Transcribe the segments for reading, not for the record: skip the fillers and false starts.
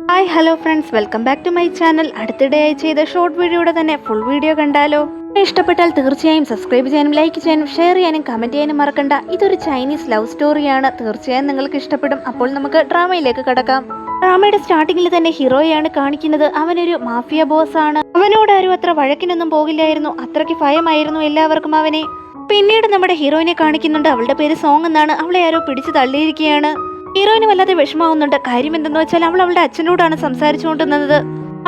Hi hello friends, welcome back to my channel. അടുത്തിടെയായി ചെയ്ത short വീഡിയോയുടെ തന്നെ ഫുൾ വീഡിയോ കണ്ടാലോ? ഇഷ്ടപ്പെട്ടാൽ തീർച്ചയായും സബ്സ്ക്രൈബ് ചെയ്യാനും ലൈക്ക് ചെയ്യാനും ഷെയർ ചെയ്യാനും കമന്റ് ചെയ്യാനും മറക്കണ്ട. ഇതൊരു ചൈനീസ് ലവ് സ്റ്റോറിയാണ്. തീർച്ചയായും നിങ്ങൾക്ക് ഇഷ്ടപ്പെടും. അപ്പോൾ നമുക്ക് ഡ്രാമയിലേക്ക് കടക്കാം. ഡ്രാമയുടെ സ്റ്റാർട്ടിങ്ങിൽ തന്നെ ഹീറോയാണ് കാണിക്കുന്നത്. അവനൊരു മാഫിയ ബോസ് ആണ്. അവനോട് ആരും അത്ര വഴക്കിനൊന്നും പോകില്ലായിരുന്നു. അത്രയ്ക്ക് ഭയമായിരുന്നു എല്ലാവർക്കും അവനെ. പിന്നീട് നമ്മുടെ ഹീറോയിനെ കാണിക്കുന്നുണ്ട്. അവളുടെ പേര് സോങ് എന്നാണ്. അവളെ ആരോ പിടിച്ചു തള്ളിയിരിക്കുകയാണ്. ഹീറോയിന് വല്ലാതെ വിഷമാവുന്നുണ്ട്. കാര്യം എന്തെന്ന് വെച്ചാൽ അവളുടെ അച്ഛനോടാണ് സംസാരിച്ചുകൊണ്ടിരുന്നത്.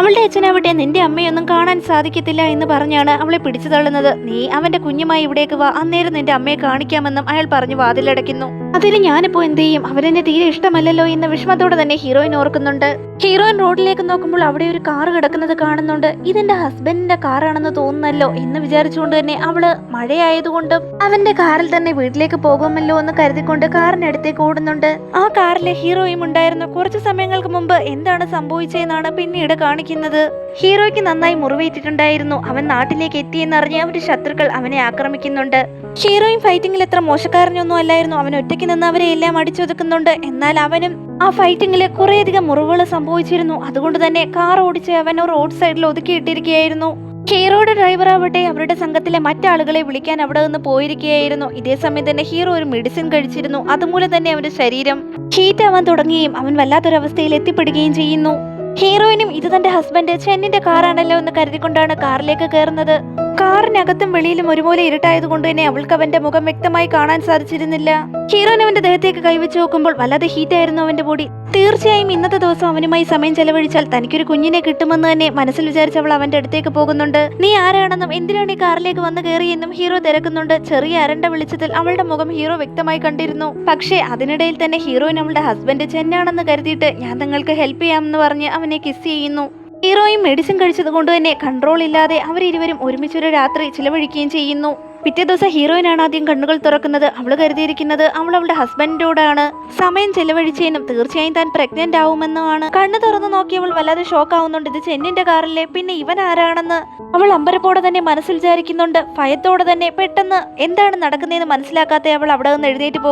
അവളുടെ അച്ഛനാവട്ടെ നിന്റെ അമ്മയൊന്നും കാണാൻ സാധിക്കത്തില്ല എന്ന് പറഞ്ഞാണ് അവളെ പിടിച്ചു തള്ളുന്നത്. നീ അവന്റെ കുഞ്ഞുമായി ഇവിടേക്ക് വാ, അന്നേരം നിന്റെ അമ്മയെ കാണിക്കാമെന്നും അയാൾ പറഞ്ഞു വാതിലടയ്ക്കുന്നു. അതിന് ഞാനിപ്പോ എന്ത് ചെയ്യും? അവരെന്നെ തീരെ ഇഷ്ടമല്ലല്ലോ എന്ന വിഷമത്തോടെ തന്നെ ഹീറോയിൻ ഓർക്കുന്നുണ്ട്. ഹീറോയിൻ റോഡിലേക്ക് നോക്കുമ്പോൾ അവിടെ ഒരു കാർ കിടക്കുന്നത് കാണുന്നുണ്ട്. ഇതെന്റെ ഹസ്ബൻഡിന്റെ കാറാണെന്ന് തോന്നുന്നല്ലോ എന്ന് വിചാരിച്ചുകൊണ്ട് തന്നെ അവള് മഴയായതുകൊണ്ടും അവന്റെ കാറിൽ തന്നെ വീട്ടിലേക്ക് പോകുമല്ലോ എന്ന് കരുതിക്കൊണ്ട് കാറിനടുത്തേക്ക് ഓടുന്നുണ്ട്. ആ കാറിലെ ഹീറോയും ഉണ്ടായിരുന്നു. കുറച്ചു സമയങ്ങൾക്ക് മുമ്പ് എന്താണ് സംഭവിച്ചതെന്നാണ് പിന്നീട് കാണിക്കുന്നത്. ഹീറോയ്ക്ക് നന്നായി മുറിവേറ്റിട്ടുണ്ടായിരുന്നു. അവൻ നാട്ടിലേക്ക് എത്തിയെന്നറിഞ്ഞ് അവന്റെ ശത്രുക്കൾ അവനെ ആക്രമിക്കുന്നുണ്ട്. ഹീറോയും ഫൈറ്റിംഗിൽ എത്ര മോശക്കാരനൊന്നും അല്ലായിരുന്നു. അവൻ ഒറ്റയ്ക്ക് നിന്ന് അവരെ എല്ലാം അടിച്ചൊതുക്കുന്നുണ്ട്. എന്നാൽ അവനും ആ ഫൈറ്റിംഗില് കുറേയധികം മുറിവുകൾ സംഭവിച്ചിരുന്നു. അതുകൊണ്ട് തന്നെ കാർ ഓടിച്ച് അവൻ റോഡ് സൈഡിൽ ഒതുക്കിയിട്ടിരിക്കുകയായിരുന്നു. ഹീറോയുടെ ഡ്രൈവർ ആവട്ടെ അവരുടെ സംഘത്തിലെ മറ്റാളുകളെ വിളിക്കാൻ അവിടെ നിന്ന് പോയിരിക്കുകയായിരുന്നു. ഇതേ സമയം തന്നെ ഹീറോ ഒരു മെഡിസിൻ കഴിച്ചിരുന്നു. അതുമൂലം തന്നെ അവന്റെ ശരീരം ഹീറ്റ് ആവാൻ തുടങ്ങുകയും അവൻ വല്ലാത്തൊരവസ്ഥയിൽ എത്തിപ്പെടുകയും ചെയ്യുന്നു. ഹീറോയിനും ഇത് തന്റെ ഹസ്ബൻഡ് ചെന്നിന്റെ കാറാണല്ലോ എന്ന് കരുതിക്കൊണ്ടാണ് കാറിലേക്ക് കയറുന്നത്. കാറിനകത്തും വെളിയിലും ഒരുപോലെ ഇരുട്ടായത് കൊണ്ട് തന്നെ അവൾക്ക് അവന്റെ മുഖം വ്യക്തമായി കാണാൻ സാധിച്ചിരുന്നില്ല. ഹീറോയിൻ അവന്റെ ദേഹത്തേക്ക് കൈവച്ച് നോക്കുമ്പോൾ വല്ലാതെ ഹീറ്റായിരുന്നു അവന്റെ ബോഡി. തീർച്ചയായും ഇന്നത്തെ ദിവസം അവനുമായി സമയം ചെലവഴിച്ചാൽ തനിക്കൊരു കുഞ്ഞിനെ കിട്ടുമെന്ന് തന്നെ മനസ്സിൽ വിചാരിച്ച് അവൾ അവന്റെ അടുത്തേക്ക് പോകുന്നുണ്ട്. നീ ആരാണെന്നും എന്തിനാണ് ഈ കാറിലേക്ക് വന്ന് കയറിയെന്നും ഹീറോ തിരക്കുന്നുണ്ട്. ചെറിയ അരണ്ട വെളിച്ചത്തിൽ അവളുടെ മുഖം ഹീറോ വ്യക്തമായി കണ്ടിരുന്നു. പക്ഷേ അതിനിടയിൽ തന്നെ ഹീറോയിൻ അവളുടെ ഹസ്ബൻഡ് ചെന്നാണെന്ന് കരുതിയിട്ട് ഞാൻ നിങ്ങൾക്ക് ഹെൽപ്പ് ചെയ്യാമെന്ന് പറഞ്ഞ് അവനെ കിസ് ചെയ്യുന്നു. ഹീറോയും മെഡിസിൻ കഴിച്ചത് കൊണ്ട് തന്നെ കൺട്രോൾ ഇല്ലാതെ അവരിരുവരും ഒരുമിച്ചൊരു രാത്രി ചിലവഴിക്കുകയും ചെയ്യുന്നു. പിറ്റേ ദിവസം ഹീറോയിനാണ് ആദ്യം കണ്ണുകൾ തുറക്കുന്നത്. അവള് കരുതിയിരിക്കുന്നത് അവളുടെ ഹസ്ബൻഡിനോടാണ് സമയം ചെലവഴിച്ചതിനും തീർച്ചയായും താൻ പ്രഗ്നന്റ് ആവുമെന്നുമാണ്. കണ്ണു തുറന്നു നോക്കിയവൾ വല്ലാതെ ഷോക്ക് ആവുന്നുണ്ട്. ഇത് ചെന്നിന്റെ കാറിലെ പിന്നെ ഇവൻ ആരാണെന്ന് അവൾ അമ്പരപ്പോടെ തന്നെ മനസ്സിൽ വിചാരിക്കുന്നുണ്ട്. ഭയത്തോടെ തന്നെ പെട്ടെന്ന് എന്താണ് നടക്കുന്നതെന്ന് മനസ്സിലാക്കാതെ അവൾ അവിടെ നിന്ന് എഴുന്നേറ്റ്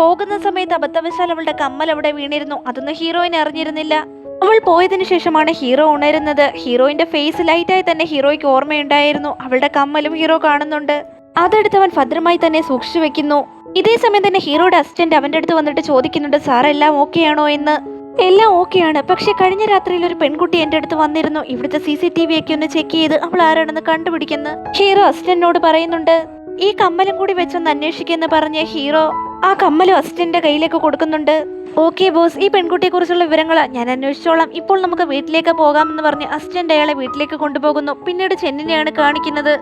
പോകുന്ന സമയത്ത് അബദ്ധവശാൽ അവളുടെ കമ്മൽ അവിടെ വീണിരുന്നു. അതൊന്നും ഹീറോയിൻ അറിഞ്ഞിരുന്നില്ല. അവൾ പോയതിനു ശേഷമാണ് ഹീറോ ഉണരുന്നത്. ഹീറോയിന്റെ ഫേസ് ലൈറ്റായി തന്നെ ഹീറോയ്ക്ക് ഓർമ്മയുണ്ടായിരുന്നു. അവളുടെ കമ്മലും ഹീറോ കാണുന്നുണ്ട്. അതെടുത്ത് അവൻ ഭദ്രമായി തന്നെ സൂക്ഷിച്ചു വെക്കുന്നു. ഇതേ സമയം തന്നെ ഹീറോയുടെ അസിസ്റ്റന്റ് അവന്റെ അടുത്ത് വന്നിട്ട് ചോദിക്കുന്നുണ്ട്, സാർ എല്ലാം ഓക്കെ ആണോ എന്ന്. എല്ലാം ഓക്കെയാണ്, പക്ഷെ കഴിഞ്ഞ രാത്രിയിൽ ഒരു പെൺകുട്ടി എന്റെ അടുത്ത് വന്നിരുന്നു. ഇവിടുത്തെ CCTV ഒക്കെ ഒന്ന് ചെക്ക് ചെയ്ത് അവൾ ആരാണെന്ന് കണ്ടുപിടിക്കുന്നു ഹീറോ അസിസ്റ്റന്റിനോട് പറയുന്നുണ്ട്. ഈ കമ്മലും കൂടി വെച്ചൊന്ന് അന്വേഷിക്കുമെന്ന് പറഞ്ഞ് ഹീറോ ആ കമ്മലും അസിസ്റ്റന്റിന്റെ കയ്യിലേക്ക് കൊടുക്കുന്നുണ്ട്. ഓക്കെ ബോസ്, ഈ പെൺകുട്ടിയെ കുറിച്ചുള്ള വിവരങ്ങൾ ഞാൻ അന്വേഷിച്ചോളാം. ഇപ്പോൾ നമുക്ക് വീട്ടിലേക്ക് പോകാമെന്ന് പറഞ്ഞ് അസിസ്റ്റന്റ് അയാളെ വീട്ടിലേക്ക് കൊണ്ടുപോകുന്നു. പിന്നീട് ചെന്നിനെയാണ് കാണിക്കുന്നത്.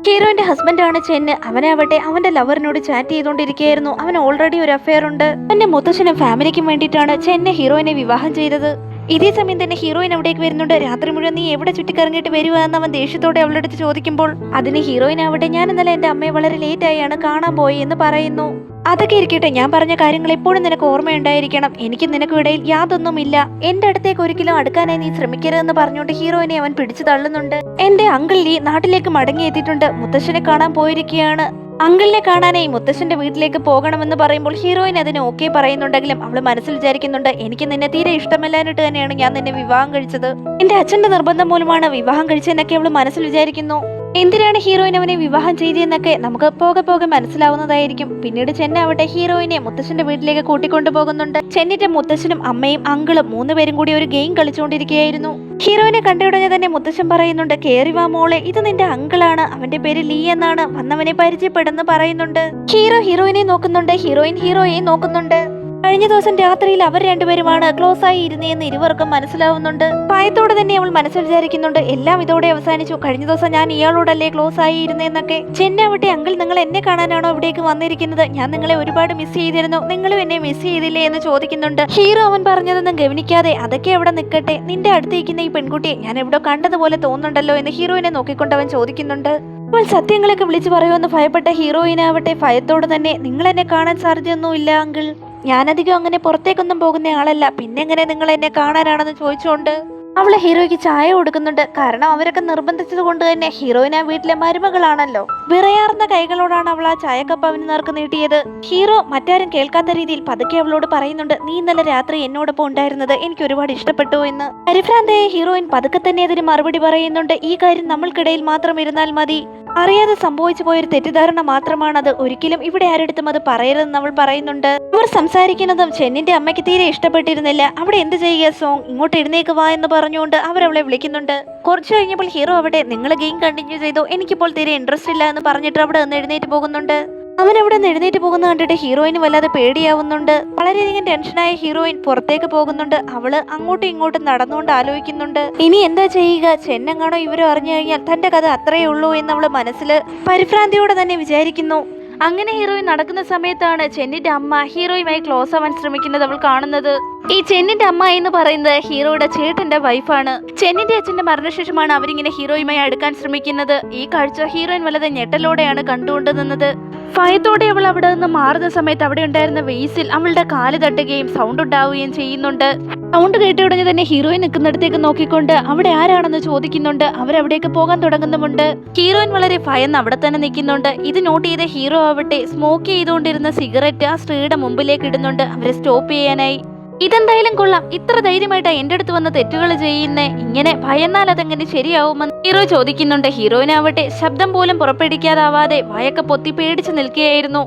ഹീറോയിന്റെ ഹസ്ബൻഡാണ് ചെന്ന്. അവനാവട്ടെ അവന്റെ ലവറിനോട് ചാറ്റ് ചെയ്തുകൊണ്ടിരിക്കുകയായിരുന്നു. അവൻ ഓൾറെഡി ഒരു അഫെയർ ഉണ്ട്. അവന്റെ മുത്തച്ഛനും ഫാമിലിക്കും വേണ്ടിയിട്ടാണ് ചെന്നെ ഹീറോയിനെ വിവാഹം ചെയ്തത്. ഇതേ സമയം തന്നെ ഹീറോയിൻ അവിടേക്ക് വരുന്നുണ്ട്. രാത്രി മുഴുവൻ നീ എവിടെ ചുറ്റിക്കറങ്ങിയിട്ട് വരുക എന്ന് അവൻ ദേഷ്യത്തോടെ അവളുടെ അടുത്ത് ചോദിക്കുമ്പോൾ അതിന് ഹീറോയിൻ ആവട്ടെ ഞാൻ ഇന്നലെ എന്റെ അമ്മയെ വളരെ ലേറ്റ് ആയാണ് കാണാൻ പോയി എന്ന് പറയുന്നു. അതൊക്കെ ഇരിക്കട്ടെ, ഞാൻ പറഞ്ഞ കാര്യങ്ങൾ എപ്പോഴും നിനക്ക് ഓർമ്മയുണ്ടായിരിക്കണം. എനിക്ക് നിനക്കും ഇടയിൽ യാതൊന്നുമില്ല. എന്റെ അടുത്തേക്ക് ഒരിക്കലും അടുക്കാനായി നീ ശ്രമിക്കരുതെന്ന് പറഞ്ഞുകൊണ്ട് ഹീറോയിനെ അവൻ പിടിച്ചു തള്ളുന്നുണ്ട്. എന്റെ അങ്കിൾ ഈ നാട്ടിലേക്ക് മടങ്ങിയെത്തിയിട്ടുണ്ട്. മുത്തശ്ശനെ കാണാൻ പോയിരിക്കുകയാണ്. അങ്കിളിനെ കാണാനായി മുത്തശ്ശന്റെ വീട്ടിലേക്ക് പോകണമെന്ന് പറയുമ്പോൾ ഹീറോയിൻ അതിന് ഓക്കെ പറയുന്നുണ്ടെങ്കിലും അവള് മനസ്സിൽ വിചാരിക്കുന്നുണ്ട്, എനിക്ക് നിന്നെ തീരെ ഇഷ്ടമല്ലാഞ്ഞിട്ട് തന്നെയാണ് ഞാൻ നിന്നെ വിവാഹം കഴിച്ചത്. എന്റെ അച്ഛന്റെ നിർബന്ധം മൂലമാണ് വിവാഹം കഴിച്ചതെന്നൊക്കെ അവള് മനസ്സിൽ വിചാരിക്കുന്നു. എന്തിനാണ് ഹീറോയിൻ അവനെ വിവാഹം ചെയ്തതെന്നൊക്കെ നമുക്ക് പോകെ മനസ്സിലാവുന്നതായിരിക്കും. പിന്നീട് ചെന്നാവട്ടെ ഹീറോയിനെ മുത്തശ്ശന്റെ വീട്ടിലേക്ക് കൂട്ടിക്കൊണ്ടു പോകുന്നുണ്ട്. ചെന്നിന്റെ മുത്തശ്ശനും അമ്മയും അങ്കിളും 3 പേരും കൂടി ഒരു ഗെയിം കളിച്ചുകൊണ്ടിരിക്കുകയായിരുന്നു. ഹീറോയിനെ കണ്ടുടനെ തന്നെ മുത്തശ്ശൻ പറയുന്നുണ്ട്, കേറി വാ മോളെ, ഇത് നിന്റെ അങ്കിളാണ്. അവന്റെ പേര് ലീ എന്നാണ്. വന്നവനെ പരിചയപ്പെടുന്നു പറയുന്നുണ്ട്. ഹീറോ ഹീറോയിനെ നോക്കുന്നുണ്ട്. ഹീറോയിൻ ഹീറോയെ നോക്കുന്നുണ്ട്. കഴിഞ്ഞ ദിവസം രാത്രിയിൽ അവർ രണ്ടുപേരുമാണ് ക്ലോസ് ആയി ഇരുന്നേന്ന് ഇരുവർക്കും മനസ്സിലാവുന്നുണ്ട്. ഭയത്തോടെ തന്നെ അവൾ മനസ്സിൽ വിചാരിക്കുന്നുണ്ട്, എല്ലാം ഇതോടെ അവസാനിച്ചു. കഴിഞ്ഞ ദിവസം ഞാൻ ഇയാളോടല്ലേ ക്ലോസ് ആയി ഇരുന്നേന്നൊക്കെ. ചെന്നാവട്ടെ അങ്കിൾ നിങ്ങൾ എന്നെ കാണാനാണോ ഇവിടേക്ക് വന്നിരിക്കുന്നത്? ഞാൻ നിങ്ങളെ ഒരുപാട് മിസ് ചെയ്തിരുന്നു. നിങ്ങളും എന്നെ മിസ് ചെയ്തില്ലേ എന്ന് ചോദിക്കുന്നുണ്ട്. ഹീറോ അവൻ പറഞ്ഞതൊന്നും ഗവനിക്കാതെ അതൊക്കെ എവിടെ നിൽക്കട്ടെ, നിന്റെ അടുത്തിരിക്കുന്ന ഈ പെൺകുട്ടിയെ ഞാൻ എവിടെ കണ്ടതുപോലെ തോന്നുന്നുണ്ടല്ലോ എന്ന് ഹീറോയിനെ നോക്കിക്കൊണ്ട് അവൻ ചോദിക്കുന്നുണ്ട്. അവൾ സത്യങ്ങളൊക്കെ വിളിച്ചു പറയുമെന്ന് ഭയപ്പെട്ട ഹീറോയിനാവട്ടെ ഭയത്തോടെ തന്നെ നിങ്ങൾ എന്നെ കാണാൻ സാധ്യതയൊന്നുമില്ല അങ്കിൾ. ഞാനധികം അങ്ങനെ പുറത്തേക്കൊന്നും പോകുന്ന ആളല്ല. പിന്നെ എങ്ങനെ നിങ്ങൾ എന്നെ കാണാനാണെന്ന് ചോദിച്ചുകൊണ്ട് അവള് ഹീറോയ്ക്ക് ചായ കൊടുക്കുന്നുണ്ട്. കാരണം അവരൊക്കെ നിർബന്ധിച്ചത് കൊണ്ട് തന്നെ ഹീറോയിൻ ആ വീട്ടിലെ മരുമകളാണല്ലോ. വിറയാർന്ന കൈകളോടാണ് അവൾ ആ ചായക്കപ്പ് അവന് നേർക്ക് നീട്ടിയത്. ഹീറോ മറ്റാരും കേൾക്കാത്ത രീതിയിൽ പതുക്കെ അവളോട് പറയുന്നുണ്ട്, നീ ഇന്നലെ രാത്രി എന്നോടൊപ്പം ഉണ്ടായിരുന്നത് എനിക്ക് ഒരുപാട് ഇഷ്ടപ്പെട്ടു എന്ന്. പരിഭ്രാന്തയായ ഹീറോയിൻ പതുക്കെ തന്നെ അതിന് മറുപടി പറയുന്നുണ്ട്, ഈ കാര്യം നമ്മൾക്കിടയിൽ മാത്രം ഇരുന്നാൽ മതി. അറിയാതെ സംഭവിച്ചു പോയൊരു തെറ്റിദ്ധാരണ മാത്രമാണത്. ഒരിക്കലും ഇവിടെ ആരെടുത്തും അത് പറയരുതെന്ന് അവൾ പറയുന്നുണ്ട്. അവർ സംസാരിക്കുന്നതും ചെന്നിന്റെ അമ്മയ്ക്ക് തീരെ ഇഷ്ടപ്പെട്ടിരുന്നില്ല. അവിടെ എന്ത് ചെയ്യുക സോങ്, ഇങ്ങോട്ട് എഴുന്നേക്ക് വാ എന്ന് പറഞ്ഞുകൊണ്ട് അവരവളെ വിളിക്കുന്നുണ്ട്. കുറച്ചു കഴിഞ്ഞപ്പോൾ ഹീറോ അവിടെ, നിങ്ങൾ ഗെയിം കണ്ടിന്യൂ ചെയ്തോ, എനിക്കിപ്പോൾ തീരെ ഇൻട്രസ്റ്റ് ഇല്ല എന്ന് പറഞ്ഞിട്ട് അവിടെ നിന്ന് എഴുന്നേറ്റ് പോകുന്നുണ്ട്. അവനവിടെ നിന്ന് എഴുന്നേറ്റ് പോകുന്ന കണ്ടിട്ട് ഹീറോയിന് വല്ലാതെ പേടിയാവുന്നുണ്ട്. വളരെയധികം ടെൻഷനായ ഹീറോയിൻ പുറത്തേക്ക് പോകുന്നുണ്ട്. അവള് അങ്ങോട്ടും ഇങ്ങോട്ടും നടന്നുകൊണ്ട് ആലോചിക്കുന്നുണ്ട്, ഇനി എന്താ ചെയ്യുക, ചെന്നെങ്ങാണോ ഇവരും അറിഞ്ഞു കഴിഞ്ഞാൽ തന്റെ കഥ അത്രയേ ഉള്ളൂ എന്ന് അവള് മനസ്സിൽ പരിഭ്രാന്തിയോടെ തന്നെ വിചാരിക്കുന്നു. അങ്ങനെ ഹീറോയിൻ നടക്കുന്ന സമയത്താണ് ചെന്നിന്റെ അമ്മ ഹീറോയുമായി ക്ലോസ് ആവാൻ ശ്രമിക്കുന്നത് അവൾ കാണുന്നത്. ഈ ചെന്നിന്റെ അമ്മ എന്ന് പറയുന്നത് ഹീറോയുടെ ചേട്ടന്റെ വൈഫാണ്. ചെന്നിന്റെ അച്ഛന്റെ മരണശേഷമാണ് അവരിങ്ങനെ ഹീറോയുമായി അടുക്കാൻ ശ്രമിക്കുന്നത്. ഈ കാഴ്ച ഹീറോയിൻ വളരെ ഞെട്ടലോടെയാണ് കണ്ടുകൊണ്ട് നിന്നത്. ഭയത്തോടെ അവൾ അവിടെ നിന്ന് മാറുന്ന സമയത്ത് അവിടെ ഉണ്ടായിരുന്ന വെയ്സിൽ അവളുടെ കാല് തട്ടുകയും സൗണ്ട് ഉണ്ടാവുകയും ചെയ്യുന്നുണ്ട്. സൗണ്ട് കേട്ട ഉടനെ തന്നെ ഹീറോയിൻ നിൽക്കുന്നിടത്തേക്ക് നോക്കിക്കൊണ്ട് അവിടെ ആരാണെന്ന് ചോദിക്കുന്നുണ്ട്. അവരവിടേക്ക് പോകാൻ തുടങ്ങുന്നുമുണ്ട്. ഹീറോയിൻ വളരെ ഭയന്ന് അവിടെ തന്നെ നിൽക്കുന്നുണ്ട്. ഇത് നോട്ട് ചെയ്ത ഹീറോ ആവട്ടെ സ്മോക്ക് ചെയ്തുകൊണ്ടിരുന്ന സിഗരറ്റ് ആ സ്ത്രീയുടെ മുമ്പിലേക്ക് ഇടുന്നുണ്ട് അവരെ സ്റ്റോപ്പ് ചെയ്യാനായി. ഇതെന്തായാലും കൊള്ളാം, ഇത്ര ധൈര്യമായിട്ടാ എന്റെ അടുത്ത് വന്ന് തെറ്റുകൾ ചെയ്യുന്നേ, ഇങ്ങനെ ഭയന്നാൽ അതെങ്ങനെ ശരിയാവുമെന്ന് ഹീറോ ചോദിക്കുന്നുണ്ട്. ഹീറോയിനാവട്ടെ ശബ്ദം പോലും പുറപ്പെടുവിക്കാതാവാതെ വായൊക്കെ പൊത്തി പേടിച്ച് നിൽക്കുകയായിരുന്നു.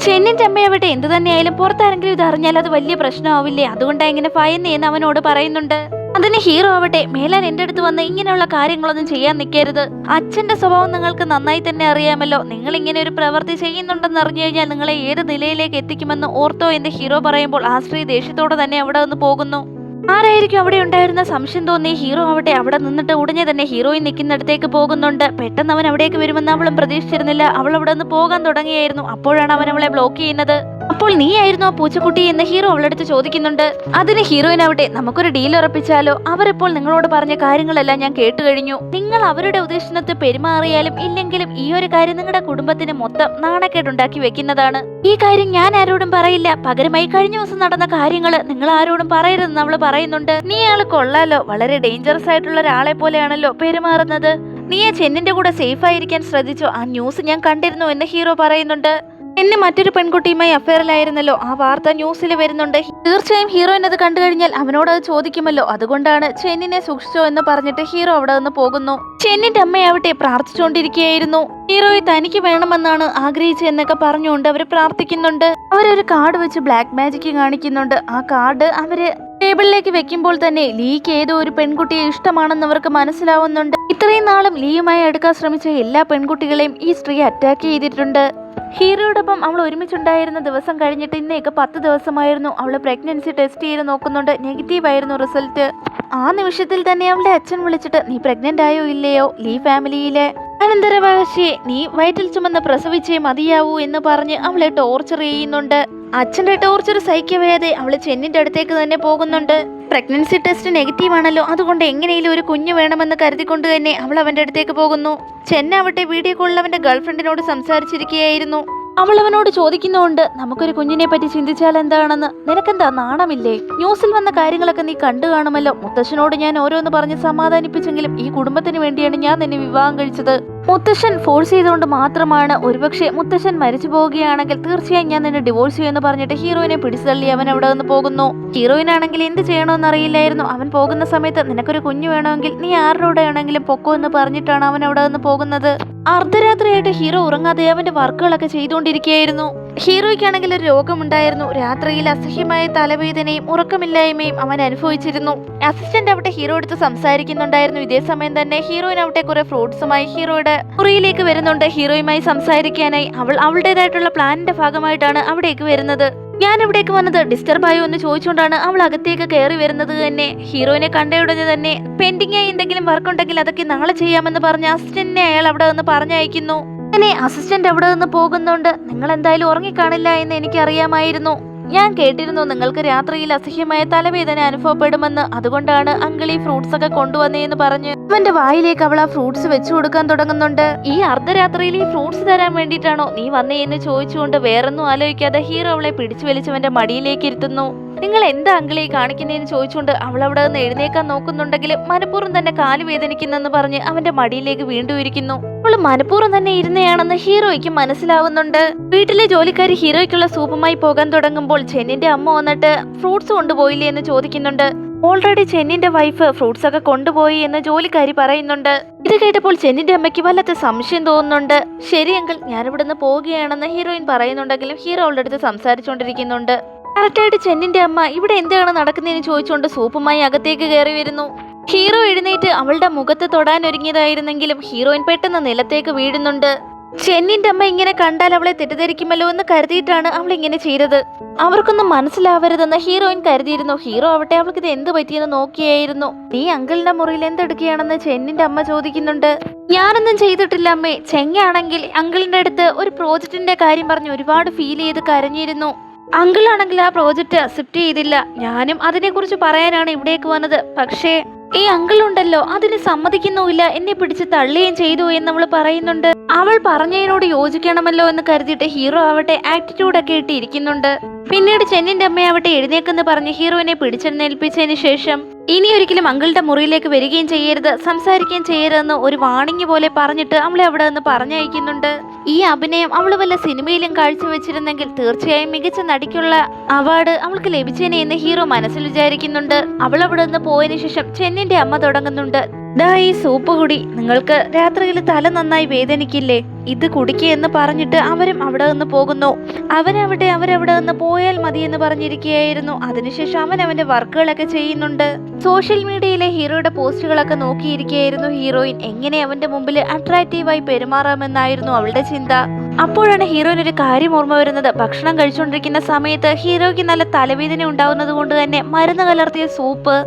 ചെന്നിന്റെ അമ്മയാവട്ടെ എന്ത് തന്നെയായാലും പുറത്താരെങ്കിലും ഇത് അറിഞ്ഞാൽ അത് വലിയ പ്രശ്നമാവില്ലേ, അതുകൊണ്ടാ ഇങ്ങനെ ഭയന്നേന്ന് അവനോട് പറയുന്നുണ്ട്. അതിന് ഹീറോ ആവട്ടെ, മേലാൻ എന്റെ അടുത്ത് വന്ന് ഇങ്ങനെയുള്ള കാര്യങ്ങളൊന്നും ചെയ്യാൻ നിൽക്കരുത്. അച്ഛന്റെ സ്വഭാവം നിങ്ങൾക്ക് നന്നായി തന്നെ അറിയാമല്ലോ. നിങ്ങൾ ഇങ്ങനെ ഒരു പ്രവൃത്തി ചെയ്യുന്നുണ്ടെന്ന് അറിഞ്ഞു കഴിഞ്ഞാൽ നിങ്ങളെ ഏത് നിലയിലേക്ക് എത്തിക്കുമെന്ന് ഓർത്തോ എന്ന് ഹീറോ പറയുമ്പോൾ ആ സ്ത്രീ ദേഷ്യത്തോടെ തന്നെ അവിടെ നിന്ന് പോകുന്നു. ആരായിരിക്കും അവിടെ ഉണ്ടായിരുന്ന സംശയം തോന്നി ഹീറോ ആവട്ടെ അവിടെ നിന്നിട്ട് ഉടനെ തന്നെ ഹീറോയിൻ നിൽക്കുന്നിടത്തേക്ക് പോകുന്നുണ്ട്. പെട്ടെന്ന് അവൻ അവിടേക്ക് വരുമെന്ന് അവളും പ്രതീക്ഷിച്ചിരുന്നില്ല. അവൾ അവിടെ നിന്ന് പോകാൻ തുടങ്ങിയായിരുന്നു. അപ്പോഴാണ് അവൻ അവളെ ബ്ലോക്ക് ചെയ്യുന്നത്. അപ്പോൾ നീ ആയിരുന്നോ പൂച്ചക്കുട്ടി എന്ന് ഹീറോ അവളടുത്ത് ചോദിക്കുന്നുണ്ട്. അതിന് ഹീറോയിൻ ആവട്ടെ, നമുക്കൊരു ഡീൽ ഉറപ്പിച്ചാലോ, അവരിപ്പോൾ നിങ്ങളോട് പറഞ്ഞ കാര്യങ്ങളെല്ലാം ഞാൻ കേട്ടു കഴിഞ്ഞു. നിങ്ങൾ അവരുടെ ഉദ്ദേശിനത്ത് പെരുമാറിയാലും ഇല്ലെങ്കിലും ഈ ഒരു കാര്യം നിങ്ങളുടെ കുടുംബത്തിന് മൊത്തം നാണക്കേടുണ്ടാക്കി വെക്കുന്നതാണ്. ഈ കാര്യം ഞാൻ ആരോടും പറയില്ല. പകരമായി കഴിഞ്ഞ ദിവസം നടന്ന കാര്യങ്ങൾ നിങ്ങൾ ആരോടും പറയരുതെന്ന് അവള് പറയുന്നുണ്ട്. നീ ആള് കൊള്ളാലോ, വളരെ ഡേഞ്ചറസ് ആയിട്ടുള്ള ഒരാളെ പോലെയാണല്ലോ പെരുമാറുന്നത്. നീ ആ ചെന്നിന്റെ കൂടെ സേഫ് ആയിരിക്കാൻ ശ്രദ്ധിച്ചോ, ആ ന്യൂസ് ഞാൻ കണ്ടിരുന്നു എന്ന് ഹീറോ പറയുന്നുണ്ട്. എന്നെ മറ്റൊരു പെൺകുട്ടിയുമായി അഫെയറിലായിരുന്നല്ലോ, ആ വാർത്ത ന്യൂസിൽ വരുന്നുണ്ട്. തീർച്ചയായും ഹീറോയിൻ അത് കണ്ടു കഴിഞ്ഞാൽ അവനോട് അത് ചോദിക്കുമല്ലോ, അതുകൊണ്ടാണ് ചെന്നിനെ സൂക്ഷിച്ചോ എന്ന് പറഞ്ഞിട്ട് ഹീറോ അവിടെ നിന്ന് പോകുന്നു. ചെന്നിന്റെ അമ്മയാവട്ടെ പ്രാർത്ഥിച്ചുകൊണ്ടിരിക്കുകയായിരുന്നു. ഹീറോയെ തനിക്ക് വേണമെന്നാണ് ആഗ്രഹിച്ചതെന്നൊക്കെ പറഞ്ഞുകൊണ്ട് അവർ പ്രാർത്ഥിക്കുന്നുണ്ട്. അവരൊരു കാർഡ് വെച്ച് ബ്ലാക്ക് മാജിക് കാണിക്കുന്നുണ്ട്. ആ കാർഡ് അവര് ടേബിളിലേക്ക് വെക്കുമ്പോൾ തന്നെ ലീക്ക് ഏതോ ഒരു പെൺകുട്ടിയെ ഇഷ്ടമാണെന്ന് അവർക്ക് മനസ്സിലാവുന്നുണ്ട്. ഇത്രയും നാളും ലീയുമായി അടുക്കാൻ ശ്രമിച്ച എല്ലാ പെൺകുട്ടികളെയും ഈ സ്ത്രീ അറ്റാക്ക് ചെയ്തിട്ടുണ്ട്. ഹീറോയോടൊപ്പം അവൾ ഒരുമിച്ചുണ്ടായിരുന്ന ദിവസം കഴിഞ്ഞിട്ട് ഇന്നേക്ക് 10 ദിവസമായിരുന്നു. അവള് പ്രഗ്നൻസി ടെസ്റ്റ് ചെയ്ത് നോക്കുന്നുണ്ട്. നെഗറ്റീവ് ആയിരുന്നു റിസൾട്ട്. ആ നിമിഷത്തിൽ തന്നെ അവളുടെ അച്ഛൻ വിളിച്ചിട്ട്, നീ പ്രഗ്നന്റ് ആയോ ഇല്ലയോ, ലീ ഫാമിലിയിലെ അനന്തരാവകാശിയെ നീ വയറ്റിൽ ചുമന്ന് പ്രസവിച്ചേ മതിയാവൂ എന്ന് പറഞ്ഞ് അവളെ ടോർച്ചർ ചെയ്യുന്നുണ്ട്. അച്ഛന്റെ ടോർച്ചർ സഹിക്കവേ അവള് ചെന്നിന്റെ അടുത്തേക്ക് തന്നെ പോകുന്നുണ്ട്. പ്രഗ്നൻസി ടെസ്റ്റ് നെഗറ്റീവ് ആണല്ലോ, അതുകൊണ്ട് എങ്ങനെയും ഒരു കുഞ്ഞ് വേണമെന്ന് കരുതിക്കൊണ്ട് തന്നെ അവൾ അവന്റെ അടുത്തേക്ക് പോകുന്നു. ചെന്നാവട്ടെ വീഡിയോ കോളിൽ അവന്റെ ഗേൾഫ്രണ്ടിനോട് സംസാരിച്ചിരിക്കുകയായിരുന്നു. അവൾ അവനോട് ചോദിക്കുന്നുണ്ട്, നമുക്കൊരു കുഞ്ഞിനെ പറ്റി ചിന്തിച്ചാൽ എന്താണെന്ന്, നിനക്കെന്താ നാണമില്ലേ? ന്യൂസിൽ വന്ന കാര്യങ്ങളൊക്കെ നീ കണ്ടു കാണുമല്ലോ. മുത്തശ്ശനോട് ഞാൻ ഓരോന്ന് പറഞ്ഞ് സമാധാനിപ്പിച്ചെങ്കിലും ഈ കുടുംബത്തിന് വേണ്ടിയാണ് ഞാൻ നിന്നെ വിവാഹം കഴിച്ചത്. മുത്തശ്ശൻ ഫോഴ്സ് ചെയ്തുകൊണ്ട് മാത്രമാണ്. ഒരുപക്ഷെ മുത്തശ്ശൻ മരിച്ചു പോവുകയാണെങ്കിൽ തീർച്ചയായും ഞാൻ നിന്നെ ഡിവോഴ്സ് ചെയ്യുമെന്ന് പറഞ്ഞിട്ട് ഹീറോയിനെ പിടിച്ചു തള്ളി അവൻ അവിടെ നിന്ന് പോകുന്നു. ഹീറോയിനാണെങ്കിൽ എന്ത് ചെയ്യണമെന്ന് അറിയില്ലായിരുന്നു. അവൻ പോകുന്ന സമയത്ത് നിനക്കൊരു കുഞ്ഞു വേണമെങ്കിൽ നീ ആരോടെയാണെങ്കിലും പൊക്കോ എന്ന് പറഞ്ഞിട്ടാണ് അവൻ അവിടെ നിന്ന് പോകുന്നത്. അർദ്ധരാത്രിയായിട്ട് ഹീറോ ഉറങ്ങാതെ അവന്റെ വർക്കുകളൊക്കെ ചെയ്തുകൊണ്ടിരിക്കുകയായിരുന്നു. ഹീറോയ്ക്കാണെങ്കിൽ ഒരു രോഗമുണ്ടായിരുന്നു. രാത്രിയിൽ അസഹ്യമായ തലവേദനയും ഉറക്കമില്ലായ്മയും അവൻ അനുഭവിച്ചിരുന്നു. അസിസ്റ്റന്റ് അവിടെ ഹീറോ എടുത്ത് സംസാരിക്കുന്നുണ്ടായിരുന്നു. ഇതേ സമയം തന്നെ ഹീറോയിൻ അവിടെ കുറെ ഫ്രൂട്ട്സുമായി ഹീറോയുടെ മുറിയിലേക്ക് വരുന്നുണ്ട്. ഹീറോയുമായി സംസാരിക്കാനായി അവൾ അവളുടേതായിട്ടുള്ള പ്ലാനിന്റെ ഭാഗമായിട്ടാണ് അവിടേക്ക് വരുന്നത്. ഞാൻ ഇവിടേക്ക് വന്നത് ഡിസ്റ്റർബ് ആയോ എന്ന് ചോദിച്ചുകൊണ്ടാണ് അവൾ അകത്തേക്ക് കയറി വരുന്നത് തന്നെ. ഹീറോയിനെ കണ്ടയുടനെ തന്നെ പെൻഡിങ് ആയി എന്തെങ്കിലും വർക്ക് ഉണ്ടെങ്കിൽ അതൊക്കെ നാളെ ചെയ്യാമെന്ന് പറഞ്ഞ അസിസ്റ്റന്റിനെ അയാൾ അവിടെ നിന്ന് പറഞ്ഞയക്കുന്നു. അങ്ങനെ അസിസ്റ്റന്റ് അവിടെ നിന്ന് പോകുന്നുണ്ട്. നിങ്ങൾ എന്തായാലും ഉറങ്ങിക്കാണില്ല എന്ന് എനിക്കറിയാമായിരുന്നു. ഞാൻ കേട്ടിരുന്നു നിങ്ങൾക്ക് രാത്രിയിൽ അസഹ്യമായ തലവേദന അനുഭവപ്പെടുമെന്ന്. അതുകൊണ്ടാണ് അങ്കിൾ ഈ ഫ്രൂട്ട്സ് ഒക്കെ കൊണ്ടുവന്നേന്ന് പറഞ്ഞ് അവന്റെ വായിലേക്ക് അവൾ ആ ഫ്രൂട്ട്സ് വെച്ചു കൊടുക്കാൻ തുടങ്ങുന്നുണ്ട്. ഈ അർദ്ധരാത്രിയിൽ ഈ ഫ്രൂട്ട്സ് തരാൻ വേണ്ടിയിട്ടാണോ നീ വന്നേ എന്ന് ചോദിച്ചുകൊണ്ട് വേറൊന്നും ആലോചിക്കാതെ ഹീറോ അവളെ പിടിച്ചു വലിച്ചവന്റെ മടിയിലേക്ക് ഇരുത്തുന്നു. നിങ്ങൾ എന്താ അങ്കിളെ കാണിക്കുന്നതെന്ന് ചോദിച്ചുകൊണ്ട് അവൾ അവിടെ നിന്ന് എഴുന്നേക്കാൻ നോക്കുന്നുണ്ടെങ്കിലും മനഃപൂർവ്വം തന്നെ കാല് വേദനിക്കുന്നെന്ന് പറഞ്ഞ് അവന്റെ മടിയിലേക്ക് വീണ്ടും ഇരിക്കുന്നു. അവള് മനഃപൂർവ്വം തന്നെ ഇരുന്നയാണെന്ന് ഹീറോയ്ക്ക് മനസ്സിലാവുന്നുണ്ട്. വീട്ടിലെ ജോലിക്കാരി ഹീറോയ്ക്കുള്ള സൂപ്പുമായി പോകാൻ തുടങ്ങുമ്പോൾ ചെന്നിന്റെ അമ്മ വന്നിട്ട് ഫ്രൂട്ട്സ് കൊണ്ടുപോയില്ലേ എന്ന് ചോദിക്കുന്നുണ്ട്. ഓൾറെഡി ചെന്നിന്റെ വൈഫ് ഫ്രൂട്ട്സ് ഒക്കെ കൊണ്ടുപോയി എന്ന് ജോലിക്കാരി പറയുന്നുണ്ട്. ഇത് കേട്ടപ്പോൾ ചെന്നിന്റെ അമ്മയ്ക്ക് വല്ലാത്ത സംശയം തോന്നുന്നുണ്ട്. ശരി അങ്കിൾ, ഞാനിവിടുന്ന് പോവുകയാണെന്ന് ഹീറോയിൻ പറയുന്നുണ്ടെങ്കിലും ഹീറോ അവളുടെ അടുത്ത് സംസാരിച്ചുകൊണ്ടിരിക്കുന്നുണ്ട്. കറക്റ്റായിട്ട് ചെന്നിന്റെ അമ്മ ഇവിടെ എന്താണ് നടക്കുന്നതെന്ന് ചോദിച്ചുകൊണ്ട് സൂപ്പുമായി അകത്തേക്ക് കയറി വരുന്നു. ഹീറോ എഴുന്നേറ്റ് അവളുടെ മുഖത്ത് തൊടാൻ ഒരുങ്ങിയതായിരുന്നെങ്കിലും ഹീറോയിൻ പെട്ടെന്ന് നിലത്തേക്ക് വീഴുന്നുണ്ട്. ചെന്നിന്റെ അമ്മ ഇങ്ങനെ കണ്ടാൽ അവളെ തെറ്റിദ്ധരിക്കുമല്ലോ എന്ന് കരുതിയിട്ടാണ് അവൾ ഇങ്ങനെ ചെയ്തത്. അവർക്കൊന്നും മനസ്സിലാവരുതെന്ന് ഹീറോയിൻ കരുതിയിരുന്നു. ഹീറോ ആവട്ടെ അവൾക്ക് ഇത് എന്ത് പറ്റിയെന്ന് നോക്കിയായിരുന്നു. നീ അങ്കിളിന്റെ മുറിയിൽ എന്തെടുക്കുകയാണെന്ന് ചെന്നിന്റെ അമ്മ ചോദിക്കുന്നുണ്ട്. ഞാനൊന്നും ചെയ്തിട്ടില്ല അമ്മേ. ചെങ്ങയാണെങ്കിൽ അങ്കിളിന്റെ അടുത്ത് ഒരു പ്രോജക്റ്റിന്റെ കാര്യം പറഞ്ഞ് ഒരുപാട് ഫീൽ ചെയ്ത് കരഞ്ഞിരുന്നു. അങ്കിളാണെങ്കിൽ ആ പ്രോജക്റ്റ് അക്സെപ്റ്റ് ചെയ്തില്ല. ഞാനും അതിനെക്കുറിച്ച് പറയാനാണ് ഇവിടേക്ക് വന്നത്. പക്ഷേ ഈ അങ്കിൾ ഉണ്ടല്ലോ അതിന് സമ്മതിക്കുന്നുമില്ല, എന്നെ പിടിച്ച് തള്ളുകയും ചെയ്തു എന്നവൾ പറയുന്നുണ്ട്. അവൾ പറഞ്ഞതിനോട് യോജിക്കണമല്ലോ എന്ന് കരുതിയിട്ട് ഹീറോ ആവട്ടെ ആറ്റിറ്റ്യൂഡൊക്കെ ഇട്ട് ഇരിക്കുന്നുണ്ട്. പിന്നീട് ചെന്നിന്റെ അമ്മയാവട്ടെ എഴുന്നേക്കെന്ന് പറഞ്ഞ് ഹീറോയിനെ പിടിച്ചെഴുന്നേൽപ്പിച്ചതിന് ശേഷം ഇനി ഒരിക്കലും അങ്കിളുടെ മുറിയിലേക്ക് വരികയും ചെയ്യരുത്, സംസാരിക്കുകയും ചെയ്യരുതെന്ന് ഒരു വാണിംഗ് പോലെ പറഞ്ഞിട്ട് അവളെ അവിടെ നിന്ന് പറഞ്ഞയക്കുന്നുണ്ട്. ഈ അഭിനയം അവൾ വല്ല സിനിമയിലും കാഴ്ചവെച്ചിരുന്നെങ്കിൽ തീർച്ചയായും മികച്ച നടിക്കുള്ള അവാർഡ് അവൾക്ക് ലഭിച്ചേനെ എന്ന് ഹീറോ മനസ്സിൽ വിചാരിക്കുന്നുണ്ട്. അവൾ അവിടെ നിന്ന് പോയതിനു ശേഷം ചെന്നിന്റെ അമ്മ തുടങ്ങുന്നുണ്ട്. ദാ ഈ സൂപ്പ് കുടി, നിങ്ങൾക്ക് രാത്രിയിൽ തല നന്നായി വേദനിക്കില്ലേ, ഇത് കുടിക്കുക എന്ന് പറഞ്ഞിട്ട് അവരും അവിടെ നിന്ന് പോകുന്നു. അവരവിടെ നിന്ന് പോയാൽ മതി എന്ന് പറഞ്ഞിരിക്കുകയായിരുന്നു. അതിനുശേഷം അവന്റെ വർക്കുകളൊക്കെ ചെയ്യുന്നുണ്ട്. സോഷ്യൽ മീഡിയയിലെ ഹീറോയുടെ പോസ്റ്റുകളൊക്കെ നോക്കിയിരിക്കുകയായിരുന്നു ഹീറോയിൻ. എങ്ങനെ അവന്റെ മുമ്പിൽ അട്രാക്റ്റീവായി പെരുമാറാമെന്നായിരുന്നു അവളുടെ ചിന്ത. അപ്പോഴാണ് ഹീറോയിന് ഒരു കാര്യം ഓർമ്മ വരുന്നത്. ഭക്ഷണം കഴിച്ചുകൊണ്ടിരിക്കുന്ന സമയത്ത് ഹീറോയ്ക്ക് നല്ല തലവേദന ഉണ്ടാവുന്നത് കൊണ്ട് തന്നെ മരുന്ന് കലർത്തിയ സൂപ്പ്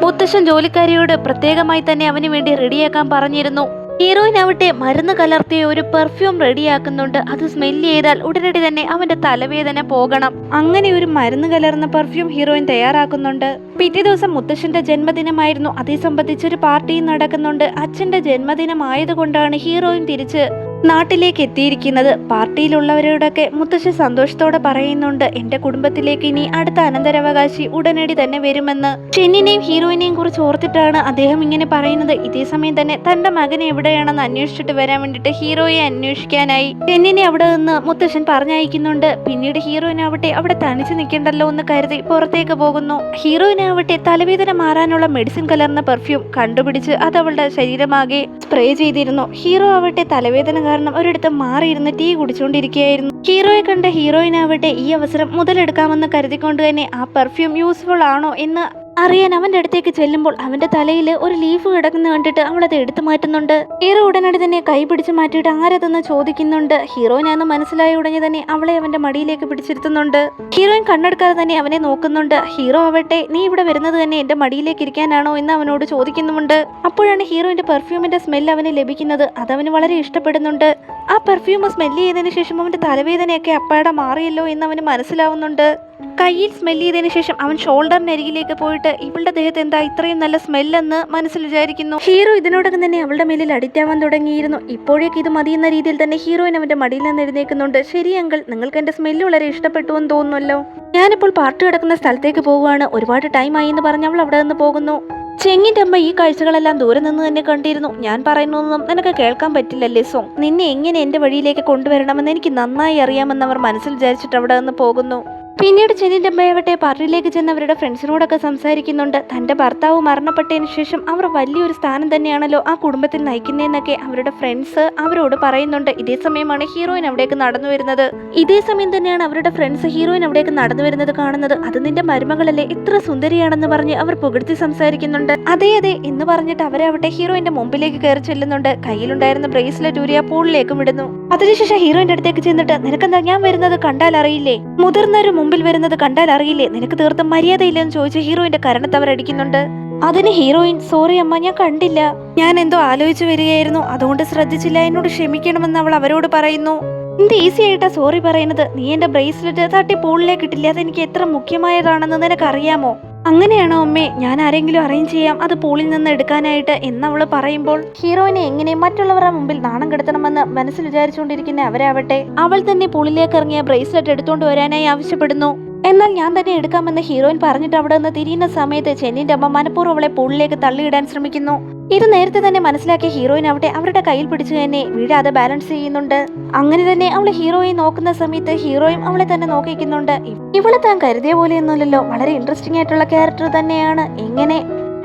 മുത്തശ്ശൻ ജോലിക്കാരിയോട് പ്രത്യേകമായി തന്നെ അവന് വേണ്ടി റെഡിയാക്കാൻ പറഞ്ഞിരുന്നു. ഹീറോയിൻ ആവട്ടെ മരുന്ന് കലർത്തിയ ഒരു പെർഫ്യൂം റെഡിയാക്കുന്നുണ്ട്. അത് സ്മെല്ല് ചെയ്താൽ ഉടനടി തന്നെ അവന്റെ തലവേദന പോകണം. അങ്ങനെ ഒരു മരുന്ന് കലർന്ന പെർഫ്യൂം ഹീറോയിൻ തയ്യാറാക്കുന്നുണ്ട്. പിറ്റേ ദിവസം മുത്തശ്ശന്റെ ജന്മദിനമായിരുന്നു. അതേ സംബന്ധിച്ചൊരു പാർട്ടിയും നടക്കുന്നുണ്ട്. അച്ഛന്റെ ജന്മദിനമായതുകൊണ്ടാണ് ഹീറോയിൻ തിരിച്ച് നാട്ടിലേക്ക് എത്തിയിരിക്കുന്നത്. പാർട്ടിയിലുള്ളവരോടൊക്കെ മുത്തശ്ശി സന്തോഷത്തോടെ പറയുന്നുണ്ട്, എന്റെ കുടുംബത്തിലേക്ക് ഇനി അടുത്ത അനന്തരാവകാശി ഉടനടി തന്നെ വരുമെന്ന്. ചെന്നിനെയും ഹീറോയിനെയും കുറിച്ച് ഓർത്തിട്ടാണ് അദ്ദേഹം ഇങ്ങനെ പറയുന്നത്. ഇതേ സമയം തന്നെ തന്റെ മകൻ എവിടെയാണെന്ന് അന്വേഷിച്ചിട്ട് വരാൻ വേണ്ടിട്ട് ഹീറോയെ അന്വേഷിക്കാനായി ചെന്നിനെ അവിടെ നിന്ന് മുത്തശ്ശൻ പറഞ്ഞയക്കുന്നുണ്ട്. പിന്നീട് ഹീറോയിനാവട്ടെ അവിടെ തനിച്ച് നിൽക്കണ്ടല്ലോ എന്ന് കരുതി പുറത്തേക്ക് പോകുന്നു. ഹീറോയിനാവട്ടെ തലവേദന മാറാനുള്ള മെഡിസിൻ കലർന്ന പെർഫ്യൂം കണ്ടുപിടിച്ച് അത് അവളുടെ ശരീരമാകെ സ്പ്രേ ചെയ്തിരുന്നു. ഹീറോ ആവട്ടെ തലവേദന കാരണം ഒരിടത്ത് മാറിയിരുന്ന് ടീ കുടിച്ചുകൊണ്ടിരിക്കുകയായിരുന്നു. ഹീറോയെ കണ്ട ഹീറോയിനാവട്ടെ ഈ അവസരം മുതലെടുക്കാമെന്ന് കരുതിക്കൊണ്ട് തന്നെ ആ പെർഫ്യൂം യൂസ്ഫുൾ ആണോ എന്ന് അറിയാൻ അവന്റെ അടുത്തേക്ക് ചെല്ലുമ്പോൾ അവന്റെ തലയിൽ ഒരു ലീഫ് കിടക്കുന്ന കണ്ടിട്ട് അവളത് എടുത്തു മാറ്റുന്നുണ്ട്. ഹീറോ ഉടനടി തന്നെ കൈ പിടിച്ച് മാറ്റിയിട്ട് ആരതെന്ന് ചോദിക്കുന്നുണ്ട്. ഹീറോയിനാന്ന് മനസ്സിലായ ഉടനെ തന്നെ അവളെ അവന്റെ മടിയിലേക്ക് പിടിച്ചിരുത്തുന്നുണ്ട്. ഹീറോയിൻ കണ്ണെടുക്കാതെ തന്നെ അവനെ നോക്കുന്നുണ്ട്. ഹീറോ ആവട്ടെ നീ ഇവിടെ വരുന്നത് തന്നെ എന്റെ മടിയിലേക്ക് ഇരിക്കാനാണോ എന്ന് അവനോട് ചോദിക്കുന്നുമുണ്ട്. അപ്പോഴാണ് ഹീറോയിന്റെ പെർഫ്യൂമിന്റെ സ്മെല്ല് അവന് ലഭിക്കുന്നത്. അതവന് വളരെ ഇഷ്ടപ്പെടുന്നുണ്ട്. ആ പെർഫ്യൂം സ്മെല്ല് ചെയ്തതിനു ശേഷം അവന്റെ തലവേദനയൊക്കെ അപ്പാടെ മാറിയല്ലോ എന്ന് അവന് മനസ്സിലാവുന്നുണ്ട്. കയ്യിൽ സ്മെല്ല് ചെയ്തതിനു ശേഷം അവൻ ഷോൾഡറിനരികിലേക്ക് പോയിട്ട് ഇവളുടെ ദേഹത്ത് എന്താ ഇത്രയും നല്ല സ്മെല്ലെന്ന് മനസ്സിൽ വിചാരിക്കുന്നു. ഹീറോ ഇതിനോടകം തന്നെ അവളുടെ മേലിൽ അഡിക്റ്റ് ആവാൻ തുടങ്ങിയിരുന്നു. ഇപ്പോഴേക്ക് ഇത് മതിയെന്ന രീതിയിൽ തന്നെ ഹീറോയിൻ അവന്റെ മടിയിൽ നിന്ന് എഴുന്നേൽക്കുന്നുണ്ട്. ശരി അങ്കിൾ, നിങ്ങൾക്ക് എന്റെ സ്മെല്ല് വളരെ ഇഷ്ടപ്പെട്ടു എന്ന് തോന്നുന്നല്ലോ. ഞാനിപ്പോൾ പാർട്ടി കിടക്കുന്ന സ്ഥലത്തേക്ക് പോവുകയാണ്. ഒരുപാട് ടൈം ആയി എന്ന് പറഞ്ഞ് അവൾ അവിടെ നിന്ന് പോകുന്നു. ചെങ്ങിന്റെ അമ്മ ഈ കാഴ്ചകളെല്ലാം ദൂരെ നിന്ന് തന്നെ കണ്ടിരുന്നു. ഞാൻ പറയുന്നൊന്നും നിനക്ക് കേൾക്കാൻ പറ്റില്ലല്ലേ സോങ്, നിന്നെ എങ്ങനെ എന്റെ വഴിയിലേക്ക് കൊണ്ടുവരണമെന്ന് എനിക്ക് നന്നായി അറിയാമെന്ന് അവർ മനസ്സിൽ വിചാരിച്ചിട്ട് അവിടെ നിന്ന് പോകുന്നു. പിന്നീട് ചെന്നിന്റെ അമ്മയാവട്ടെ പാർട്ടിയിലേക്ക് ചെന്ന് അവരുടെ ഫ്രണ്ട്സിനോടൊക്കെ സംസാരിക്കുന്നുണ്ട്. തന്റെ ഭർത്താവ് മരണപ്പെട്ടതിന് ശേഷം അവർ വലിയൊരു സ്ഥാനം തന്നെയാണല്ലോ ആ കുടുംബത്തിൽ നയിക്കുന്നതെന്നൊക്കെ അവരുടെ ഫ്രണ്ട്സ് അവരോട് പറയുന്നുണ്ട്. ഇതേ സമയമാണ് ഹീറോയിൻ അവിടേക്ക് നടന്നു വരുന്നത്. ഇതേ സമയം തന്നെയാണ് അവരുടെ ഫ്രണ്ട്സ് ഹീറോയിൻ അവിടേക്ക് നടന്നു വരുന്നത് കാണുന്നത്. അത് നിന്റെ മരുമകളല്ലേ, ഇത്ര സുന്ദരിയാണെന്ന് പറഞ്ഞ് അവർ പുകഴ്ത്തി സംസാരിക്കുന്നുണ്ട്. അതെ അതെ എന്ന് പറഞ്ഞിട്ട് അവരവിടെ ഹീറോയിന്റെ മുമ്പിലേക്ക് കയറി ചെല്ലുന്നുണ്ട്. കയ്യിലുണ്ടായിരുന്ന ബ്രേസ്ലെറ്റ് ഊരിയ പൂളിലേക്കും ഇടുന്നു. അതിനുശേഷം ഹീറോയിന്റെ അടുത്തേക്ക് ചെന്നിട്ട് നിനക്കെന്താ ഞാൻ വരുന്നത് കണ്ടാൽ അറിയില്ലേ, മുതിർന്നൊരു മുമ്പിൽ വരുന്നത് കണ്ടാൽ അറിയില്ലേ, നിനക്ക് തീർത്തും മര്യാദയില്ലെന്ന് ചോദിച്ച് ഹീറോയിന്റെ കരണത്ത് അവർ അടിക്കുന്നുണ്ട്. അതിന് ഹീറോയിൻ സോറി അമ്മ, ഞാൻ കണ്ടില്ല, ഞാൻ എന്തോ ആലോചിച്ചു വരികയായിരുന്നു, അതുകൊണ്ട് ശ്രദ്ധിച്ചില്ല, എന്നോട് ക്ഷമിക്കണമെന്ന് അവൾ അവരോട് പറയുന്നു. എന്ത് ഈസി ആയിട്ടാ സോറി പറയുന്നത്, നീ എന്റെ ബ്രേസ്ലെറ്റ് തട്ടി പൂളിലേക്ക് ഇട്ടില്ല, അതെനിക്ക് എത്ര മുഖ്യമായതാണെന്ന് നിനക്കറിയാമോ? അങ്ങനെയാണോ അമ്മേ, ഞാൻ ആരെങ്കിലും അറേഞ്ച് ചെയ്യാം അത് പൂളിൽ നിന്ന് എടുക്കാനായിട്ട് എന്നവള് പറയുമ്പോൾ ഹീറോയിനെ എങ്ങനെ മറ്റുള്ളവരുടെ മുമ്പിൽ നാണം കെടുത്തണമെന്ന് മനസ്സിൽ വിചാരിച്ചുകൊണ്ടിരിക്കുന്ന അവരാവട്ടെ അവൾ തന്നെ പൂളിലേക്ക് ഇറങ്ങിയ ബ്രേസ്ലെറ്റ് എടുത്തുകൊണ്ട് വരാനായി ആവശ്യപ്പെടുന്നു. എന്നാൽ ഞാൻ തന്നെ എടുക്കാമെന്ന് ഹീറോയിൻ പറഞ്ഞിട്ട് അവിടെ നിന്ന് തിരിയുന്ന സമയത്ത് ചെന്നിന്റെ അമ്മ മനഃപൂർവ്വം അവളെ പൂളിലേക്ക് തള്ളിയിടാൻ ശ്രമിക്കുന്നു. ഇത് നേരത്തെ തന്നെ മനസ്സിലാക്കിയ ഹീറോയിൻ അവിടെ അവരുടെ കയ്യിൽ പിടിച്ചു തന്നെ വീഴാതെ ബാലൻസ് ചെയ്യുന്നുണ്ട്. അങ്ങനെ തന്നെ അവള് ഹീറോയെ നോക്കുന്ന സമയത്ത് ഹീറോയും അവളെ തന്നെ നോക്കിക്കുന്നുണ്ട്. ഇവളെ താൻ കരുതിയ പോലെയൊന്നുമല്ലല്ലോ, വളരെ ഇൻട്രസ്റ്റിംഗ് ആയിട്ടുള്ള ക്യാരക്ടർ തന്നെയാണ്. എങ്ങനെ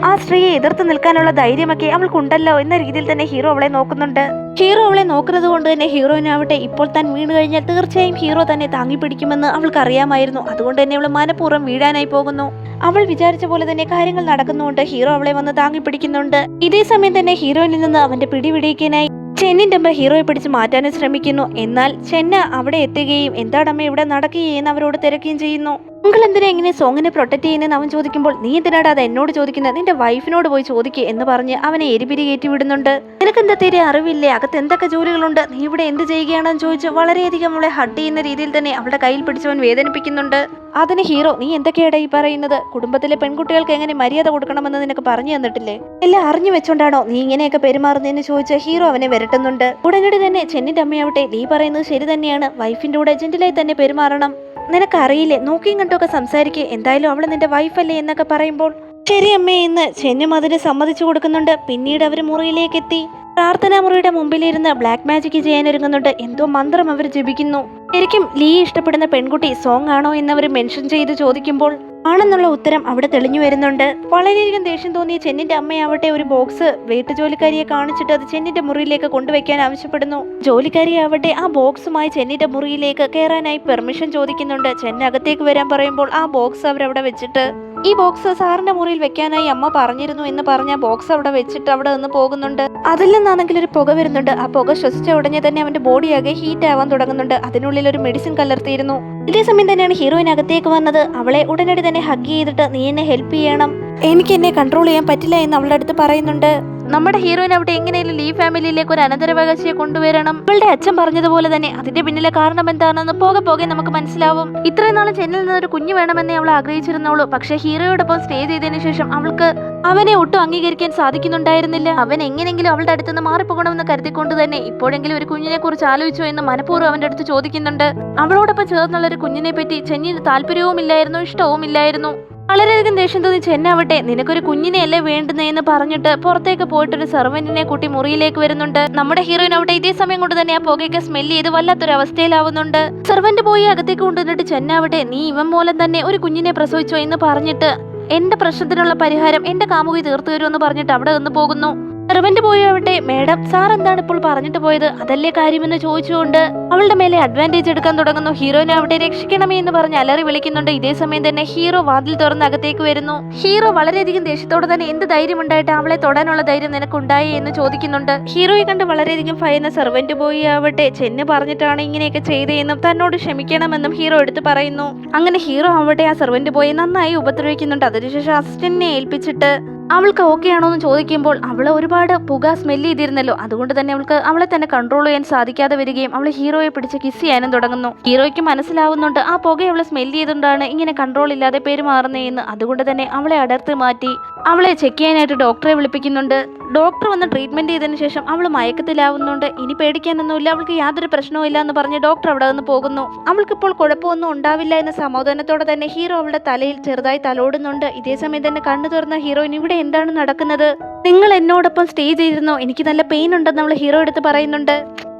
ആ സ്ത്രീയെ എതിർത്ത് നിൽക്കാനുള്ള ധൈര്യമൊക്കെ അവൾക്കുണ്ടല്ലോ എന്ന രീതിയിൽ തന്നെ ഹീറോ അവളെ നോക്കുന്നുണ്ട്. ഹീറോ അവളെ നോക്കുന്നത് കൊണ്ട് തന്നെ ഹീറോയിനാവട്ടെ ഇപ്പോൾ താൻ വീണ് കഴിഞ്ഞാൽ തീർച്ചയായും ഹീറോ തന്നെ താങ്ങി പിടിക്കുമെന്ന് അവൾക്ക് അറിയാമായിരുന്നു. അതുകൊണ്ട് തന്നെ അവൾ മനഃപൂർവ്വം വീഴാനായി പോകുന്നു. അവൾ വിചാരിച്ച പോലെ തന്നെ കാര്യങ്ങൾ നടക്കുന്നുണ്ട്. ഹീറോ അവളെ വന്ന് താങ്ങി പിടിക്കുന്നുണ്ട്. ഇതേ സമയം തന്നെ ഹീറോയിനിൽ നിന്ന് അവന്റെ പിടിവിടിക്കാനായി ചെന്നിന്റെ അമ്മ ഹീറോയെ പിടിച്ച് മാറ്റാനും ശ്രമിക്കുന്നു. എന്നാൽ ചെന്ന അവിടെ എത്തുകയും എന്താടമ്മ ഇവിടെ നടക്കുകയും അവരോട് തിരക്കുകയും ചെയ്യുന്നു. നിങ്ങൾ എന്തിനാ ഇങ്ങനെ സോങ്ങിനെ പ്രൊട്ടക്ട് ചെയ്യുന്നതെന്ന് അവൻ ചോദിക്കുമ്പോൾ, നീ എന്തിനാടാ അത് എന്നോട് ചോദിക്കുന്നത്, നിന്റെ വൈഫിനോട് പോയി ചോദിക്കുക എന്ന് പറഞ്ഞ് അവനെ എരിപിരി കയറ്റി വിടുന്നുണ്ട്. നിനക്ക് എന്താ തീരെ അറിവില്ലേ, അകത്ത് എന്തൊക്കെ ജോലികളുണ്ട്, നീ ഇവിടെ എന്ത് ചെയ്യുകയാണെന്ന് ചോദിച്ച് വളരെയധികം അവളെ ഹട്ട് ചെയ്യുന്ന രീതിയിൽ തന്നെ അവളുടെ കയ്യിൽ പിടിച്ചവൻ വേദനിപ്പിക്കുന്നുണ്ട്. അതിന് ഹീറോ, നീ എന്തൊക്കെയാടാ ഈ പറയുന്നത്, കുടുംബത്തിലെ പെൺകുട്ടികൾക്ക് എങ്ങനെ മര്യാദ കൊടുക്കണമെന്ന് നിനക്ക് പറഞ്ഞു തന്നിട്ടില്ലേ, എല്ലാം അറിഞ്ഞു വെച്ചോണ്ടാണോ നീ ഇങ്ങനെയൊക്കെ പെരുമാറുന്നതെന്ന് ചോദിച്ച് ഹീറോ അവനെ വരട്ടുന്നുണ്ട്. ഉടനടി തന്നെ ചെന്നിന്റെ അമ്മയാവട്ടെ, നീ പറയുന്നത് ശരി തന്നെയാണ്, വൈഫിന്റെ കൂടെ ജെന്റിലായി തന്നെ പെരുമാറണം, നിനക്കറിയില്ലേ, നോക്കിയും കണ്ടൊക്കെ സംസാരിക്കുക, എന്തായാലും അവള് നിന്റെ വൈഫല്ലേ എന്നൊക്കെ പറയുമ്പോൾ ശരി അമ്മേ എന്ന് ചെന്നും അതിന് സമ്മതിച്ചു കൊടുക്കുന്നുണ്ട്. പിന്നീട് അവർ മുറിയിലേക്ക് എത്തി പ്രാർത്ഥനാ മുറിയുടെ മുമ്പിലിരുന്ന് ബ്ലാക്ക് മാജിക് ചെയ്യാനൊരുങ്ങുന്നുണ്ട്. എന്തോ മന്ത്രം അവർ ജപിക്കുന്നു. ശരിക്കും ലീ ഇഷ്ടപ്പെടുന്ന പെൺകുട്ടി സോങ് ആണോ എന്നവർ മെൻഷൻ ചെയ്ത് ചോദിക്കുമ്പോൾ ആണെന്നുള്ള ഉത്തരം അവിടെ തെളിഞ്ഞു വരുന്നുണ്ട്. വളരെയധികം ദേഷ്യം തോന്നിയ ചെന്നിന്റെ അമ്മയാവട്ടെ ഒരു ബോക്സ് വീട്ടുജോലിക്കാരിയെ കാണിച്ചിട്ട് അത് ചെന്നിന്റെ മുറിയിലേക്ക് കൊണ്ടുവയ്ക്കാൻ ആവശ്യപ്പെടുന്നു. ജോലിക്കാരിയാവട്ടെ ആ ബോക്സുമായി ചെന്നിന്റെ മുറിയിലേക്ക് കയറാനായി പെർമിഷൻ ചോദിക്കുന്നുണ്ട്. ചെന്ന അകത്തേക്ക് വരാൻ പറയുമ്പോൾ ആ ബോക്സ് അവരവിടെ വെച്ചിട്ട്, ഈ ബോക്സ് സാറിന്റെ മുറിയിൽ വെക്കാനായി അമ്മ പറഞ്ഞിരുന്നു എന്ന് പറഞ്ഞ ബോക്സ് അവിടെ വെച്ചിട്ട് അവിടെ നിന്ന് പോകുന്നുണ്ട്. അതിൽ നിന്നാണെങ്കിൽ ഒരു പുക വരുന്നുണ്ട്. ആ പുക ശ്വസിച്ച ഉടനെ തന്നെ അവന്റെ ബോഡിയാകെ ഹീറ്റ് ആവാൻ തുടങ്ങുന്നുണ്ട്. അതിനുള്ളിൽ ഒരു മെഡിസിൻ കലർത്തിയിരുന്നു. ഇതേ സമയം തന്നെയാണ് ഹീറോയിൻ അകത്തേക്ക് വന്നത്. അവളെ ഉടനടി തന്നെ ഹഗ് ചെയ്തിട്ട്, നീ എന്നെ ഹെൽപ്പ് ചെയ്യണം, എനിക്ക് എന്നെ കൺട്രോൾ ചെയ്യാൻ പറ്റില്ല എന്ന് അവളുടെ അടുത്ത് പറയുന്നുണ്ട്. നമ്മുടെ ഹീറോയിൻ അവിടെ എങ്ങനെയും ലീ ഫാമിലിയിലേക്ക് ഒരു അനന്തരാവകാശിയെ കൊണ്ടുവരണം. അവളുടെ അച്ഛൻ പറഞ്ഞതുപോലെ തന്നെ അതിന്റെ പിന്നിലെ കാരണം എന്താണെന്ന് പോകെ പോകെ നമുക്ക് മനസ്സിലാവും. ഇത്രയും നാളും ചെന്നിൽ നിന്നൊരു കുഞ്ഞു വേണമെന്നേ അവൾ ആഗ്രഹിച്ചിരുന്നുള്ളൂ. പക്ഷെ ഹീറോയോടൊപ്പം സ്റ്റേ ചെയ്തതിനു ശേഷം അവൾക്ക് അവനെ ഒട്ടും അംഗീകരിക്കാൻ സാധിക്കുന്നുണ്ടായിരുന്നില്ല. അവൻ എങ്ങനെയെങ്കിലും അവളുടെ അടുത്ത് നിന്ന് മാറിപ്പോകണമെന്ന് കരുതിക്കൊണ്ട് തന്നെ ഇപ്പോഴെങ്കിലും ഒരു കുഞ്ഞിനെ കുറിച്ച് ആലോചിച്ചോ എന്ന് മനഃപൂർവ്വം അവന്റെ അടുത്ത് ചോദിക്കുന്നുണ്ട്. അവളോടൊപ്പം ചേർന്നുള്ള ഒരു കുഞ്ഞിനെ പറ്റി ചെന്നിന് താല്പര്യവും ഇല്ലായിരുന്നു, ഇഷ്ടവും ഇല്ലായിരുന്നു. വളരെയധികം ദേഷ്യം തോന്നി ചെന്നാവട്ടെ, നിനക്കൊരു കുഞ്ഞിനെയല്ലേ വേണ്ടുന്നതെന്ന് പറഞ്ഞിട്ട് പുറത്തേക്ക് പോയിട്ടൊരു സെർവന്റിനെ കൂട്ടി മുറിയിലേക്ക് വരുന്നുണ്ട്. നമ്മുടെ ഹീറോയിൻ അവിടെ ഇതേ സമയം കൊണ്ട് തന്നെ ആ പുകയൊക്കെ സ്മെല്ല് ചെയ്ത് വല്ലാത്തൊരു അവസ്ഥയിലാവുന്നുണ്ട്. സെർവന്റ് പോയി അകത്തേക്ക് കൊണ്ടുവന്നിട്ട് ചെന്നാവട്ടെ, നീ ഇവൻ മൂലം തന്നെ ഒരു കുഞ്ഞിനെ പ്രസവിച്ചോ എന്ന് പറഞ്ഞിട്ട് എന്റെ പ്രശ്നത്തിനുള്ള പരിഹാരം എന്റെ കാമുകി തീർത്തു തരുമെന്ന് പറഞ്ഞിട്ട് അവിടെ നിന്ന് പോകുന്നു. സെർവന്റ് പോയാവട്ടെ, മേഡം സാർ എന്താണ് ഇപ്പോൾ പറഞ്ഞിട്ട് പോയത്, അതല്ലേ കാര്യമെന്ന് ചോദിച്ചുകൊണ്ട് അവളുടെ മേലെ അഡ്വാൻറ്റേജ് എടുക്കാൻ തുടങ്ങുന്നു. ഹീറോയിനെ അവിടെ രക്ഷിക്കണമേ എന്ന് പറഞ്ഞ് അലറി വിളിക്കുന്നുണ്ട്. ഇതേ സമയം തന്നെ ഹീറോ വാതിൽ തുറന്ന് അകത്തേക്ക് വരുന്നു. ഹീറോ വളരെയധികം ദേഷ്യത്തോടെ തന്നെ, എന്ത് ധൈര്യം ഉണ്ടായിട്ട് അവളെ തൊടാനുള്ള ധൈര്യം നിനക്കുണ്ടായി എന്ന് ചോദിക്കുന്നുണ്ട്. ഹീറോയെ കണ്ട് വളരെയധികം ഭയന്ന സെർവന്റ് ബോയ് ആവട്ടെ, ചെന്ന് പറഞ്ഞിട്ടാണ് ഇങ്ങനെയൊക്കെ ചെയ്തതെന്നും തന്നോട് ക്ഷമിക്കണമെന്നും ഹീറോ എടുത്ത് പറയുന്നു. അങ്ങനെ ഹീറോ ആവട്ടെ ആ സെർവന്റ് ബോയെ നന്നായി ഉപദ്രവിക്കുന്നുണ്ട്. അതിനുശേഷം അസിസ്റ്റന്റിനെ ഏൽപ്പിച്ചിട്ട് അവൾക്ക് ഓക്കെ ആണോ എന്ന് ചോദിക്കുമ്പോൾ അവൾ ഒരുപാട് പുക സ്മെല്ല് ചെയ്തിരുന്നല്ലോ, അതുകൊണ്ട് തന്നെ അവൾക്ക് അവളെ തന്നെ കൺട്രോൾ ചെയ്യാൻ സാധിക്കാതെ വരികയും അവൾ ഹീറോയെ പിടിച്ച് കിസ് ചെയ്യാനും തുടങ്ങുന്നു. ഹീറോയ്ക്ക് മനസ്സിലാവുന്നുണ്ട് ആ പുക അവളെ സ്മെല്ല് ചെയ്തുകൊണ്ടാണ് ഇങ്ങനെ കൺട്രോൾ ഇല്ലാതെ പെരുമാറുന്നതെന്ന്. അതുകൊണ്ട് തന്നെ അവളെ അടർത്തി മാറ്റി അവളെ ചെക്ക് ചെയ്യാനായിട്ട് ഡോക്ടറെ വിളിപ്പിക്കുന്നുണ്ട്. ഡോക്ടർ വന്ന് ട്രീറ്റ്മെന്റ് ചെയ്തതിനു ശേഷം അവൾ മയക്കത്തിലാവുന്നുണ്ട്. ഇനി പേടിക്കാനൊന്നുമില്ല, അവൾക്ക് യാതൊരു പ്രശ്നവും ഇല്ല എന്ന് പറഞ്ഞ് ഡോക്ടർ അവിടെ നിന്ന് പോകുന്നു. അവൾക്കിപ്പോൾ കുഴപ്പമൊന്നും ഉണ്ടാവില്ല എന്ന സമാധാനത്തോടെ തന്നെ ഹീറോ അവളുടെ തലയിൽ ചെറുതായി തലോടുന്നുണ്ട്. ഇതേ സമയം തന്നെ കണ്ണു തുറന്ന ഹീറോയിൻ, ഇവിടെ എന്താണ് നടക്കുന്നത്, നിങ്ങൾ എന്നോടൊപ്പം സ്റ്റേ ചെയ്തിരുന്നോ, എനിക്ക് നല്ല പെയിൻ ഉണ്ടെന്ന് അവൾ ഹീറോ എടുത്ത് പറയുന്നുണ്ട്.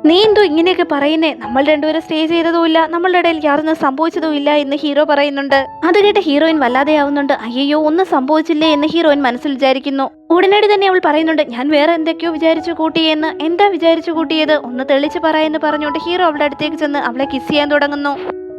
നീ എന്തോ ഇങ്ങനെയൊക്കെ പറയുന്നേ, നമ്മൾ രണ്ടുപേരും സ്റ്റേ ചെയ്തതുമില്ല, നമ്മളുടെ ഇടയിൽ യാതൊന്നും സംഭവിച്ചതുമില്ല എന്ന് ഹീറോ പറയുന്നുണ്ട്. അത് കേട്ട് ഹീറോയിൻ വല്ലാതെയാവുന്നുണ്ട്. അയ്യോ ഒന്നും സംഭവിച്ചില്ലേ എന്ന് ഹീറോയിൻ മനസ്സിൽ വിചാരിക്കുന്നു. ഉടനടി തന്നെ അവൾ പറയുന്നുണ്ട്, ഞാൻ വേറെ എന്തൊക്കെയോ വിചാരിച്ചു കൂട്ടിയെന്ന്. എന്താ വിചാരിച്ചു കൂട്ടിയത്, ഒന്ന് തെളിച്ച് പറയാന്ന് പറഞ്ഞുകൊണ്ട് ഹീറോ അവളുടെ അടുത്തേക്ക് ചെന്ന് അവളെ കിസ് ചെയ്യാൻ തുടങ്ങുന്നു.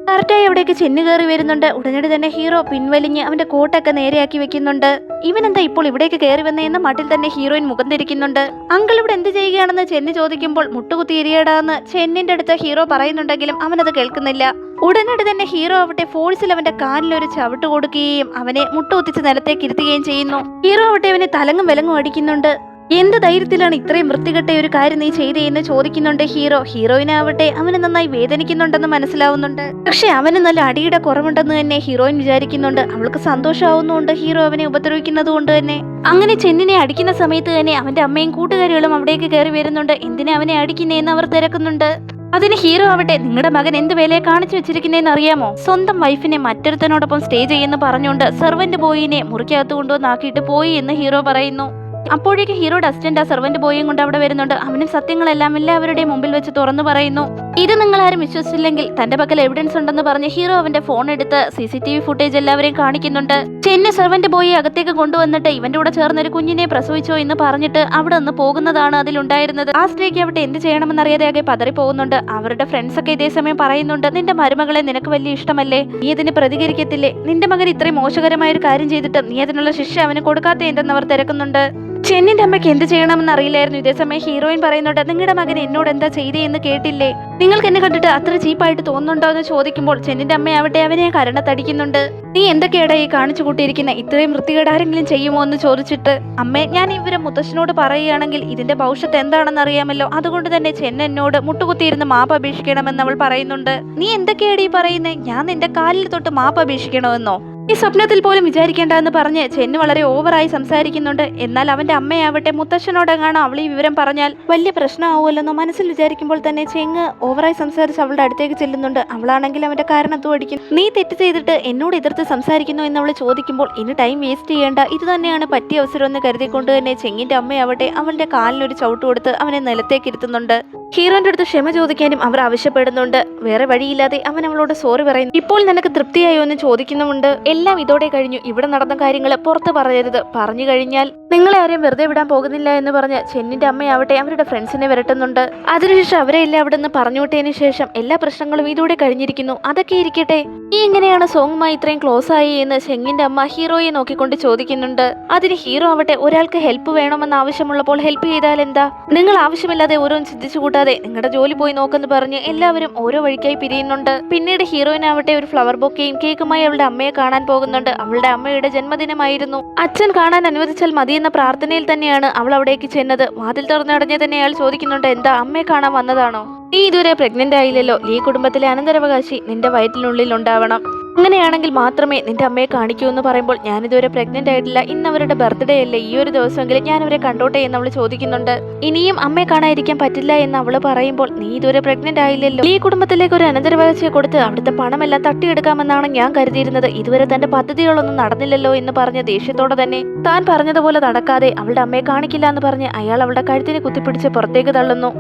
കറക്റ്റായി അവിടേക്ക് ചെന്നു കയറി വരുന്നുണ്ട്. ഉടനടി തന്നെ ഹീറോ പിൻവലിഞ്ഞ് അവന്റെ കോട്ടൊക്കെ നേരെയാക്കി വെക്കുന്നുണ്ട്. ഇവനെന്താ ഇപ്പോൾ ഇവിടേക്ക് കയറി വന്നതെന്ന മട്ടിൽ തന്നെ ഹീറോയിൻ മുഖം തിരിക്കുന്നുണ്ട്. അങ്കിൾ ഇവിടെ എന്ത് ചെയ്യുകയാണെന്ന് ചെന്നി ചോദിക്കുമ്പോൾ മുട്ടുകുത്തി എരിയടാന്ന് ചെന്നിന്റെ അടുത്ത് ഹീറോ പറയുന്നുണ്ടെങ്കിലും അവനത് കേൾക്കുന്നില്ല. ഉടനടി തന്നെ ഹീറോ ആവട്ടെ ഫോഴ്സിൽ അവന്റെ കാലിലൊരു ചവിട്ട് കൊടുക്കുകയും അവനെ മുട്ടുകുത്തിച്ച് നിലത്തേക്ക് ഇരുത്തുകയും ചെയ്യുന്നു. ഹീറോ ആവട്ടെ അവനെ തലങ്ങും വിലങ്ങും അടിക്കുന്നുണ്ട്. എന്ത് ധൈര്യത്തിലാണ് ഇത്രയും വൃത്തികെട്ട ഒരു കാര്യം നീ ചെയ്തേന്ന് ചോദിക്കുന്നുണ്ട് ഹീറോ. ഹീറോയിനാവട്ടെ അവന് നന്നായി വേദനിക്കുന്നുണ്ടെന്ന് മനസ്സിലാവുന്നുണ്ട്. പക്ഷെ അവന് നല്ല അടിയുടെ കുറവുണ്ടെന്ന് തന്നെ ഹീറോയിൻ വിചാരിക്കുന്നുണ്ട്. അവൾക്ക് സന്തോഷമാവുന്നുണ്ട് ഹീറോ അവനെ ഉപദ്രവിക്കുന്നത് കൊണ്ട് തന്നെ. അങ്ങനെ ചെന്നിനെ അടിക്കുന്ന സമയത്ത് തന്നെ അവന്റെ അമ്മയും കൂട്ടുകാരികളും അവിടേക്ക് കയറി വരുന്നുണ്ട്. എന്തിനാ അവനെ അടിക്കുന്നേന്ന് അവർ തിരക്കുന്നുണ്ട്. അതിന് ഹീറോ ആവട്ടെ, നിങ്ങളുടെ മകൻ എന്ത് വേലയെ കാണിച്ചു വെച്ചിരിക്കുന്നതെന്ന് അറിയാമോ? സ്വന്തം വൈഫിനെ മറ്റൊരുത്തനോടൊപ്പം സ്റ്റേ ചെയ്യുന്നു പറഞ്ഞുകൊണ്ട് സെർവന്റ് ബോയിനെ മുറിക്കകത്ത് കൊണ്ടുവന്നാക്കിയിട്ട് പോയി എന്ന് ഹീറോ പറയുന്നു. അപ്പോഴേക്ക് ഹീറോയുടെ അസിസ്റ്റന്റ് ആ സെർവന്റ് ബോയും കൊണ്ട് അവിടെ വരുന്നുണ്ട്. അവനും സത്യങ്ങളെല്ലാം എല്ലാവരുടെയും മുമ്പിൽ വെച്ച് തുറന്നു പറയുന്നു. ഇത് നിങ്ങൾ ആരും വിശ്വസിച്ചില്ലെങ്കിൽ തന്റെ പക്കൽ എവിഡൻസ് ഉണ്ടെന്ന് പറഞ്ഞ് ഹീറോ അവന്റെ ഫോൺ എടുത്ത് CCTV ഫുട്ടേജ് എല്ലാവരെയും കാണിക്കുന്നുണ്ട്. ചെന്ന് സെർവന്റ് ബോയെ അകത്തേക്ക് കൊണ്ടുവന്നിട്ട് ഇവന്റെ കൂടെ ചേർന്നൊരു കുഞ്ഞിനെ പ്രസവിച്ചോ എന്ന് പറഞ്ഞിട്ട് അവിടെ നിന്ന് പോകുന്നതാണ് അതിലുണ്ടായിരുന്നത്. ആ സ്ത്രീക്ക് അവിടെ എന്ത് ചെയ്യണമെന്നറിയാതെ ആകെ പതറി പോകുന്നുണ്ട്. അവരുടെ ഫ്രണ്ട്സ് ഒക്കെ ഇതേ സമയം പറയുന്നുണ്ട്, നിന്റെ മരുമകളെ നിനക്ക് വലിയ ഇഷ്ടമല്ലേ, നീ ഇതിന് പ്രതികരിക്കത്തില്ലേ, നിന്റെ മകൻ ഇത്രയും മോശകരമായ ഒരു കാര്യം ചെയ്തിട്ട് നീ അതിനുള്ള ശിക്ഷ അവന് കൊടുക്കാത്തേ എന്തെന്ന് അവർ തിരക്കുന്നുണ്ട്. ചെന്നിന്റെ അമ്മയ്ക്ക് എന്ത് ചെയ്യണമെന്ന് അറിയില്ലായിരുന്നു. ഇതേസമയം ഹീറോയിൻ പറയുന്നുണ്ട്, നിങ്ങളുടെ മകൻ എന്നോട് എന്താ ചെയ്തേ എന്ന് കേട്ടില്ലേ, നിങ്ങൾക്ക് എന്നെ കണ്ടിട്ട് അത്ര ചീപ്പായിട്ട് തോന്നുന്നുണ്ടോ എന്ന് ചോദിക്കുമ്പോൾ ചെന്നിന്റെ അമ്മയാവട്ടെ അവനെ കരണത്തടിക്കുന്നുണ്ട്. നീ എന്തൊക്കെയാടാ ഈ കാണിച്ചു കൂട്ടിയിരിക്കുന്ന, ഇത്രയും വൃത്തികേട് ആരെങ്കിലും ചെയ്യുമോ എന്ന് ചോദിച്ചിട്ട്, അമ്മേ ഞാൻ ഇവരെ മുത്തശ്ശനോട് പറയുകയാണെങ്കിൽ ഇതിന്റെ ഭവിഷ്യത്ത് എന്താണെന്ന് അറിയാമല്ലോ, അതുകൊണ്ട് തന്നെ ചെന്നോട് മുട്ടുകുത്തിയിരുന്ന് മാപ്പ് അപേക്ഷിക്കണമെന്ന് അവൾ പറയുന്നുണ്ട്. നീ എന്തൊക്കെയാടി പറയുന്നേ, ഞാൻ നിന്റെ കാലിൽ തൊട്ട് മാപ്പ് അപേക്ഷിക്കണമെന്നോ? ഈ സ്വപ്നത്തിൽ പോലും വിചാരിക്കേണ്ട എന്ന് പറഞ്ഞ് ചെന്ന് വളരെ ഓവറായി സംസാരിക്കുന്നുണ്ട്. എന്നാൽ അവന്റെ അമ്മയാവട്ടെ മുത്തശ്ശനോടെങ്ങാണ് അവൾ ഈ വിവരം പറഞ്ഞാൽ വലിയ പ്രശ്നമാവുമല്ലെന്നോ മനസ്സിൽ വിചാരിക്കുമ്പോൾ തന്നെ ചെങ്ങ് ഓവറായി സംസാരിച്ച് അവളുടെ അടുത്തേക്ക് ചെല്ലുന്നുണ്ട്. അവളാണെങ്കിൽ അവന്റെ കാരണത്തും അടിക്കുന്നു. നീ തെറ്റ് ചെയ്തിട്ട് എന്നോട് എതിർത്ത് സംസാരിക്കുന്നു എന്ന് അവൾ ചോദിക്കുമ്പോൾ ഇനി ടൈം വേസ്റ്റ് ചെയ്യേണ്ട, ഇത് തന്നെയാണ് പറ്റിയ അവസരം എന്ന് കരുതിക്കൊണ്ട് തന്നെ ചെങ്ങിന്റെ അമ്മയാവട്ടെ അവളുടെ കാലിനൊരു ചവിട്ട് കൊടുത്ത് അവനെ നിലത്തേക്ക് ഇരുത്തുന്നുണ്ട്. ഹീറോന്റെ അടുത്ത് ക്ഷമ ചോദിക്കാനും അവർ ആവശ്യപ്പെടുന്നുണ്ട്. വേറെ വഴിയില്ലാതെ അവൻ അവളോട് സോറി പറയുന്നു. ഇപ്പോൾ നിനക്ക് തൃപ്തിയായോ എന്ന് ചോദിക്കുന്നുമുണ്ട്. എല്ലാം ഇതോടെ കഴിഞ്ഞു, ഇവിടെ നടന്ന കാര്യങ്ങൾ പുറത്ത് പറയരുത്, പറഞ്ഞു കഴിഞ്ഞാൽ നിങ്ങളെ ആരെയും വെറുതെ വിടാൻ പോകുന്നില്ല എന്ന് പറഞ്ഞ് ചെന്നിന്റെ അമ്മയാവട്ടെ അവരുടെ ഫ്രണ്ട്സിനെ വിരട്ടുന്നുണ്ട്. അതിനുശേഷം അവരെ എല്ലാം അവിടെ നിന്ന് പറഞ്ഞുവിട്ടതിന് ശേഷം എല്ലാ പ്രശ്നങ്ങളും ഇതോടെ കഴിഞ്ഞിരിക്കുന്നു. അതൊക്കെ ഇരിക്കട്ടെ, നീ എങ്ങനെയാണ് സോങ്ങുമായി ഇത്രയും ക്ലോസ് ആയി എന്ന് ചെങ്ങിന്റെ അമ്മ ഹീറോയെ നോക്കിക്കൊണ്ട് ചോദിക്കുന്നുണ്ട്. അതിന് ഹീറോ ആവട്ടെ ഒരാൾക്ക് ഹെൽപ്പ് വേണമെന്ന് ആവശ്യമുള്ളപ്പോൾ ഹെൽപ്പ് ചെയ്താൽ എന്താ, നിങ്ങൾ ആവശ്യമില്ലാതെ ഓരോന്ന് ചിന്തിച്ചു കൂട്ടാതെ നിങ്ങളുടെ ജോലി പോയി നോക്കെന്ന് പറഞ്ഞ് എല്ലാവരും ഓരോ വഴിക്കായി പിരിയുന്നുണ്ട്. പിന്നീട് ഹീറോയിനാവട്ടെ ഒരു ഫ്ലവർ ബൊക്കെയും കേക്കുമായി അവളുടെ അമ്മയെ കാണാൻ പോകുന്നുണ്ട്. അവളുടെ അമ്മയുടെ ജന്മദിനമായിരുന്നു. അച്ഛൻ കാണാൻ അനുവദിച്ചാൽ മതിയെന്ന പ്രാർത്ഥനയിൽ തന്നെയാണ് അവൾ അവിടേക്ക് ചെന്നത്. വാതിൽ തുറന്നടഞ്ഞ തന്നെ അയാൾ ചോദിക്കുന്നുണ്ട്, എന്താ അമ്മയെ കാണാൻ വന്നതാണോ? നീ ഇതുവരെ പ്രഗ്നന്റ് ആയില്ലല്ലോ, ഈ കുടുംബത്തിലെ അനന്തരാവകാശി നിന്റെ വയറ്റിനുള്ളിൽ ഉണ്ടാവണം, അങ്ങനെയാണെങ്കിൽ മാത്രമേ നിന്റെ അമ്മയെ കാണിക്കൂ എന്ന് പറയുമ്പോൾ ഞാനിതുവരെ പ്രഗ്നന്റ് ആയിട്ടില്ല, ഇന്ന് അവരുടെ ബർത്ത്ഡേ അല്ലേ, ഈ ഒരു ദിവസമെങ്കിലും ഞാൻ അവരെ കണ്ടോട്ടെ എന്ന് അവൾ ചോദിക്കുന്നുണ്ട്. ഇനിയും അമ്മയെ കാണാതിരിക്കാൻ പറ്റില്ല എന്ന് അവള് പറയുമ്പോൾ നീ ഇതുവരെ പ്രഗ്നന്റ് ആയില്ലല്ലോ, ഈ കുടുംബത്തിലേക്ക് ഒരു അനന്തരാവകാശിയെ കൊടുത്ത് അവിടുത്തെ പണമെല്ലാം തട്ടിയെടുക്കാമെന്നാണ് ഞാൻ കരുതിയിരുന്നത്, ഇതുവരെ തന്റെ പദ്ധതികളൊന്നും നടന്നില്ലല്ലോ എന്ന് പറഞ്ഞ ദേഷ്യത്തോടെ തന്നെ താൻ പറഞ്ഞതുപോലെ നടക്കാതെ അവളുടെ അമ്മയെ കാണിക്കില്ല എന്ന് പറഞ്ഞ് അയാൾ അവളുടെ കഴുത്തിനെ കുത്തിപ്പിടിച്ച് പുറത്തേക്ക് തള്ളുന്നു.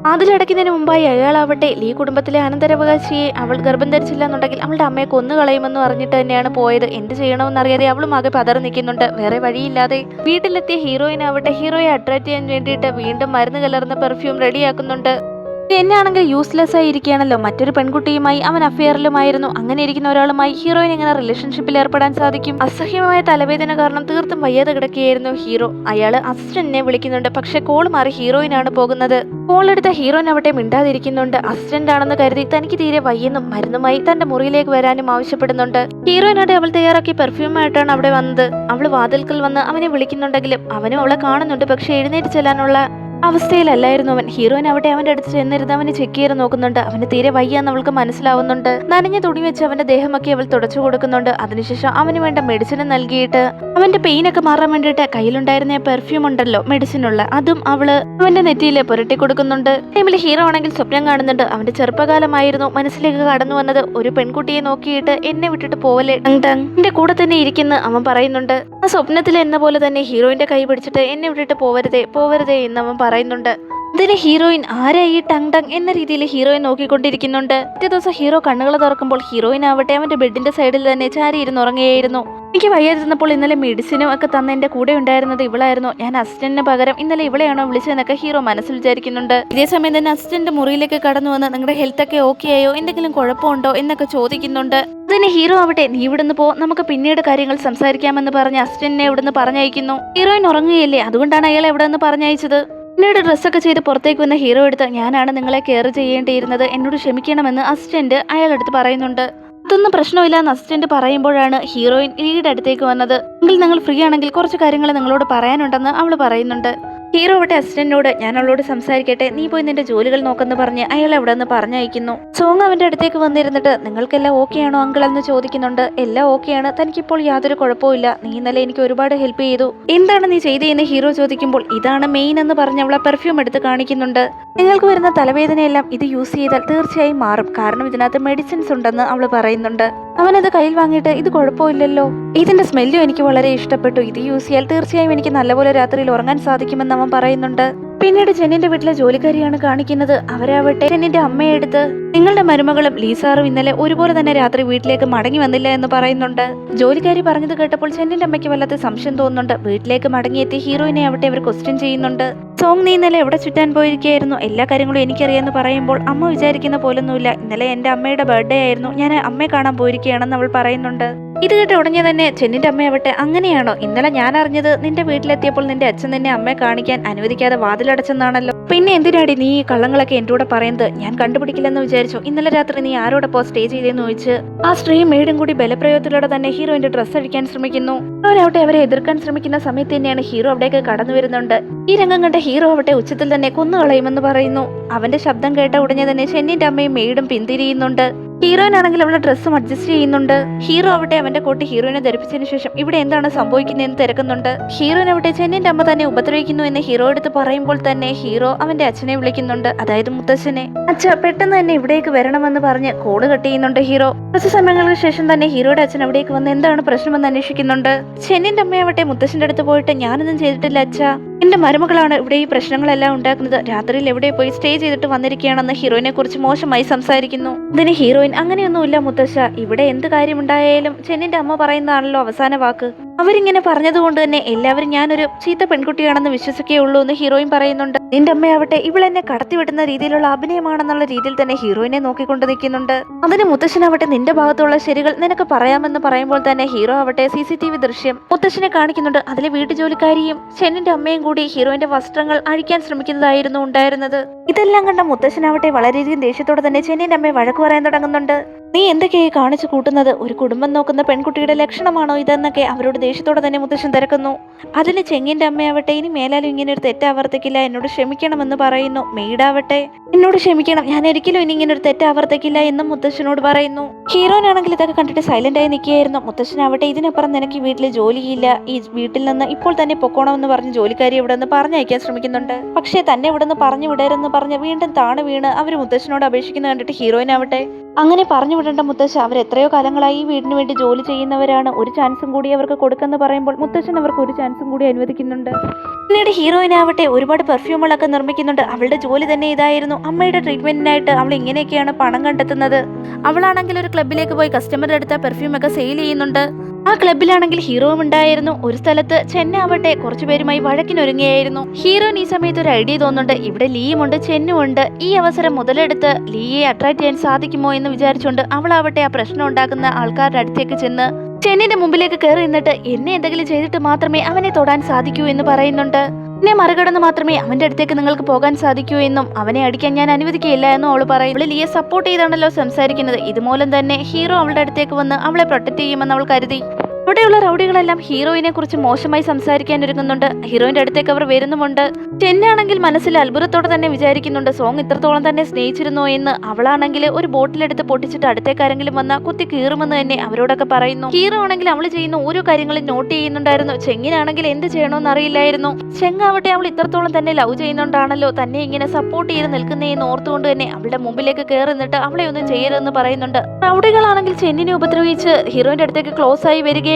അതിലടക്കുന്നതിന് മുമ്പായി അയാളാവട്ടെ ഈ കുടുംബത്തിലെ അനന്തരാവകാശിയെ അവൾ ഗർഭം ധരിച്ചില്ല എന്നുണ്ടെങ്കിൽ അവളുടെ അമ്മയെ കൊന്നുകളയുമെന്ന് പറഞ്ഞിട്ട് തന്നെയാണ് പോയത്. എന്ത് ചെയ്യണമെന്നറിയാതെ അവളും ആകെ പതറി നിൽക്കുന്നുണ്ട്. വേറെ വഴിയില്ലാതെ വീട്ടിലെത്തിയ ഹീറോയിനാവട്ടെ ഹീറോയെ അട്രാക്ട് ചെയ്യാൻ വേണ്ടിയിട്ട് വീണ്ടും മരുന്ന് കലർന്ന പെർഫ്യൂം റെഡിയാക്കുന്നുണ്ട്. എന്നാണെങ്കിൽ യൂസ്ലെസ് ആയി ഇരിക്കുകയാണല്ലോ, മറ്റൊരു പെൺകുട്ടിയുമായി അവൻ അഫെയറിലുമായിരുന്നു. അങ്ങനെ ഇരിക്കുന്ന ഒരാളുമായി ഹീറോയിൻ എങ്ങനെ റിലേഷൻഷിപ്പിൽ ഏർപ്പെടാൻ സാധിക്കും? അസഹ്യമായ തലവേദന കാരണം തീർത്തും വയ്യാതെ കിടക്കുകയായിരുന്നു ഹീറോ. അയാള് അസിസ്റ്റന്റിനെ വിളിക്കുന്നുണ്ട്. പക്ഷെ കോൾ മാറി ഹീറോയിനാണ് പോകുന്നത്. കോൾ എടുത്ത ഹീറോയിൻ അവിടെ മിണ്ടാതിരിക്കുന്നുണ്ട്. അസിസ്റ്റന്റ് ആണെന്ന് കരുതി തനിക്ക് തീരെ വയ്യെന്നും മരുന്നുമായി തന്റെ മുറിയിലേക്ക് വരാനും ആവശ്യപ്പെടുന്നുണ്ട്. ഹീറോയിനായിട്ട് അവൾ തയ്യാറാക്കി പെർഫ്യൂമായിട്ടാണ് അവിടെ വന്നത്. അവൾ വാതിൽക്കൽ വന്ന് അവനെ വിളിക്കുന്നുണ്ടെങ്കിലും അവനും അവളെ കാണുന്നുണ്ട്. പക്ഷെ എഴുന്നേറ്റ് ചെല്ലാനുള്ള അവസ്ഥയിലല്ലായിരുന്നു അവൻ. ഹീറോയിൻ അവിടെ അവന്റെ അടുത്ത് ചെന്നിരുന്ന് അവനെ ചെക്ക് ചെയ്ത് നോക്കുന്നുണ്ട്. അവന് തീരെ വയ്യാന്ന് അവൾക്ക് മനസ്സിലാവുന്നുണ്ട്. നനഞ്ഞ തുണി വെച്ച് അവന്റെ ദേഹമൊക്കെ അവൾ തുടച്ചു കൊടുക്കുന്നുണ്ട്. അതിനുശേഷം അവന് വേണ്ട മെഡിസിൻ നൽകിയിട്ട് അവന്റെ പെയിനൊക്കെ മാറാൻ വേണ്ടിയിട്ട് കയ്യിലുണ്ടായിരുന്ന പെർഫ്യൂം ഉണ്ടല്ലോ മെഡിസിനുള്ള, അതും അവള് അവന്റെ നെറ്റിയിൽ പുരട്ടി കൊടുക്കുന്നുണ്ട്. ടൈമിൽ ഹീറോ ആണെങ്കിൽ സ്വപ്നം കാണുന്നുണ്ട്. അവന്റെ ചെറുപ്പകാലമായിരുന്നു മനസ്സിലേക്ക് കടന്നു വന്നത്. ഒരു പെൺകുട്ടിയെ നോക്കിയിട്ട് എന്നെ വിട്ടിട്ട് പോവല്ലേ എന്റെ കൂടെ തന്നെ ഇരിക്കുന്ന അവൻ പറയുന്നുണ്ട്. ആ സ്വപ്നത്തിൽ എന്ന പോലെ തന്നെ ഹീറോയിന്റെ കൈ പിടിച്ചിട്ട് എന്നെ വിട്ടിട്ട് പോവരുതേ പോവരുതേ എന്ന് അവൻ പറയുന്നുണ്ട്. അതിന് ഹീറോയിൻ ആരായി ടങ് ടങ് എന്ന രീതിയിൽ ഹീറോയിൻ നോക്കിക്കൊണ്ടിരിക്കുന്നുണ്ട്. പിറ്റേ ദിവസം ഹീറോ കണ്ണുകൾ തുറക്കുമ്പോൾ ഹീറോയിൻ ആവട്ടെ അവന്റെ ബെഡിന്റെ സൈഡിൽ തന്നെ ചാരി ഇരുന്ന് ഉറങ്ങുകയായിരുന്നു. എനിക്ക് വയ്യാതിരുന്നപ്പോൾ ഇന്നലെ മെഡിസിനും ഒക്കെ തന്ന എന്റെ കൂടെ ഉണ്ടായിരുന്നത് ഇവളായിരുന്നു. ഞാൻ അസിസ്റ്റന്റിന് പകരം ഇന്നലെ ഇവളെയാണോ വിളിച്ചതെന്നൊക്കെ ഹീറോ മനസ്സിൽ വിചാരിക്കുന്നുണ്ട്. ഇതേ സമയം തന്നെ അസിസ്റ്റന്റ് മുറിയിലേക്ക് കടന്നു വന്ന് നിങ്ങളുടെ ഹെൽത്ത് ഒക്കെ ഓക്കെ ആയോ, എന്തെങ്കിലും കുഴപ്പമുണ്ടോ എന്നൊക്കെ ചോദിക്കുന്നുണ്ട്. അതിന് ഹീറോ ആവട്ടെ നീ ഇവിടുന്ന് പോ, നമുക്ക് പിന്നീട് കാര്യങ്ങൾ സംസാരിക്കാമെന്ന് പറഞ്ഞ് അസിസ്റ്റന്റിനെ ഇവിടുന്ന് പറഞ്ഞയക്കുന്നു. ഹീറോയിൻ ഉറങ്ങുകയല്ലേ, അതുകൊണ്ടാണ് അയാളെ എവിടെ നിന്ന് പറഞ്ഞയച്ചത്. പിന്നീട് ഡ്രസ്സൊക്കെ ചെയ്ത് പുറത്തേക്ക് വന്ന ഹീറോ എടുത്ത് ഞാനാണ് നിങ്ങളെ കെയർ ചെയ്യേണ്ടിയിരുന്നത്, എന്നോട് ക്ഷമിക്കണമെന്ന് അസിസ്റ്റന്റ് അയാളെടുത്ത് പറയുന്നുണ്ട്. അതൊന്നും പ്രശ്നമില്ലാന്ന് അസിസ്റ്റന്റ് പറയുമ്പോഴാണ് ഹീറോയിൻ ലീയുടെ അടുത്തേക്ക് വന്നത്. എങ്കിൽ നിങ്ങൾ ഫ്രീ ആണെങ്കിൽ കുറച്ച് കാര്യങ്ങൾ നിങ്ങളോട് പറയാനുണ്ടെന്ന് അവള് പറയുന്നുണ്ട്. ഹീറോ അവിടെ അസിസ്റ്റന്റിനോട് ഞാൻ അവളോട് സംസാരിക്കട്ടെ, നീ പോയി നിന്റെ ജോലികൾ നോക്കെന്ന് പറഞ്ഞ് അയാൾ അവിടെ നിന്ന് പറഞ്ഞയക്കുന്നു. സോങ് അവന്റെ അടുത്തേക്ക് വന്നിരുന്നിട്ട് നിങ്ങൾക്കെല്ലാം ഓക്കെ ആണോ അങ്കിൾ എന്ന് ചോദിക്കുന്നുണ്ട്. എല്ലാം ഓക്കെയാണ്, തനിക്കിപ്പോൾ യാതൊരു കുഴപ്പമില്ല, നീ ഇന്നലെ എനിക്ക് ഒരുപാട് ഹെൽപ്പ് ചെയ്തു. എന്താണ് നീ ചെയ്തതെന്ന് ഹീറോ ചോദിക്കുമ്പോൾ ഇതാണ് മെയിൻ എന്ന് പറഞ്ഞ് അവളെ പെർഫ്യൂം എടുത്ത് കാണിക്കുന്നുണ്ട്. നിങ്ങൾക്ക് വരുന്ന തലവേദനയെല്ലാം ഇത് യൂസ് ചെയ്താൽ തീർച്ചയായും മാറും, കാരണം ഇതിനകത്ത് മെഡിസിൻസ് ഉണ്ടെന്ന് അവൾ പറയുന്നുണ്ട്. അവനത് കയ്യിൽ വാങ്ങിയിട്ട് ഇത് കുഴപ്പമില്ലല്ലോ, ഇതിന്റെ സ്മെല്ലും എനിക്ക് വളരെ ഇഷ്ടപ്പെട്ടു, ഇത് യൂസ് ചെയ്യാൽ തീർച്ചയായും എനിക്ക് നല്ലപോലെ രാത്രിയിൽ ഉറങ്ങാൻ സാധിക്കുമെന്ന് അവൻ പറയുന്നുണ്ട്. പിന്നീട് ചെന്നിന്റെ വീട്ടിലെ ജോലിക്കാരിയാണ് കാണിക്കുന്നത്. അവരാവട്ടെ ചെന്നിന്റെ അമ്മയെ എടുത്ത് നിങ്ങളുടെ മരുമകളും ലീസാറും ഇന്നലെ ഒരുപോലെ തന്നെ രാത്രി വീട്ടിലേക്ക് മടങ്ങി വന്നില്ല എന്ന് പറയുന്നുണ്ട്. ജോലിക്കാരി പറഞ്ഞത് കേട്ടപ്പോൾ ചെന്നിന്റെ അമ്മയ്ക്ക് വല്ലാത്ത സംശയം തോന്നുന്നുണ്ട്. വീട്ടിലേക്ക് മടങ്ങിയെത്തി ഹീറോയിനെ ആവട്ടെ അവർ ക്വസ്റ്റ്യൻ ചെയ്യുന്നുണ്ട്. സോങ് നീ ഇന്നലെ എവിടെ ചുറ്റാൻ പോയിരിക്കുകയായിരുന്നു, എല്ലാ കാര്യങ്ങളും എനിക്കറിയാമെന്ന് പറയുമ്പോൾ അമ്മ വിചാരിക്കുന്ന പോലൊന്നുമില്ല, ഇന്നലെ എന്റെ അമ്മയുടെ ബർത്ത്ഡേ ആയിരുന്നു, ഞാൻ അമ്മയെ കാണാൻ പോയിരിക്കുകയാണെന്ന് അവൾ പറയുന്നുണ്ട്. ഇത് കേട്ട ഉടനെ തന്നെ ചെന്നിന്റെ അമ്മയാവട്ടെ അങ്ങനെയാണോ, ഇന്നലെ ഞാൻ അറിഞ്ഞത് നിന്റെ വീട്ടിലെത്തിയപ്പോൾ നിന്റെ അച്ഛൻ നിന്നെ അമ്മയെ കാണിക്കാൻ അനുവദിക്കാതെ വാതിലടച്ചെന്നാണല്ലോ, പിന്നെ എന്തിനാടി നീ ഈ കള്ളങ്ങളൊക്കെ എന്റെ കൂടെ പറയുന്നത്, ഞാൻ കണ്ടുപിടിക്കില്ലെന്ന് വിചാരിച്ചു, ഇന്നലെ രാത്രി നീ ആരോടൊപ്പം സ്റ്റേ ചെയ്തെന്ന് ചോദിച്ച് ആ സ്ത്രീയും മേടും കൂടി ബലപ്രയോഗത്തിലൂടെ തന്നെ ഹീറോയിന്റെ ഡ്രസ്സ് അഴിക്കാൻ ശ്രമിക്കുന്നു. ഹീറോയിനാവട്ടെ അവരെ എതിർക്കാൻ ശ്രമിക്കുന്ന സമയത്ത് തന്നെയാണ് ഹീറോ അവിടേക്ക് കടന്നു വരുന്നുണ്ട്. ഈ രംഗം കണ്ട ഹീറോ ആവട്ടെ ഉച്ചത്തിൽ തന്നെ കൊന്നുകളയുമെന്ന് പറയുന്നു. അവന്റെ ശബ്ദം കേട്ട ഉടനെ തന്നെ ചെന്നിന്റെ അമ്മയും മേടും പിന്തിരിയുന്നുണ്ട്. ഹീറോയിനാണെങ്കിൽ അവളുടെ ഡ്രസ്സും അഡ്ജസ്റ്റ് ചെയ്യുന്നുണ്ട്. ഹീറോ ആവട്ടെ അവന്റെ കോട്ട് ഹീറോയിനെ ധരിപ്പിച്ചതിന് ശേഷം ഇവിടെ എന്താണ് സംഭവിക്കുന്നതെന്ന് തിരക്കുന്നുണ്ട്. ഹീറോയിൻ ആവട്ടെ ചെന്നിന്റെ അമ്മ തന്നെ ഉപദ്രവിക്കുന്നു എന്ന് ഹീറോ എടുത്ത് പറയുമ്പോൾ തന്നെ ഹീറോ അവന്റെ അച്ഛനെ വിളിക്കുന്നുണ്ട്, അതായത് മുത്തച്ഛനെ. അച്ഛ പെട്ടെന്ന് തന്നെ ഇവിടേക്ക് വരണമെന്ന് പറഞ്ഞ് കോഡ് കട്ട് ചെയ്യുന്നുണ്ട് ഹീറോ. കുറച്ച് സമയങ്ങൾക്ക് ശേഷം തന്നെ ഹീറോയുടെ അച്ഛൻ അവിടേക്ക് വന്ന് എന്താണ് പ്രശ്നമെന്ന് അന്വേഷിക്കുന്നുണ്ട്. ചെന്നിന്റെ അമ്മയാവട്ടെ മുത്തച്ഛന്റെ അടുത്ത് പോയിട്ട് ഞാനൊന്നും ചെയ്തിട്ടില്ല അച്ഛ, എന്റെ മരുമകളാണ് ഇവിടെ ഈ പ്രശ്നങ്ങളെല്ലാം ഉണ്ടാക്കുന്നത്, രാത്രിയിൽ എവിടെ പോയി സ്റ്റേ ചെയ്തിട്ട് വന്നിരിക്കുകയാണെന്ന് ഹീറോയിനെ കുറിച്ച് മോശമായി സംസാരിക്കുന്നു. ഇതിന് ഹീറോയിൻ അങ്ങനെയൊന്നുമില്ല മുത്തശ്ശ, ഇവിടെ എന്ത് കാര്യമുണ്ടായാലും ചെന്നിന്റെ അമ്മ പറയുന്നതാണല്ലോ അവസാന വാക്ക്, അവരിങ്ങനെ പറഞ്ഞതുകൊണ്ട് തന്നെ എല്ലാവരും ഞാനൊരു ചീത്ത പെൺകുട്ടിയാണെന്ന് വിശ്വസിക്കുകയുള്ളൂ എന്ന് ഹീറോയിൻ പറയുന്നുണ്ട്. നിന്റെ അമ്മയാവട്ടെ ഇവളെന്നെ കടത്തിവിടുന്ന രീതിയിലുള്ള അഭിനയമാണെന്നുള്ള രീതിയിൽ തന്നെ ഹീറോയിനെ നോക്കിക്കൊണ്ട് നിൽക്കുന്നുണ്ട്. അതിന് മുത്തശ്ശനാവട്ടെ നിന്റെ ഭാഗത്തുള്ള ശരികൾ നിനക്ക് പറയാമെന്ന് പറയുമ്പോൾ തന്നെ ഹീറോ ആവട്ടെ CCTV ദൃശ്യം മുത്തശ്ശനെ കാണിക്കുന്നുണ്ട്. അതിലെ വീട്ടുജോലിക്കാരിയും ചെന്നിന്റെ അമ്മയും കൂടി ഹീറോയിന്റെ വസ്ത്രങ്ങൾ അഴിക്കാൻ ശ്രമിക്കുന്നതായിരുന്നു ഉണ്ടായിരുന്നത്. ഇതെല്ലാം കണ്ട മുത്തശ്ശനാവട്ടെ വളരെയധികം ദേഷ്യത്തോടെ തന്നെ ചെന്നിന്റെ അമ്മയെ വഴക്ക് പറയാൻ തുടങ്ങുന്നുണ്ട്. നീ എന്തൊക്കെയായി കാണിച്ചു കൂട്ടുന്നത്, ഒരു കുടുംബം നോക്കുന്ന പെൺകുട്ടിയുടെ ലക്ഷണമാണോ ഇതെന്നൊക്കെ അവരോട് ദേഷ്യത്തോടെ തന്നെ മുത്തശ്ശൻ തിരക്കുന്നു. അതിന് ചെങ്ങിന്റെ അമ്മയാവട്ടെ ഇനി മേലാലും ഇങ്ങനെ ഒരു തെറ്റ് ആവർത്തിക്കില്ല, എന്നോട് ക്ഷമിക്കണമെന്ന് പറയുന്നു. മെയ്ഡാവട്ടെ എന്നോട് ക്ഷമിക്കണം, ഞാൻ ഒരിക്കലും ഇനി ഇങ്ങനെ ഒരു തെറ്റ് ആവർത്തിക്കില്ല എന്നും മുത്തശ്ശനോട് പറയുന്നു. ഹീറോനാണെങ്കിൽ ഇതൊക്കെ കണ്ടിട്ട് സൈലന്റ് ആയി നിൽക്കുകയായിരുന്നു. മുത്തശ്ശനാവട്ടെ ഇതിനപ്പുറം നിനക്ക് വീട്ടിൽ ജോലിയില്ല, ഈ വീട്ടിൽ നിന്ന് ഇപ്പോൾ തന്നെ പൊക്കോണമെന്ന് പറഞ്ഞ് ജോലിക്കാരി ഇവിടെ നിന്ന് പറഞ്ഞയക്കാൻ ശ്രമിക്കുന്നുണ്ട്. പക്ഷേ തന്നെ ഇവിടെ നിന്ന് പറഞ്ഞു വിടരുതെന്ന് പറഞ്ഞ് വീണ്ടും താണ് വീണ് അവർ മുത്തശ്ശനോട് അപേക്ഷിക്കുന്ന കണ്ടിട്ട് ഹീറോയിനാവട്ടെ അങ്ങനെ പറഞ്ഞു വിടേണ്ട മുത്തശ്ശ, അവർ എത്രയോ കാലങ്ങളായി ഈ വീടിന് വേണ്ടി ജോലി ചെയ്യുന്നവരാണ്, ഒരു ചാൻസും കൂടി അവർക്ക് കൊടുക്കെന്ന് പറയുമ്പോൾ മുത്തശ്ശൻ അവർക്ക് ഒരു ചാൻസും കൂടി അനുവദിക്കുന്നുണ്ട്. പിന്നീട് ഹീറോയിനാവട്ടെ ഒരുപാട് പെർഫ്യൂമുകളൊക്കെ നിർമ്മിക്കുന്നുണ്ട്. അവളുടെ ജോലി തന്നെ ഇതായിരുന്നു. അമ്മയുടെ ട്രീറ്റ്മെന്റിനായിട്ട് അവൾ ഇങ്ങനെയൊക്കെയാണ് പണം കണ്ടെത്തുന്നത്. അവളാണെങ്കിൽ ഒരു ക്ലബിലേക്ക് പോയി കസ്റ്റമറുടെ അടുത്ത പെർഫ്യൂം ഒക്കെ സെയിൽ ചെയ്യുന്നുണ്ട്. ആ ക്ലബിലാണെങ്കിൽ ഹീറോയും ഉണ്ടായിരുന്നു. ഒരു സ്ഥലത്ത് ചെന്നാവട്ടെ കുറച്ചുപേരുമായി വഴക്കിനൊരുങ്ങിയായിരുന്നു. ഹീറോയിന് ഈ സമയത്ത് ഒരു ഐഡിയ തോന്നുന്നുണ്ട്. ഇവിടെ ലീയും ഉണ്ട് ചെന്നും ഉണ്ട്, ഈ അവസരം മുതലെടുത്ത് ലീയെ അട്രാക്ട് ചെയ്യാൻ സാധിക്കുമോ എന്ന് വിചാരിച്ചുകൊണ്ട് അവളാവട്ടെ ആ പ്രശ്നം ഉണ്ടാക്കുന്ന ആൾക്കാരുടെ അടുത്തേക്ക് ചെന്ന് ചെന്നിന്റെ മുമ്പിലേക്ക് കയറി നിന്നിട്ട് എന്നെ എന്തെങ്കിലും ചെയ്തിട്ട് മാത്രമേ അവനെ തൊടാൻ സാധിക്കൂ എന്ന് പറയുന്നുണ്ട്. എന്നെ മറികടന്ന് മാത്രമേ അവന്റെ അടുത്തേക്ക് നിങ്ങൾക്ക് പോകാൻ സാധിക്കൂ എന്നും അവനെ അടിക്കാൻ ഞാൻ അനുവദിക്കുകയില്ല എന്നും അവൾ പറയും. അവള് ലീയെ സപ്പോർട്ട് ചെയ്താണല്ലോ സംസാരിക്കുന്നത്. ഇതുമൂലം തന്നെ ഹീറോ അവളുടെ അടുത്തേക്ക് വന്ന് അവളെ പ്രൊട്ടക്ട് ചെയ്യുമെന്ന് അവൾ കരുതി. അവിടെയുള്ള റൗഡികളെല്ലാം ഹീറോയിനെ കുറിച്ച് മോശമായി സംസാരിക്കാൻ ഒരുങ്ങുന്നുണ്ട്. ഹീറോയിന്റെ അടുത്തേക്ക് അവർ വരുന്നുമുണ്ട്. ചെന്നാണെങ്കിൽ മനസ്സിൽ അത്ഭുതത്തോടെ തന്നെ വിചാരിക്കുന്നുണ്ട് സോങ് ഇത്രത്തോളം തന്നെ സ്നേഹിച്ചിരുന്നോ എന്ന്. അവളാണെങ്കിൽ ഒരു ബോട്ടിലെടുത്ത് പൊട്ടിച്ചിട്ട് അടുത്തേക്ക് ആരെങ്കിലും വന്നാൽ കുത്തി കീറുമെന്ന് തന്നെ അവരോടൊക്കെ പറയുന്നു. ഹീറോ ആണെങ്കിൽ അവൾ ചെയ്യുന്ന ഓരോ കാര്യങ്ങളും നോട്ട് ചെയ്യുന്നുണ്ടായിരുന്നു. ചെങ്ങിനാണെങ്കിൽ എന്ത് ചെയ്യണമെന്ന് അറിയില്ലായിരുന്നു. ചെങ്ങാവട്ടെ അവൾ ഇത്രത്തോളം തന്നെ ലവ് ചെയ്യുന്നുണ്ടാണല്ലോ തന്നെ ഇങ്ങനെ സപ്പോർട്ട് ചെയ്ത് നിൽക്കുന്നതെന്ന് ഓർത്തുകൊണ്ട് തന്നെ അവളുടെ മുമ്പിലേക്ക് കയറി നിന്നിട്ട് അവളെ ഒന്നും ചെയ്യരുതെന്ന് പറയുന്നുണ്ട്. റൗഡികളാണെങ്കിൽ ചെന്നിനെ ഉപദ്രവിച്ച് ഹീറോയിന്റെ അടുത്തേക്ക് ക്ലോസ് ആയി വരികയായിരുന്നു.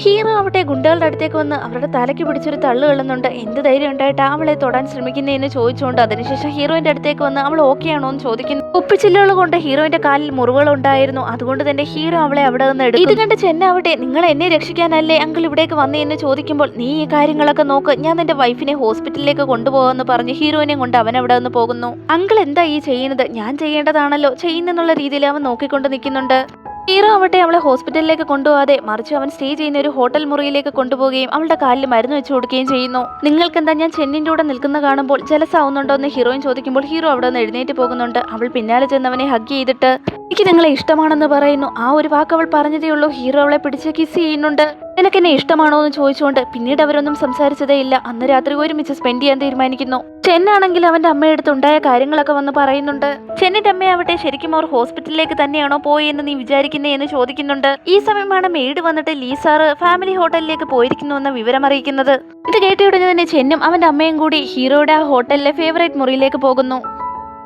ഹീറോ ആവട്ടെ ഗുണ്ടകളുടെ അടുത്തേക്ക് വന്ന് അവരുടെ തലയ്ക്ക് പിടിച്ചൊരു തള്ളു കൊള്ളുന്നുണ്ട്. എന്ത് ധൈര്യം ഉണ്ടായിട്ട് അവളെ തൊടാൻ ശ്രമിക്കുന്നതെന്ന് ചോദിച്ചുകൊണ്ട് അതിനുശേഷം ഹീറോയിന്റെ അടുത്തേക്ക് വന്ന് അവൾ ഓക്കെ ആണോ എന്ന് ചോദിക്കുന്നു. ഉപ്പിച്ചില്ലുകൾ കൊണ്ട് ഹീറോയിന്റെ കാലിൽ മുറിവുകൾ ഉണ്ടായിരുന്നു. അതുകൊണ്ട് തന്നെ ഹീറോ അവളെ അവിടെ നിന്ന് എടുക്കും. ഇത് കണ്ട് ചെന്നാവട്ടെ നിങ്ങൾ എന്നെ രക്ഷിക്കാനല്ലേ അങ്കിൾ ഇവിടേക്ക് വന്നേന്ന് ചോദിക്കുമ്പോൾ നീ ഈ കാര്യങ്ങളൊക്കെ നോക്ക്, ഞാൻ നിന്റെ വൈഫിനെ ഹോസ്പിറ്റലിലേക്ക് കൊണ്ടുപോകാന്ന് പറഞ്ഞ് ഹീറോയിനെ കൊണ്ട് അവൻ അവിടെ നിന്ന് പോകുന്നു. അങ്കിൾ എന്താ ഈ ചെയ്യുന്നത്, ഞാൻ ചെയ്യേണ്ടതാണല്ലോ ചെയ്യുന്നെന്നുള്ള രീതിയിൽ അവൻ നോക്കിക്കൊണ്ട് നിൽക്കുന്നുണ്ട്. ഹീറോ ആവട്ടെ അവളെ ഹോസ്പിറ്റലിലേക്ക് കൊണ്ടുപോകാതെ മറിച്ച് അവൻ സ്റ്റേ ചെയ്യുന്ന ഒരു ഹോട്ടൽ മുറിയിലേക്ക് കൊണ്ടുപോവുകയും അവളുടെ കാലിൽ മരുന്ന് വെച്ച് കൊടുക്കുകയും ചെയ്യുന്നു. നിങ്ങൾക്കെന്താ ഞാൻ ചെന്നിന്റെ കൂടെ നിൽക്കുന്ന കാണുമ്പോൾ ജലസാവുന്നുണ്ടോ എന്ന് ഹീറോയിൻ ചോദിക്കുമ്പോൾ ഹീറോ അവിടെ നിന്ന് എഴുന്നേറ്റ് പോകുന്നുണ്ട്. അവൾ പിന്നാലെ ചെന്നവനെ ഹഗ് ചെയ്തിട്ട് എനിക്ക് നിങ്ങളെ ഇഷ്ടമാണെന്ന് പറയുന്നു. ആ ഒരു വാക്ക് അവൾ പറഞ്ഞതേ ഉള്ളൂ. ഹീറോ അവളെ പിടിച്ച് കിസ് ചെയ്യുന്നുണ്ട്. നിനക്ക് എന്നെ ഇഷ്ടമാണോ എന്ന് ചോദിച്ചുകൊണ്ട് പിന്നീട് അവരൊന്നും സംസാരിച്ചതേ ഇല്ല. അന്ന് രാത്രി ഒരുമിച്ച് സ്പെൻഡ് ചെയ്യാൻ തീരുമാനിക്കുന്നു. ചെന്നാണെങ്കിൽ അവന്റെ അമ്മയടുത്ത് ഉണ്ടായ കാര്യങ്ങളൊക്കെ വന്ന് പറയുന്നുണ്ട്. ചെന്നിന്റെ അമ്മയാവട്ടെ ശരിക്കും അവർ ഹോസ്പിറ്റലിലേക്ക് തന്നെയാണോ പോയെന്ന് നീ വിചാരിക്കുന്നേ എന്ന് ചോദിക്കുന്നുണ്ട്. ഈ സമയമാണ് മെയ്ഡ് വന്നിട്ട് ലീസാറ് ഫാമിലി ഹോട്ടലിലേക്ക് പോയിരിക്കുന്നു എന്ന വിവരം അറിയിക്കുന്നത്. ഇത് കേട്ടയുടനെ തന്നെ ചെന്നും അവന്റെ അമ്മയും കൂടി ഹീറോയുടെ ആ ഹോട്ടലിലെ ഫേവറേറ്റ് മുറിയിലേക്ക് പോകുന്നു.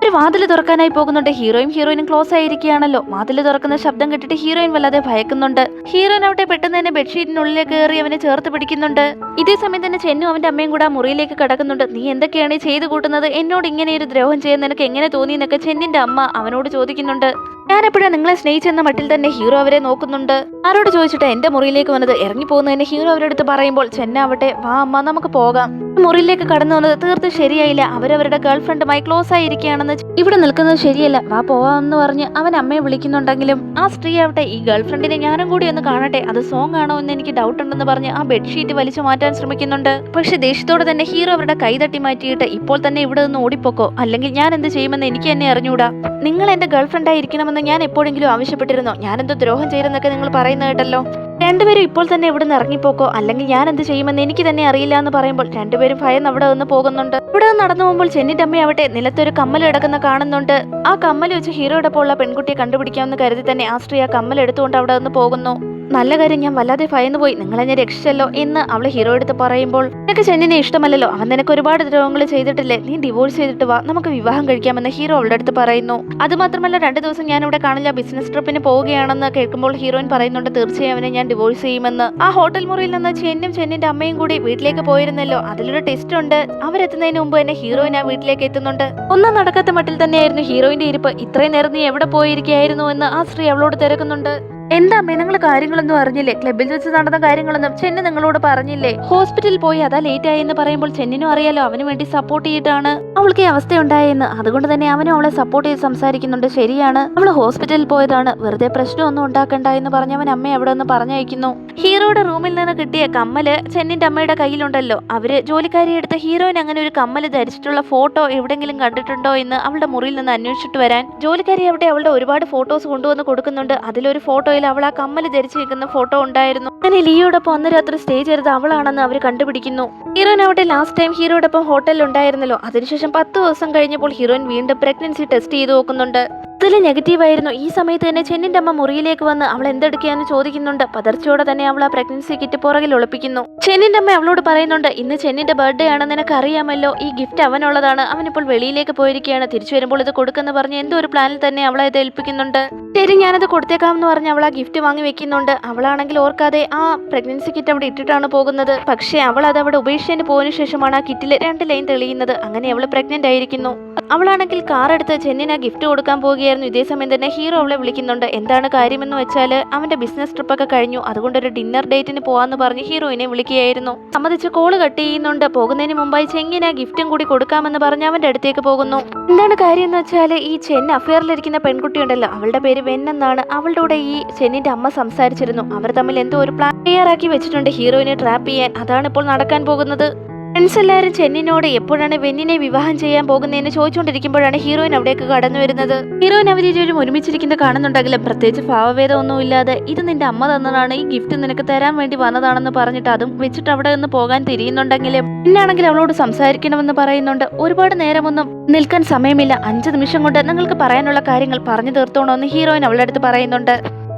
ഒരു വാതില് തുറക്കാനായി പോകുന്നുണ്ട്. ഹീറോയിനും ക്ലോസ് ആയിരിക്കുകയാണല്ലോ. വാതില് തുറക്കുന്ന ശബ്ദം കേട്ടിട്ട് ഹീറോയിൻ വല്ലാതെ ഭയക്കുന്നുണ്ട്. ഹീറോയിൻ അവിടെ പെട്ടെന്ന് തന്നെ ബെഡ്ഷീറ്റിനുള്ളിലേക്ക് കയറി അവനെ ചേർത്ത് പിടിക്കുന്നുണ്ട്. ഇതേ സമയം തന്നെ ചെന്നും അവന്റെ അമ്മയും കൂടെ ആ മുറിയിലേക്ക് കടക്കുന്നുണ്ട്. നീ എന്തൊക്കെയാണ് ചെയ്തു കൂട്ടുന്നത്? എന്നോട് ഇങ്ങനെ ഒരു ദ്രോഹം ചെയ്യാൻ നിനക്ക് എങ്ങനെ തോന്നി എന്നൊക്കെ ചെന്നിന്റെ അമ്മ അവനോട് ചോദിക്കുന്നുണ്ട്. ഞാൻ എപ്പോഴാണ് നിങ്ങളെ സ്നേഹിച്ചെന്ന മട്ടിൽ തന്നെ ഹീറോ അവരെ നോക്കുന്നുണ്ട്. ആരോട് ചോദിച്ചിട്ട് എന്റെ മുറിയിലേക്ക് വന്നത്? ഇറങ്ങി പോകുന്നതിന് ഹീറോ അവരടുത്ത് പറയുമ്പോൾ ചെന്നാവട്ടെ വാ അമ്മ നമുക്ക് പോകാം. മുറിയിലേക്ക് കടന്നു വന്നത് തീർത്തും ശരിയായില്ല. അവരവരുടെ ഗേൾഫ്രണ്ടുമായി ക്ലോസ് ആയിരിക്കുകയാണെന്ന് ഇവിടെ നിൽക്കുന്നത് ശരിയല്ല, വാ പോവാന്ന് പറഞ്ഞ് അവൻ അമ്മയെ വിളിക്കുന്നുണ്ടെങ്കിലും ആ സ്ത്രീ ആവട്ടെ ഈ ഗേൾഫ്രണ്ടിനെ ഞാനും കൂടി ഒന്ന് കാണട്ടെ, അത് സോങ് ആണോ എന്ന് എനിക്ക് ഡൗട്ട് ഉണ്ടെന്ന് പറഞ്ഞ് ആ ബെഡ്ഷീറ്റ് വലിച്ചു മാറ്റാൻ ശ്രമിക്കുന്നുണ്ട്. പക്ഷെ ദേഷ്യത്തോടെ തന്നെ ഹീറോ അവരുടെ കൈ തട്ടി മാറ്റിയിട്ട് ഇപ്പോൾ തന്നെ ഇവിടെ നിന്ന് ഓടിപ്പോക്കോ, അല്ലെങ്കിൽ ഞാൻ എന്ത് ചെയ്യുമെന്ന് എനിക്ക് തന്നെ അറിഞ്ഞൂടാ. നിങ്ങൾ എന്റെ ഗേൾഫ്രണ്ട് ആയിരിക്കണമെന്ന് ഞാൻ എപ്പോഴെങ്കിലും ആവശ്യപ്പെട്ടിരുന്നോ? ഞാനെന്തോ ദ്രോഹം ചെയ്തെന്നൊക്കെ നിങ്ങൾ പറയുന്നത് കേട്ടല്ലോ. രണ്ടുപേരും ഇപ്പോൾ തന്നെ ഇവിടെ നിന്ന് ഇറങ്ങിപ്പോക്കോ, അല്ലെങ്കിൽ ഞാൻ എന്ത് ചെയ്യുമെന്ന് എനിക്ക് തന്നെ അറിയില്ല എന്ന് പറയുമ്പോൾ രണ്ടുപേരും ഭയന്ന് അവിടെ നിന്ന് പോകുന്നുണ്ട്. ഇവിടെ നടന്നു പോകുമ്പോൾ ചെന്നിന്റെ അമ്മയാവട്ടെ നിലത്തൊരു കമ്മൽ കിടക്കുന്ന കാണുന്നുണ്ട്. ആ കമ്മൽ വെച്ച് ഹീറോയോടൊപ്പം ഉള്ള പെൺകുട്ടിയെ കണ്ടുപിടിക്കാമെന്ന് കരുതി തന്നെ ആ സ്ത്രീ ആ കമ്മൽ എടുത്തുകൊണ്ട് അവിടെ നിന്ന് പോകുന്നു. നല്ല കാര്യം, ഞാൻ വല്ലാതെ ഭയന്നു പോയി, നിങ്ങളെ ഞാൻ രക്ഷിച്ചല്ലോ എന്ന് അവള് ഹീറോ എടുത്ത് പറയുമ്പോൾ നിനക്ക് ചെന്നിനെ ഇഷ്ടമല്ലല്ലോ, അവൻ നിനക്ക് ഒരുപാട് ദ്രോഹങ്ങൾ ചെയ്തിട്ടില്ലേ, നീ ഡിവോഴ്സ് ചെയ്തിട്ട് വാ, നമുക്ക് വിവാഹം കഴിക്കാമെന്ന് ഹീറോ അവളുടെ അടുത്ത് പറയുന്നു. അതുമാത്രമല്ല 2 ദിവസം ഞാൻ ഇവിടെ കാണില്ല, ബിസിനസ് ട്രിപ്പിന് പോവുകയാണെന്ന് കേൾക്കുമ്പോൾ ഹീറോയിൻ പറയുന്നുണ്ട് തീർച്ചയായും അവനെ ഞാൻ ഡിവോഴ്സ് ചെയ്യുമെന്ന്. ആ ഹോട്ടൽ മുറിയിൽ നിന്ന് ചെന്നിന്റെ അമ്മയും കൂടി വീട്ടിലേക്ക് പോയിരുന്നല്ലോ, അതിലൊരു ടെസ്റ്റ് ഉണ്ട്. അവരെത്തുന്നതിന് മുമ്പ് തന്നെ ഹീറോയിൻ ആ വീട്ടിലേക്ക് എത്തുന്നുണ്ട്. ഒന്നും നടക്കാത്ത മട്ടിൽ തന്നെയായിരുന്നു ഹീറോയിന്റെ ഇരിപ്പ്. ഇത്രയും നേരം നീ എവിടെ പോയിരിക്കുകയായിരുന്നു എന്ന് ആ സ്ത്രീ അവളോട് തിരക്കുന്നുണ്ട്. എന്താ അമ്മേ, നിങ്ങൾ കാര്യങ്ങളൊന്നും അറിഞ്ഞില്ലേ? ക്ലബിൽ വെച്ച് നടന്ന കാര്യങ്ങളൊന്നും ചെന്ന് നിങ്ങളോട് പറഞ്ഞില്ലേ? ഹോസ്പിറ്റലിൽ പോയി അതാ ലേറ്റ് ആയി എന്ന് പറയുമ്പോൾ ചെന്നിനും അറിയാലോ അവന് വേണ്ടി സപ്പോർട്ട് ചെയ്തിട്ടാണ് അവൾക്ക് ഈ അവസ്ഥ ഉണ്ടായെന്ന്. അതുകൊണ്ട് തന്നെ അവനും അവളെ സപ്പോർട്ട് ചെയ്ത് സംസാരിക്കുന്നുണ്ട്. ശരിയാണ്, അവള് ഹോസ്പിറ്റലിൽ പോയതാണ്, വെറുതെ പ്രശ്നമൊന്നും ഉണ്ടാക്കണ്ട എന്ന് പറഞ്ഞ് അവൻ അമ്മയെ അവിടെ നിന്ന് പറഞ്ഞയക്കുന്നു. ഹീറോയുടെ റൂമിൽ നിന്ന് കിട്ടിയ കമ്മല് ചെന്നിന്റെ അമ്മയുടെ കയ്യിലുണ്ടല്ലോ. അവര് ജോലിക്കാരി എടുത്ത് ഹീറോയിൻ അങ്ങനെ ഒരു കമ്മല് ധരിച്ചിട്ടുള്ള ഫോട്ടോ എവിടെങ്കിലും കണ്ടിട്ടുണ്ടോ എന്ന് അവളുടെ മുറിയിൽ നിന്ന് അന്വേഷിച്ചിട്ട് വരാൻ ജോലിക്കാരി അവിടെ അവളുടെ ഒരുപാട് ഫോട്ടോസ് കൊണ്ടുവന്ന് കൊടുക്കുന്നുണ്ട്. അതിലൊരു ഫോട്ടോ അവൾ ആ കമ്മല് ധരിച്ചു നിൽക്കുന്ന ഫോട്ടോ ഉണ്ടായിരുന്നു. അങ്ങനെ ലിയോടൊപ്പം അന്ന് രാത്രി സ്റ്റേ ചെയ്തത് അവളാണെന്ന് അവർ കണ്ടുപിടിക്കുന്നു. ഹീറോയിൻ അവിടെ ലാസ്റ്റ് ടൈം ഹീറോയോടൊപ്പം ഹോട്ടലിൽ ഉണ്ടായിരുന്നല്ലോ. അതിനുശേഷം 10 ദിവസം കഴിഞ്ഞപ്പോൾ ഹീറോയിൻ വീണ്ടും പ്രഗ്നൻസി ടെസ്റ്റ് ചെയ്ത് നോക്കുന്നുണ്ട്. അതിൽ നെഗറ്റീവ് ആയിരുന്നു. ഈ സമയത്ത് തന്നെ ചെന്നിന്റെ അമ്മ മുറിയിലേക്ക് വന്ന് അവൾ എന്തെടുക്കുകയെന്ന് ചോദിക്കുന്നുണ്ട്. പതർച്ചയോടെ തന്നെ അവൾ ആ പ്രഗ്നൻസി കിറ്റ് പുറകിൽ ഒളിപ്പിക്കുന്നു. ചെന്നിന്റെ അമ്മ അവളോട് പറയുന്നുണ്ട് ഇന്ന് ചെന്നിന്റെ ബർത്ത്ഡേ ആണ്, നിനക്ക് അറിയാമല്ലോ, ഈ ഗിഫ്റ്റ് അവനുള്ളതാണ്, അവനിപ്പോൾ വെളിയിലേക്ക് പോയിരിക്കുകയാണ്, തിരിച്ചു വരുമ്പോൾ ഇത് കൊടുക്കെന്ന് പറഞ്ഞ് എന്തോ ഒരു പ്ലാനിൽ തന്നെ അവളെ ഇത് ഏൽപ്പിക്കുന്നുണ്ട്. ശരി ഞാനത് കൊടുത്തേക്കാമെന്ന് പറഞ്ഞ് അവൾ ആ ഗിഫ്റ്റ് വാങ്ങി വെക്കുന്നുണ്ട്. അവളാണെങ്കിൽ ഓർക്കാതെ ആ പ്രഗ്നൻസി കിറ്റ് അവിടെ ഇട്ടിട്ടാണ് പോകുന്നത്. പക്ഷേ അവൾ അത് അവിടെ ഉപേക്ഷിച്ചതിന് പോയതിനു ശേഷമാണ് ആ കിറ്റിൽ 2 ലൈൻ തെളിയുന്നത്. അങ്ങനെ അവൾ പ്രഗ്നന്റ് ആയിരിക്കുന്നു. അവളാണെങ്കിൽ കാർ എടുത്ത് ചെന്നിന് ആ ഗിഫ്റ്റ് കൊടുക്കാൻ പോവുകയായിരുന്നു. ഇതേ സമയം തന്നെ ഹീറോ അവളെ വിളിക്കുന്നുണ്ട്. എന്താണ് കാര്യമെന്ന് വെച്ചാൽ അവന്റെ ബിസിനസ് ട്രിപ്പൊക്കെ കഴിഞ്ഞു, അതുകൊണ്ട് ഒരു ഡിന്നർ ഡേറ്റിന് പോവാന്ന് പറഞ്ഞ് ഹീറോയിനെ വിളിക്കുകയായിരുന്നു. സമ്മതിച്ച് കോള് കട്ട് ചെയ്യുന്നുണ്ട്. പോകുന്നതിന് മുമ്പായി ചെങ്ങിന് ആ ഗിഫ്റ്റും കൂടി കൊടുക്കാമെന്ന് പറഞ്ഞ് അവന്റെ അടുത്തേക്ക് പോകുന്നു. എന്താണ് കാര്യം എന്ന് വെച്ചാൽ ഈ ചെൻ അഫെയറിലിരിക്കുന്ന പെൺകുട്ടി ഉണ്ടല്ലോ, അവളുടെ പേര് വെൻ എന്നാണ്. അവളുടെ കൂടെ ഈ ചെന്നിന്റെ അമ്മ സംസാരിച്ചിരുന്നു. അവർ തമ്മിൽ എന്തോ ഒരു പ്ലാൻ തയ്യാറാക്കി വെച്ചിട്ടുണ്ട് ഹീറോയിനെ ട്രാപ്പ് ചെയ്യാൻ. അതാണ് ഇപ്പോൾ നടക്കാൻ പോകുന്നത്. ഫ്രണ്ട്സ് എല്ലാവരും ചെന്നിനോട് എപ്പോഴാണ് വെന്നിനെ വിവാഹം ചെയ്യാൻ പോകുന്നതെന്ന് ചോദിച്ചുകൊണ്ടിരിക്കുമ്പോഴാണ് ഹീറോയിൻ അവിടേക്ക് കടന്നു വരുന്നത്. ഹീറോയിൻ അവരിരും ഒരുമിച്ചിരിക്കുന്ന കാണുന്നുണ്ടെങ്കിലും പ്രത്യേകിച്ച് ഭാവഭേദം ഒന്നും ഇല്ലാതെ ഇത് നിന്റെ അമ്മ തന്നതാണ്, ഈ ഗിഫ്റ്റ് നിനക്ക് തരാൻ വേണ്ടി വന്നതാണെന്ന് പറഞ്ഞിട്ട് അതും വെച്ചിട്ട് അവിടെ നിന്ന് പോകാൻ തിരിയുന്നുണ്ടെങ്കിലും പിന്നാണെങ്കിൽ അവളോട് സംസാരിക്കണമെന്ന് പറയുന്നുണ്ട്. ഒരുപാട് നേരമൊന്നും നിൽക്കാൻ സമയമില്ല, 5 നിമിഷം കൊണ്ട് നിങ്ങൾക്ക് പറയാനുള്ള കാര്യങ്ങൾ പറഞ്ഞു തീർത്തോണമെന്ന് ഹീറോയിൻ അവളുടെ അടുത്ത് പറയുന്നുണ്ട്.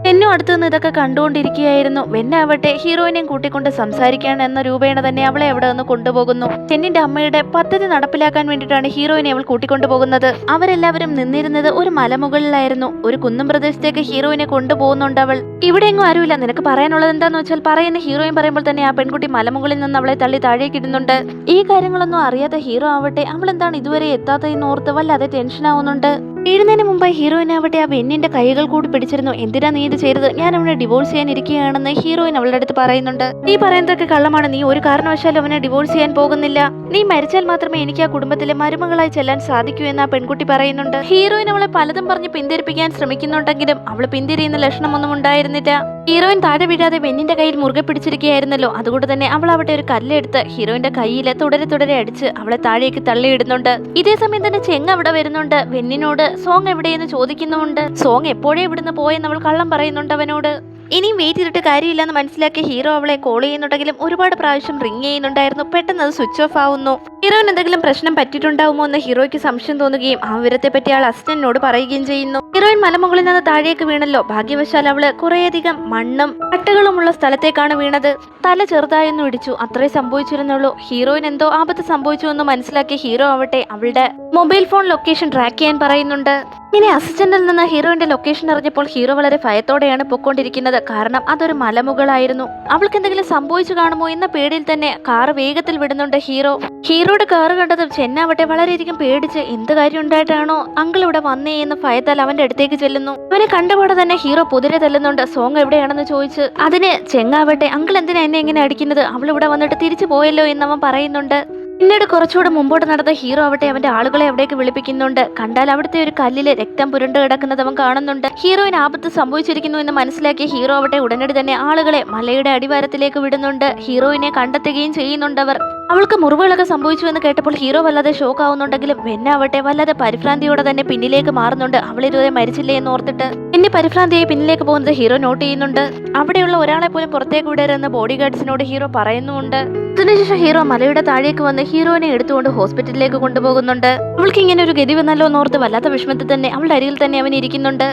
എന്നും അടുത്ത് നിന്ന് ഇതൊക്കെ കണ്ടുകൊണ്ടിരിക്കുകയായിരുന്നു. വെന്നാവട്ടെ ഹീറോയിനെയും കൂട്ടിക്കൊണ്ട് സംസാരിക്കാൻ എന്ന രൂപേണ തന്നെ അവളെ അവിടെ നിന്ന് കൊണ്ടുപോകുന്നു. ചെന്നിന്റെ അമ്മയുടെ പദ്ധതി നടപ്പിലാക്കാൻ വേണ്ടിയിട്ടാണ് ഹീറോയിനെ അവൾ കൂട്ടിക്കൊണ്ടു പോകുന്നത്. അവരെല്ലാവരും നിന്നിരുന്നത് ഒരു മലമുകളിലായിരുന്നു. ഒരു കുന്നും പ്രദേശത്തേക്ക് ഹീറോയിനെ കൊണ്ടുപോകുന്നുണ്ട് അവൾ. ഇവിടെയെങ്ങും ആരുമില്ല, നിനക്ക് പറയാനുള്ളത് എന്താന്ന് വെച്ചാൽ പറയുന്ന ഹീറോയിൻ പറയുമ്പോൾ തന്നെ ആ പെൺകുട്ടി മലമുകളിൽ നിന്ന് അവളെ തള്ളി താഴേക്ക് ഇടുന്നുണ്ട്. ഈ കാര്യങ്ങളൊന്നും അറിയാത്ത ഹീറോ ആവട്ടെ അവൾ എന്താണ് ഇതുവരെ എത്താത്തതെന്ന് ഓർത്ത് വല്ലാതെ ടെൻഷൻ ആവുന്നുണ്ട്. വീഴുന്നതിന് മുമ്പായി ഹീറോയിനാവട്ടെ ആ വെന്നിന്റെ കൈകൾ കൂടി പിടിച്ചിരുന്നു. എന്തിനാ നീ ഇത് ചെയ്തത്? ഞാൻ അവനെ ഡിവോഴ്സ് ചെയ്യാൻ ഇരിക്കുകയാണെന്ന് ഹീറോയിൻ അവളുടെ അടുത്ത് പറയുന്നുണ്ട്. നീ പറയുന്നതൊക്കെ കള്ളമാണ്, നീ ഒരു കാരണവശാലും അവനെ ഡിവോഴ്സ് ചെയ്യാൻ പോകുന്നില്ല, നീ മരിച്ചാൽ മാത്രമേ എനിക്ക് ആ കുടുംബത്തിലെ മരുമകളായി ചെല്ലാൻ സാധിക്കൂ എന്ന് ആ പെൺകുട്ടി പറയുന്നുണ്ട്. ഹീറോയിൻ അവളെ പലതും പറഞ്ഞ് പിന്തിരിപ്പിക്കാൻ ശ്രമിക്കുന്നുണ്ടെങ്കിലും അവള് പിന്തിരിയുന്ന ലക്ഷണമൊന്നും ഉണ്ടായിരുന്നില്ല. ഹീറോയിൻ താഴെ വീഴാതെ വെന്നിന്റെ കയ്യിൽ മുറുകെ പിടിച്ചിരിക്കുകയായിരുന്നല്ലോ. അതുകൊണ്ട് തന്നെ അവൾ അവിടെ ഒരു കല്ലെടുത്ത് ഹീറോയിന്റെ കയ്യിൽ തുടരെ അടിച്ച് അവളെ താഴേക്ക് തള്ളിയിടുന്നുണ്ട്. ഇതേ സമയം തന്നെ ചെങ്ങ് അവിടെ വരുന്നുണ്ട്. വെന്നിനോട് സോങ് എവിടെയെന്ന് ചോദിക്കുന്നുമുണ്ട്. സോങ് എപ്പോഴേ ഇവിടുന്ന് പോയെന്ന് അവൾ കള്ളം പറയുന്നുണ്ട് അവനോട്. ഇനിയും വെയിറ്റ് ചെയ്തിട്ട് കാര്യമില്ലെന്ന് മനസ്സിലാക്കിയ ഹീറോ അവളെ കോൾ ചെയ്യുന്നുണ്ടെങ്കിലും ഒരുപാട് പ്രാവശ്യം റിങ് ചെയ്യുന്നുണ്ടായിരുന്നു. പെട്ടെന്ന് അത് സ്വിച്ച് ഓഫ് ആവുന്നു. ഹീറോയിന് എന്തെങ്കിലും പ്രശ്നം പറ്റിയിട്ടുണ്ടാവുമോ എന്ന് ഹീറോയ്ക്ക് സംശയം തോന്നുകയും ആ വിവരത്തെ പറ്റി ആൾ അസിസ്റ്റന്റിനോട് പറയുകയും ചെയ്യുന്നു. ഹീറോയിൻ മലമുകളിൽ നിന്ന് താഴേക്ക് വീണല്ലോ. ഭാഗ്യവശാൽ അവള് കുറേയധികം മണ്ണും കട്ടകളുമുള്ള സ്ഥലത്തേക്കാണ് വീണത്. തല ചെറുതായൊന്നും ഇടിച്ചു, അത്രേ സംഭവിച്ചിരുന്നുള്ളൂ. ഹീറോയിൻ എന്തോ ആപത്ത് സംഭവിച്ചു എന്ന് മനസ്സിലാക്കിയ ഹീറോ ആവട്ടെ അവളുടെ മൊബൈൽ ഫോൺ ലൊക്കേഷൻ ട്രാക്ക് ചെയ്യാൻ പറയുന്നുണ്ട്. ഇനി അസിസ്റ്റന്റിൽ നിന്ന് ഹീറോയിന്റെ ലൊക്കേഷൻ അറിഞ്ഞപ്പോൾ ഹീറോ വളരെ ഭയത്തോടെയാണ് പൊക്കോണ്ടിരിക്കുന്നത്. കാരണം അതൊരു മലമുകളായിരുന്നു. അവൾക്ക് എന്തെങ്കിലും സംഭവിച്ചു കാണുമോ എന്ന പേടിയിൽ തന്നെ കാർ വേഗത്തിൽ വിടുന്നുണ്ട് ഹീറോ. ഹീറോയുടെ കാറ് കണ്ടതും ചെന്നാവട്ടെ വളരെയധികം പേടിച്ച് എന്ത് കാര്യം ഉണ്ടായിട്ടാണോ അങ്കിൾ ഇവിടെ വന്നേ എന്ന് ഭയത്താൽ അവന്റെ അടുത്തേക്ക് ചെല്ലുന്നു. അവനെ കണ്ടപാടെ തന്നെ ഹീറോ പുതിരെ തല്ലുന്നുണ്ട്. സോങ് എവിടെയാണെന്ന് ചോദിച്ച് അതിന് ചെങ്ങാവട്ടെ അങ്കിൾ എന്തിനാ എന്നെ എങ്ങനെ അടിക്കുന്നത്, അവൾ ഇവിടെ വന്നിട്ട് തിരിച്ചു പോയല്ലോ എന്നവൻ പറയുന്നുണ്ട്. പിന്നീട് കുറച്ചുകൂടെ മുമ്പോട്ട് നടന്ന ഹീറോ ആവട്ടെ അവന്റെ ആളുകളെ അവിടേക്ക് വിളിപ്പിക്കുന്നുണ്ട്. കണ്ടാൽ അവിടുത്തെ ഒരു കല്ലില് രക്തം പുരണ്ടു കിടക്കുന്നത് അവൻ കാണുന്നുണ്ട്. ഹീറോയിന് ആപത്ത് സംഭവിച്ചിരിക്കുന്നു എന്ന് മനസ്സിലാക്കിയ ഹീറോ ആവട്ടെ ഉടനടി തന്നെ ആളുകളെ മലയുടെ അടിവാരത്തിലേക്ക് വിടുന്നുണ്ട്. ഹീറോയിനെ കണ്ടെത്തുകയും ചെയ്യുന്നുണ്ടവർ. അവൾക്ക് മുറിവുകളൊക്കെ സംഭവിച്ചു എന്ന് കേട്ടപ്പോൾ ഹീറോ വല്ലാതെ ഷോക്ക് ആവുന്നുണ്ടെങ്കിലും വെന്നാവട്ടെ വല്ലാതെ പരിഭ്രാന്തിയോടെ തന്നെ പിന്നിലേക്ക് മാറുന്നുണ്ട്. അവൾ ഇതുവരെ മരിച്ചില്ലേ എന്ന് ഓർത്തിട്ട് പിന്നെ പരിഭ്രാന്തിയായി പിന്നിലേക്ക് പോകുന്നത് ഹീറോ നോട്ട് ചെയ്യുന്നുണ്ട്. അവിടെയുള്ള ഒരാളെ പോലും പുറത്തേക്ക് വിടരുതെന്ന് ബോഡി ഗാർഡ്സിനോട് ഹീറോ പറയുന്നുമുണ്ട്. അതിനുശേഷം ഹീറോ മലയുടെ താഴേക്ക് വന്ന് ഹീറോയിനെ എടുത്തുകൊണ്ട് ഹോസ്പിറ്റലിലേക്ക് കൊണ്ടുപോകുന്നുണ്ട്. അവൾക്ക് ഇങ്ങനെ ഒരു ഗതി വന്നല്ലോ എന്നോർത്ത് വല്ലാത്ത വിഷമത്തിൽ തന്നെ അവളുടെ അരികിൽ തന്നെ അവൻ ഇരിക്കുന്നുണ്ട്.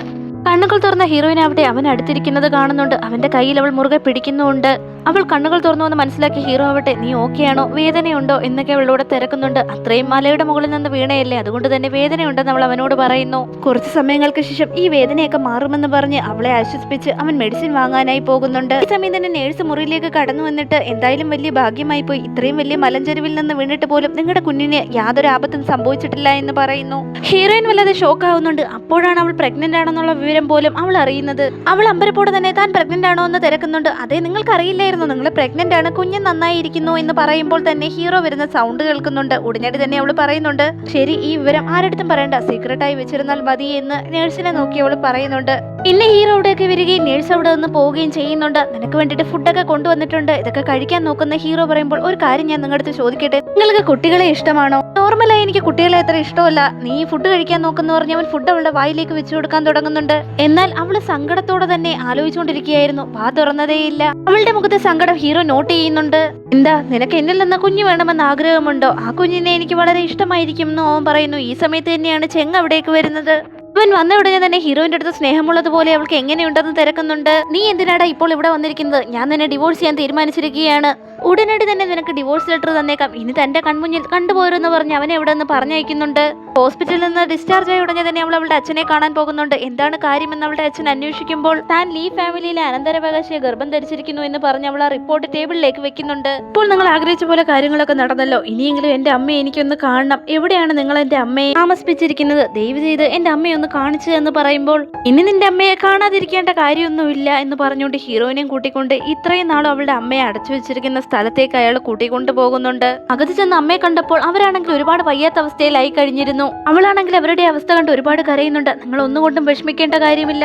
കണ്ണുകൾ തുറന്ന ഹീറോയിൻ അവിടെ അവൻ അടുത്തിരിക്കുന്നത് കാണുന്നുണ്ട്. അവന്റെ കയ്യിൽ അവൾ മുറുകെ പിടിക്കുന്നുണ്ട്. അവൾ കണ്ണുകൾ തുറന്നുവെന്ന് മനസ്സിലാക്കി ഹീറോ ആവട്ടെ നീ ഓക്കെയാണോ, വേദനയുണ്ടോ എന്നൊക്കെ അവളോട് തിരക്കുന്നുണ്ട്. അത്രയും മലയുടെ മുകളിൽ നിന്ന് വീണയല്ലേ, അതുകൊണ്ട് തന്നെ വേദനയുണ്ടെന്ന് അവൾ അവനോട് പറയുന്നു. കുറച്ച് സമയങ്ങൾക്ക് ശേഷം ഈ വേദനയൊക്കെ മാറുമെന്ന് പറഞ്ഞ് അവളെ ആശ്വസിപ്പിച്ച് അവൻ മെഡിസിൻ വാങ്ങാനായി പോകുന്നുണ്ട്. ഈ സമയം തന്നെ നേഴ്സ് മുറിയിലേക്ക് കടന്നു വന്നിട്ട് എന്തായാലും വലിയ ഭാഗ്യമായി പോയി, ഇത്രയും വലിയ മലഞ്ചെരുവിൽ നിന്ന് വീണിട്ട് പോലും നിങ്ങളുടെ കുഞ്ഞിന് യാതൊരു ആപത്തും സംഭവിച്ചിട്ടില്ല എന്ന് പറയുന്നു. ഹീറോയിൻ വല്ലാതെ ഷോക്ക് ആവുന്നുണ്ട്. അപ്പോഴാണ് അവൾ പ്രഗ്നന്റ് ആണെന്നുള്ള വിവരം പോലും അവൾ അറിയുന്നത്. അവൾ അമ്പരപ്പോടെ തന്നെ താൻ പ്രഗ്നന്റ് ആണോ എന്ന് തിരക്കുന്നുണ്ട്. അതേ നിങ്ങൾക്ക് അറിയില്ലായിരുന്നു, നിങ്ങൾ പ്രഗ്നന്റ് ആണ്, കുഞ്ഞ് നന്നായിരിക്കുന്നു എന്ന് പറയുമ്പോൾ തന്നെ ഹീറോ വരുന്ന സൗണ്ട് കേൾക്കുന്നുണ്ട്. ഉടനടി തന്നെ അവൾ പറയുന്നുണ്ട് ശരി ഈ വിവരം ആരടുത്തും പറയണ്ട, സീക്രട്ടായി വെച്ചിരുന്നാൽ മതി എന്ന് നേഴ്സിനെ നോക്കി അവൾ പറയുന്നുണ്ട്. പിന്നെ ഹീറോ അവിടെയൊക്കെ വരികയും നേഴ്സ് അവിടെ നിന്ന് പോവുകയും ചെയ്യുന്നുണ്ട്. നിനക്ക് വേണ്ടിയിട്ട് ഫുഡൊക്കെ കൊണ്ടുവന്നിട്ടുണ്ട്, ഇതൊക്കെ കഴിക്കാൻ നോക്കുന്ന ഹീറോ പറയുമ്പോൾ ഒരു കാര്യം ഞാൻ നിങ്ങളുടെ അടുത്ത് ചോദിക്കട്ടെ, നിങ്ങൾക്ക് കുട്ടികളെ ഇഷ്ടമാണോ? നോർമലായി എനിക്ക് കുട്ടികളെ അത്ര ഇഷ്ടമല്ല, നീ ഫുഡ് കഴിക്കാൻ നോക്കുന്ന പറഞ്ഞ് അവൻ ഫുഡ് അവളുടെ വായിലേക്ക് വെച്ചു കൊടുക്കാൻ തുടങ്ങുന്നുണ്ട്. എന്നാൽ അവള് സങ്കടത്തോടെ തന്നെ ആലോചിച്ചുകൊണ്ടിരിക്കുകയായിരുന്നു. വാ തുറന്നതേയില്ല. അവളുടെ മുഖത്തെ സങ്കടം ഹീറോ നോട്ട് ചെയ്യുന്നുണ്ട്. എന്താ നിനക്ക് എന്നിൽ നിന്ന് കുഞ്ഞു വേണമെന്ന് ആഗ്രഹമുണ്ടോ? ആ കുഞ്ഞിനെ എനിക്ക് വളരെ ഇഷ്ടമായിരിക്കും എന്ന് അവൻ പറയുന്നു. ഈ സമയത്ത് തന്നെയാണ് ചെങ്ങ അവിടേക്ക് വരുന്നത്. അവൻ വന്ന ഉടനെ തന്നെ ഹീറോയിന്റെ അടുത്ത് സ്നേഹമുള്ളതുപോലെ അവൾക്ക് എങ്ങനെയുണ്ടെന്ന് തിരക്കുന്നുണ്ട്. നീ എന്തിനാടാ ഇപ്പോൾ ഇവിടെ വന്നിരിക്കുന്നത്? ഞാൻ നിന്നെ ഡിവോഴ്സ് ചെയ്യാൻ തീരുമാനിച്ചിരിക്കുകയാണ്. ഉടനടി തന്നെ നിനക്ക് ഡിവോഴ്സ് ലെറ്റർ തന്നേക്കാം. ഇനി തന്റെ കൺമുന്നിൽ കണ്ടുപോരെന്ന് പറഞ്ഞ് അവനെ എവിടെ നിന്ന് പറഞ്ഞയക്കുന്നുണ്ട്. ഹോസ്പിറ്റലിൽ നിന്ന് ഡിസ്ചാർജ് ആയ ഉടനെ തന്നെ അവൾ അവളുടെ അച്ഛനെ കാണാൻ പോകുന്നുണ്ട്. എന്താണ് കാര്യമെന്ന് അവളുടെ അച്ഛൻ അന്വേഷിക്കുമ്പോൾ താൻ ലീ ഫാമിലിയിലെ അനന്തരാവകാശിയെ ഗർഭം ധരിച്ചിരിക്കുന്നു എന്ന് പറഞ്ഞ് അവൾ ആ റിപ്പോർട്ട് ടേബിളിലേക്ക് വെക്കുന്നുണ്ട്. ഇപ്പോൾ നിങ്ങൾ ആഗ്രഹിച്ച പോലെ കാര്യങ്ങളൊക്കെ നടന്നല്ലോ, ഇനിയെങ്കിലും എന്റെ അമ്മയെ എനിക്കൊന്ന് കാണണം. എവിടെയാണ് നിങ്ങൾ എന്റെ അമ്മയെ താമസിപ്പിച്ചിരിക്കുന്നത്? ദയവ് ചെയ്ത് എന്റെ അമ്മയെ ഒന്ന് കാണിച്ചു എന്ന് പറയുമ്പോൾ ഇനി നിന്റെ അമ്മയെ കാണാതിരിക്കേണ്ട കാര്യമൊന്നുമില്ല എന്ന് പറഞ്ഞുകൊണ്ട് ഹീറോയിനെയും കൂട്ടിക്കൊണ്ട് ഇത്രയും നാളും അവളുടെ അമ്മയെ അടച്ചു വെച്ചിരിക്കുന്ന സ്ഥലത്തേക്ക് അയാൾ കൂട്ടിക്കൊണ്ടു പോകുന്നുണ്ട്. അകത്ത് ചെന്ന് അമ്മയെ കണ്ടപ്പോൾ അവരാണെങ്കിൽ ഒരുപാട് വയ്യാത്ത അവസ്ഥയിലായി കഴിഞ്ഞിരുന്നു. അവളാണെങ്കിൽ അവരുടെ അവസ്ഥ കണ്ട് ഒരുപാട് കരയുന്നുണ്ട്. നിങ്ങൾ ഒന്നുകൊണ്ടും വിഷമിക്കേണ്ട കാര്യമില്ല,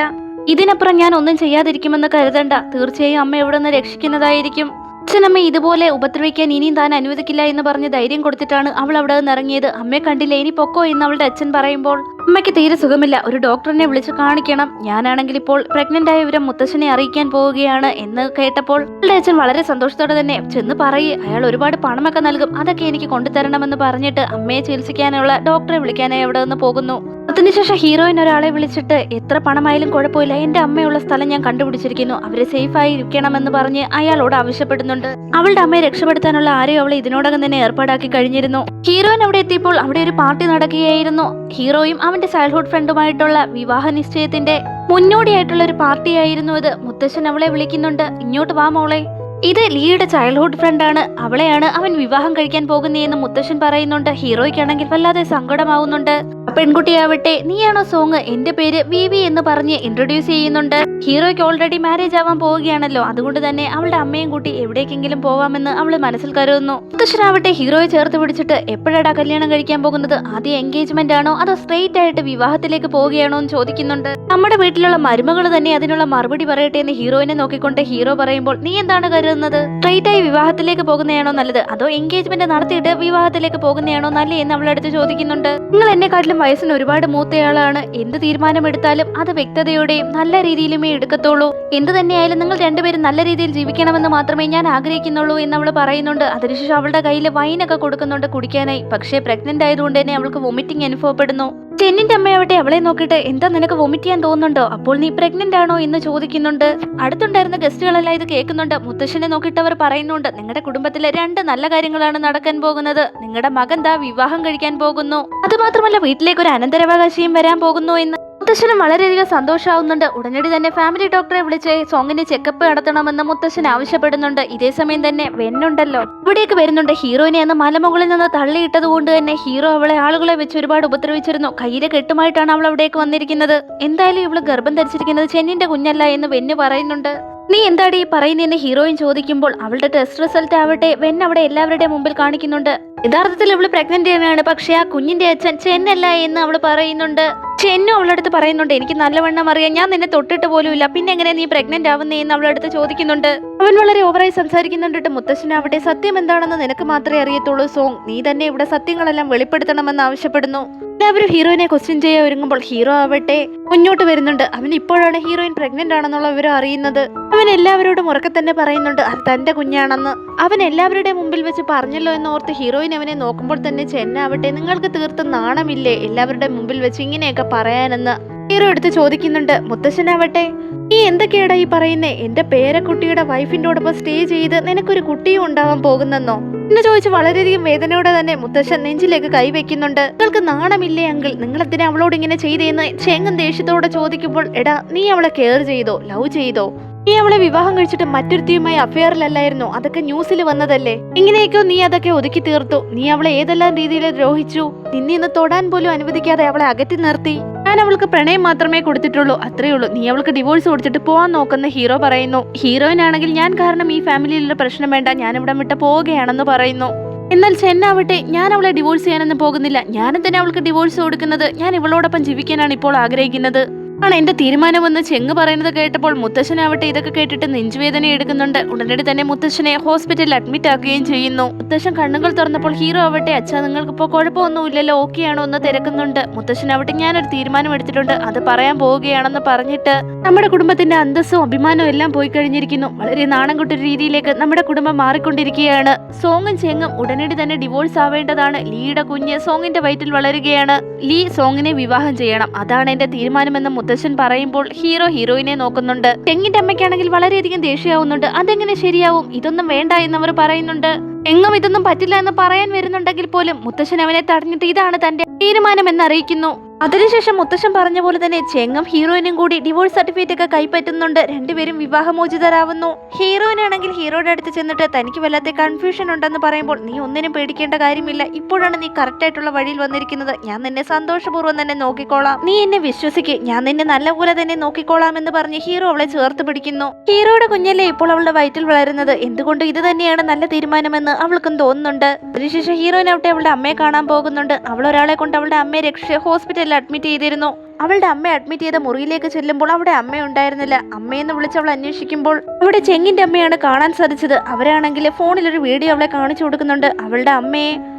ഇതിനപ്പുറം ഞാൻ ഒന്നും ചെയ്യാതിരിക്കുമെന്ന് കരുതണ്ട. തീർച്ചയായും അമ്മ എവിടെ നിന്ന് രക്ഷിക്കുന്നതായിരിക്കും. അച്ഛനമ്മ ഇതുപോലെ ഉപദ്രവിക്കാൻ ഇനിയും താൻ അനുവദിക്കില്ല എന്ന് പറഞ്ഞ് ധൈര്യം കൊടുത്തിട്ടാണ് അവൾ അവിടെ നിന്ന് ഇറങ്ങിയത്. അമ്മയെ കണ്ടില്ല, ഇനി പൊക്കോ എന്ന് അവളുടെ അച്ഛൻ പറയുമ്പോൾ അമ്മയ്ക്ക് തീരെ സുഖമില്ല, ഒരു ഡോക്ടറിനെ വിളിച്ച് കാണിക്കണം. ഞാനാണെങ്കിൽ ഇപ്പോൾ പ്രഗ്നന്റ് ആയ വിവരം മുത്തശ്ശനെ അറിയിക്കാൻ പോവുകയാണ് എന്ന് കേട്ടപ്പോൾ അവളുടെ അച്ഛൻ വളരെ സന്തോഷത്തോടെ തന്നെ ചെന്ന് പറയേ, അയാൾ ഒരുപാട് പണമൊക്കെ നൽകും, അതൊക്കെ എനിക്ക് കൊണ്ടുതരണമെന്ന് പറഞ്ഞിട്ട് അമ്മയെ ചികിത്സിക്കാനുള്ള ഡോക്ടറെ വിളിക്കാനായി അവിടെ നിന്ന് പോകുന്നു. അതിനുശേഷം ഹീറോയിൻ ഒരാളെ വിളിച്ചിട്ട് എത്ര പണമായാലും കുഴപ്പമില്ല, എന്റെ അമ്മയുള്ള സ്ഥലം ഞാൻ കണ്ടുപിടിച്ചിരിക്കുന്നു, അവരെ സേഫായി ഇരിക്കണമെന്ന് പറഞ്ഞ് അയാളോട് ആവശ്യപ്പെടുന്നുണ്ട്. അവളുടെ അമ്മയെ രക്ഷപ്പെടുത്താനുള്ള ആരെയോ അവളെ ഇതിനോടകം തന്നെ ഏർപ്പാടാക്കി കഴിഞ്ഞിരുന്നു. ഹീറോയിൻ അവിടെ എത്തിയപ്പോൾ അവിടെ ഒരു പാർട്ടി നടക്കുകയായിരുന്നു. ഹീറോയും അവന്റെ ചൈൽഡ്ഹുഡ് ഫ്രണ്ടുമായിട്ടുള്ള വിവാഹ നിശ്ചയത്തിന്റെ മുന്നോടിയായിട്ടുള്ള ഒരു പാർട്ടിയായിരുന്നു അത്. മുത്തശ്ശൻ അവളെ വിളിക്കുന്നുണ്ട്, ഇങ്ങോട്ട് വാ മോളെ, ഇത് ലീയുടെ ചൈൽഡ്ഹുഡ് ഫ്രണ്ടാണ്, അവളെയാണ് അവൻ വിവാഹം കഴിക്കാൻ പോകുന്നതെന്ന് മുത്തശ്ശൻ പറയുന്നുണ്ട്. ഹീറോയ്ക്കാണെങ്കിൽ വല്ലാതെ സങ്കടമാവുന്നുണ്ട്. പെൺകുട്ടിയാവട്ടെ നീയാണോ സോങ്, എന്റെ പേര് വിവി എന്ന് പറഞ്ഞ് ഇൻട്രൊഡ്യൂസ് ചെയ്യുന്നുണ്ട്. ഹീറോയ്ക്ക് ഓൾറെഡി മാരേജ് ആവാൻ പോവുകയാണല്ലോ, അതുകൊണ്ട് തന്നെ അവളുടെ അമ്മയും കൂട്ടി എവിടേക്കെങ്കിലും പോവാമെന്ന് അവള് മനസ്സിൽ കരുതുന്നു. മുത്തശ്ശനാവട്ടെ ഹീറോയെ ചേർത്ത് പിടിച്ചിട്ട് എപ്പോഴാടാ കല്യാണം കഴിക്കാൻ പോകുന്നത്, ആദ്യം എൻഗേജ്മെന്റ് ആണോ അതോ സ്ട്രെയിറ്റ് ആയിട്ട് വിവാഹത്തിലേക്ക് പോവുകയാണോ എന്ന് ചോദിക്കുന്നുണ്ട്. നമ്മുടെ വീട്ടിലുള്ള മരുമകൾ തന്നെ അതിനുള്ള മറുപടി പറയട്ടെ എന്ന് ഹീറോയിനെ നോക്കിക്കൊണ്ട് ഹീറോ പറയുമ്പോൾ നീ എന്താണ് കരുതുന്നത്, കരുതുന്നത്? സ്ട്രൈറ്റ് ആയി വിവാഹത്തിലേക്ക് പോകുന്നതാണോ നല്ലത്, അതോ എൻഗേജ്മെന്റ് നടത്തിയിട്ട് വിവാഹത്തിലേക്ക് പോകുന്നതാണോ നല്ലേ എന്ന് അവളടുത്ത് ചോദിക്കുന്നുണ്ട്. നിങ്ങൾ എന്നെക്കാട്ടിലും വയസ്സിന് ഒരുപാട് മൂത്തയാളാണ്. എന്ത് തീരുമാനമെടുത്താലും അത് വ്യക്തതയോടെയും നല്ല രീതിയിലുമേ എടുക്കത്തുള്ളൂ. എന്ത് തന്നെയായാലും നിങ്ങൾ രണ്ടുപേരും നല്ല രീതിയിൽ ജീവിക്കണമെന്ന് മാത്രമേ ഞാൻ ആഗ്രഹിക്കുന്നുള്ളൂ എന്ന് അവൾ പറയുന്നുണ്ട്. അതിനുശേഷം അവളുടെ കയ്യിൽ വൈനൊക്കെ കൊടുക്കുന്നുണ്ട് കുടിക്കാനായി. പക്ഷേ പ്രഗ്നന്റ് ആയതുകൊണ്ട് തന്നെ അവൾക്ക് വൊമിറ്റിംഗ് അനുഭവപ്പെടുന്നു. ചെന്നിന്റെ അമ്മയാവട്ടെ അവളെ നോക്കിയിട്ട് എന്താ നിനക്ക് വൊമിറ്റ് ചെയ്യാൻ തോന്നുന്നുണ്ടോ, അപ്പോൾ നീ പ്രഗ്നന്റ് ആണോ എന്ന് ചോദിക്കുന്നുണ്ട്. അടുത്തുണ്ടായിരുന്ന ഗസ്റ്റുകളെല്ലാം ഇത് കേൾക്കുന്നുണ്ട്. മുത്തശ്ശനെ നോക്കിയിട്ട് അവർ പറയുന്നുണ്ട്, നിങ്ങളുടെ കുടുംബത്തിലെ 2 നല്ല കാര്യങ്ങളാണ് നടക്കാൻ പോകുന്നത്. നിങ്ങളുടെ മകൻ ദാ വിവാഹം കഴിക്കാൻ പോകുന്നു, അതുമാത്രമല്ല വീട്ടിലേക്ക് ഒരു അനന്തരാവകാശിയും വരാൻ പോകുന്നു എന്ന്. മുത്തശ്ശനും വളരെയധികം സന്തോഷമാവുന്നുണ്ട്. ഉടനടി തന്നെ ഫാമിലി ഡോക്ടറെ വിളിച്ച് സോങ്ങിന്റെ ചെക്കപ്പ് നടത്തണമെന്ന് മുത്തശ്ശൻ ആവശ്യപ്പെടുന്നുണ്ട്. ഇതേ സമയം തന്നെ വെന്നുണ്ടല്ലോ ഇവിടേക്ക് വരുന്നുണ്ട്. ഹീറോയിനെ അന്ന് മലമുകളിൽ നിന്ന് തള്ളിയിട്ടത് കൊണ്ട് തന്നെ ഹീറോ അവളെ ആളുകളെ വെച്ച് ഒരുപാട് ഉപദ്രവിച്ചിരുന്നു. കയ്യിലെ കെട്ടുമായിട്ടാണ് അവൾ അവിടേക്ക് വന്നിരിക്കുന്നത്. എന്തായാലും ഇവള് ഗർഭം ധരിച്ചിരിക്കുന്നത് ചെന്നിന്റെ കുഞ്ഞല്ല എന്ന് വെന്ന് പറയുന്നുണ്ട്. നീ എന്താടി പറയുന്നതെന്ന് ഹീറോയിൻ ചോദിക്കുമ്പോൾ അവളുടെ ടെസ്റ്റ് റിസൾട്ട് ആവട്ടെ വെൻ അവിടെ എല്ലാവരുടെയും മുമ്പിൽ കാണിക്കുന്നുണ്ട്. യഥാർത്ഥത്തിൽ ഇവള് പ്രഗ്നന്റ് ആണ്, പക്ഷെ ആ കുഞ്ഞിന്റെ അച്ഛൻ ചെന്നല്ല എന്ന് അവള് പറയുന്നുണ്ട്. ചെന്നു അവളടുത്ത് പറയുന്നുണ്ട്, എനിക്ക് നല്ലവണ്ണം അറിയാം, ഞാൻ നിന്നെ തൊട്ടിട്ട് പോലും ഇല്ല, പിന്നെ എങ്ങനെ നീ പ്രഗ്നന്റ് ആവുന്നേ എന്ന് അവളടുത്ത് ചോദിക്കുന്നുണ്ട്. അവൻ വളരെ ഓവറായി സംസാരിക്കുന്നുണ്ട്. മുത്തശ്ശനാവട്ടെ സത്യം എന്താണെന്ന് നിനക്ക് മാത്രമേ അറിയത്തുള്ളൂ സോങ്, നീ തന്നെ ഇവിടെ സത്യങ്ങളെല്ലാം വെളിപ്പെടുത്തണമെന്ന് ആവശ്യപ്പെടുന്നു. എല്ലാവരും ഹീറോയിനെ ക്വസ്റ്റ്യൻ ചെയ്യാൻ ഒരുങ്ങുമ്പോൾ ഹീറോ ആവട്ടെ മുന്നോട്ട് വരുന്നുണ്ട്. അവൻ ഇപ്പോഴാണ് ഹീറോയിൻ പ്രഗ്നന്റ് ആണെന്നുള്ള വിവരം അറിയുന്നത്. അവൻ എല്ലാവരോടും ഉറക്കെ തന്നെ പറയുന്നുണ്ട് അത് തന്റെ കുഞ്ഞാണെന്ന്. അവൻ എല്ലാവരുടെ മുമ്പിൽ വെച്ച് പറഞ്ഞല്ലോ എന്നോർത്ത് ഹീറോയിൻ അവനെ നോക്കുമ്പോൾ തന്നെ ചെന്നാവട്ടെ നിങ്ങൾക്ക് തീർത്തും നാണമില്ലേ എല്ലാവരുടെ മുമ്പിൽ വെച്ച് ഇങ്ങനെയൊക്കെ പറയാനെന്ന് ഹീറോ എടുത്ത് ചോദിക്കുന്നുണ്ട്. മുത്തശ്ശനാവട്ടെ നീ എന്തൊക്കെയാടാ ഈ പറയുന്നേ, എന്റെ പേരക്കുട്ടിയുടെ വൈഫിൻ്റെയോടൊപ്പം സ്റ്റേ ചെയ്ത് നിനക്കൊരു കുട്ടിയും ഉണ്ടാവാൻ പോകുന്നെന്നോ എന്ന് ചോദിച്ച് വളരെയധികം വേദനയോടെ തന്നെ മുത്തശ്ശൻ നെഞ്ചിലേക്ക് കൈവെക്കുന്നുണ്ട്. നിങ്ങൾക്ക് നാണമില്ലേ അങ്കിൾ, നിങ്ങൾ എന്തിനാ അവളോട് ഇങ്ങനെ ചെയ്തേന്ന് ചെങ്ങൻ ദേഷ്യത്തോടെ ചോദിക്കുമ്പോൾ എടാ നീ അവളെ കെയർ ചെയ്തോ, ലവ് ചെയ്തോ, നീ അവളെ വിവാഹം കഴിച്ചിട്ട് മറ്റൊരുത്തിയുമായി അഫെയറിലല്ലായിരുന്നു, അതൊക്കെ ന്യൂസിൽ വന്നതല്ലേ, എങ്ങനെയൊക്കെയോ നീ അതൊക്കെ ഒതുക്കി തീർത്തു, നീ അവളെ ഏതെല്ലാം രീതിയിൽ ദ്രോഹിച്ചു, നിന്നെ ഇന്ന് തൊടാൻ പോലും അനുവദിക്കാതെ അവളെ അകറ്റി നിർത്തി, ഞാൻ അവൾക്ക് പ്രണയം മാത്രമേ കൊടുത്തിട്ടുള്ളൂ, അത്രേ ഉള്ളൂ, നീ അവൾക്ക് ഡിവോഴ്സ് കൊടുത്തിട്ട് പോവാൻ നോക്കുന്ന ഹീറോ പറയുന്നു. ഹീറോയിനാണെങ്കിൽ ഞാൻ കാരണം ഈ ഫാമിലിയിലുള്ള പ്രശ്നം വേണ്ട, ഞാൻ ഇവിടെ വിട്ട് പോവുകയാണെന്ന് പറയുന്നു. എന്നാൽ ചെന്നാവട്ടെ ഞാൻ അവളെ ഡിവോഴ്സ് ചെയ്യാനൊന്നും പോകുന്നില്ല, ഞാനും തന്നെ അവൾക്ക് ഡിവോഴ്സ് കൊടുക്കുന്നത്, ഞാൻ ഇവളോടൊപ്പം ജീവിക്കാനാണ് ഇപ്പോൾ ആഗ്രഹിക്കുന്നത് ആണ് എന്റെ തീരുമാനമെന്ന് ചെങ്ങ് പറയുന്നത് കേട്ടപ്പോൾ മുത്തശ്ശനാവട്ടെ ഇതൊക്കെ കേട്ടിട്ട് നെഞ്ചുവേദന എടുക്കുന്നുണ്ട്. ഉടനടി തന്നെ മുത്തശ്ശനെ ഹോസ്പിറ്റലിൽ അഡ്മിറ്റ് ആക്കുകയും ചെയ്യുന്നു. മുത്തശ്ശൻ കണ്ണുകൾ തുറന്നപ്പോൾ ഹീറോ ആവട്ടെ അച്ഛാ നിങ്ങൾക്കിപ്പോ കുഴപ്പമൊന്നുമില്ലല്ലോ, ഓക്കെ ആണോ എന്ന് തിരക്കുന്നുണ്ട്. മുത്തശ്ശനാവട്ടെ ഞാനൊരു തീരുമാനം എടുത്തിട്ടുണ്ട്, അത് പറയാൻ പോവുകയാണെന്ന് പറഞ്ഞിട്ട് നമ്മുടെ കുടുംബത്തിന്റെ അന്തസ്സും അഭിമാനവും എല്ലാം പോയി കഴിഞ്ഞിരിക്കുന്നു. വളരെ നാണം കെട്ടൊരു രീതിയിലേക്ക് നമ്മുടെ കുടുംബം മാറിക്കൊണ്ടിരിക്കുകയാണ്. സോങ്ങും ചെങ്ങും ഉടനടി തന്നെ ഡിവോഴ്സ് ആവേണ്ടതാണ്. ലീയുടെ കുഞ്ഞ് സോങ്ങിന്റെ വയറ്റിൽ വളരുകയാണ്. ലീ സോങ്ങിനെ വിവാഹം ചെയ്യണം, അതാണ് എന്റെ തീരുമാനമെന്ന് മുത്തശ്ശൻ പറയുമ്പോൾ ഹീറോ ഹീറോയിനെ നോക്കുന്നുണ്ട്. ചെങ്ങിന്റെ അമ്മയ്ക്കാണെങ്കിൽ വളരെയധികം ദേഷ്യമാവുന്നുണ്ട്. അതെങ്ങനെ ശരിയാവും, ഇതൊന്നും വേണ്ട എന്നവർ പറയുന്നുണ്ട്. എങ്ങും ഇതൊന്നും പറ്റില്ല എന്ന് പറയാൻ വരുന്നുണ്ടെങ്കിൽ പോലും മുത്തശ്ശൻ അവനെ തടഞ്ഞിട്ട് ഇതാണ് തന്റെ തീരുമാനം എന്നറിയിക്കുന്നു. അതിനുശേഷം മുത്തശ്ശൻ പറഞ്ഞ പോലെ തന്നെ ചെങ്ങും ഹീറോയിനും കൂടി ഡിവോഴ്സ് സർട്ടിഫിക്കറ്റ് ഒക്കെ കൈപ്പറ്റുന്നുണ്ട്. രണ്ടുപേരും വിവാഹമോചിതരാവുന്നു. ഹീറോയിനാണെങ്കിൽ ഹീറോയുടെ അടുത്ത് ചെന്നിട്ട് തനിക്ക് വല്ലാത്ത കൺഫ്യൂഷൻ ഉണ്ടെന്ന് പറയുമ്പോൾ നീ ഒന്നിനും പേടിക്കേണ്ട കാര്യമില്ല, ഇപ്പോഴാണ് നീ കറക്റ്റ് ആയിട്ടുള്ള വഴിയിൽ വന്നിരിക്കുന്നത്, ഞാൻ നിന്നെ സന്തോഷപൂർവ്വം തന്നെ നോക്കിക്കോളാം, നീ എന്നെ വിശ്വസിക്ക്, ഞാൻ നിന്നെ നല്ലപോലെ തന്നെ നോക്കിക്കോളാം എന്ന് പറഞ്ഞ് ഹീറോ അവളെ ചേർത്ത് പിടിക്കുന്നു. ഹീറോയുടെ കുഞ്ഞല്ലേ ഇപ്പോൾ അവളുടെ വയറ്റിൽ വളരുന്നത്, എന്തുകൊണ്ട് ഇത് തന്നെയാണ് നല്ല തീരുമാനമെന്ന് അവൾക്കും തോന്നുന്നുണ്ട്. അതിനുശേഷം ഹീറോയിനാവട്ടെ അവളുടെ അമ്മയെ കാണാൻ പോകുന്നുണ്ട്. അവൾ ഒരാളെ കൊണ്ട് അവളുടെ അമ്മയെ രക്ഷിച്ച് ഹോസ്പിറ്റലിൽ അഡ്മിറ്റ് ചെയ്തിരുന്നു. അവളുടെ അമ്മയെ അഡ്മിറ്റ് ചെയ്ത മുറിയിലേക്ക് ചെല്ലുമ്പോൾ അവിടെ അമ്മ ഉണ്ടായിരുന്നില്ല. അമ്മയെന്ന് വിളിച്ച് അവൾ അന്വേഷിക്കുമ്പോൾ അവിടെ ചെങ്ങിന്റെ അമ്മയാണ് കാണാൻ സാധിച്ചത്. അവരാണെങ്കിൽ ഫോണിൽ ഒരു വീഡിയോ അവളെ കാണിച്ചു കൊടുക്കുന്നുണ്ട്. അവളുടെ അമ്മയെ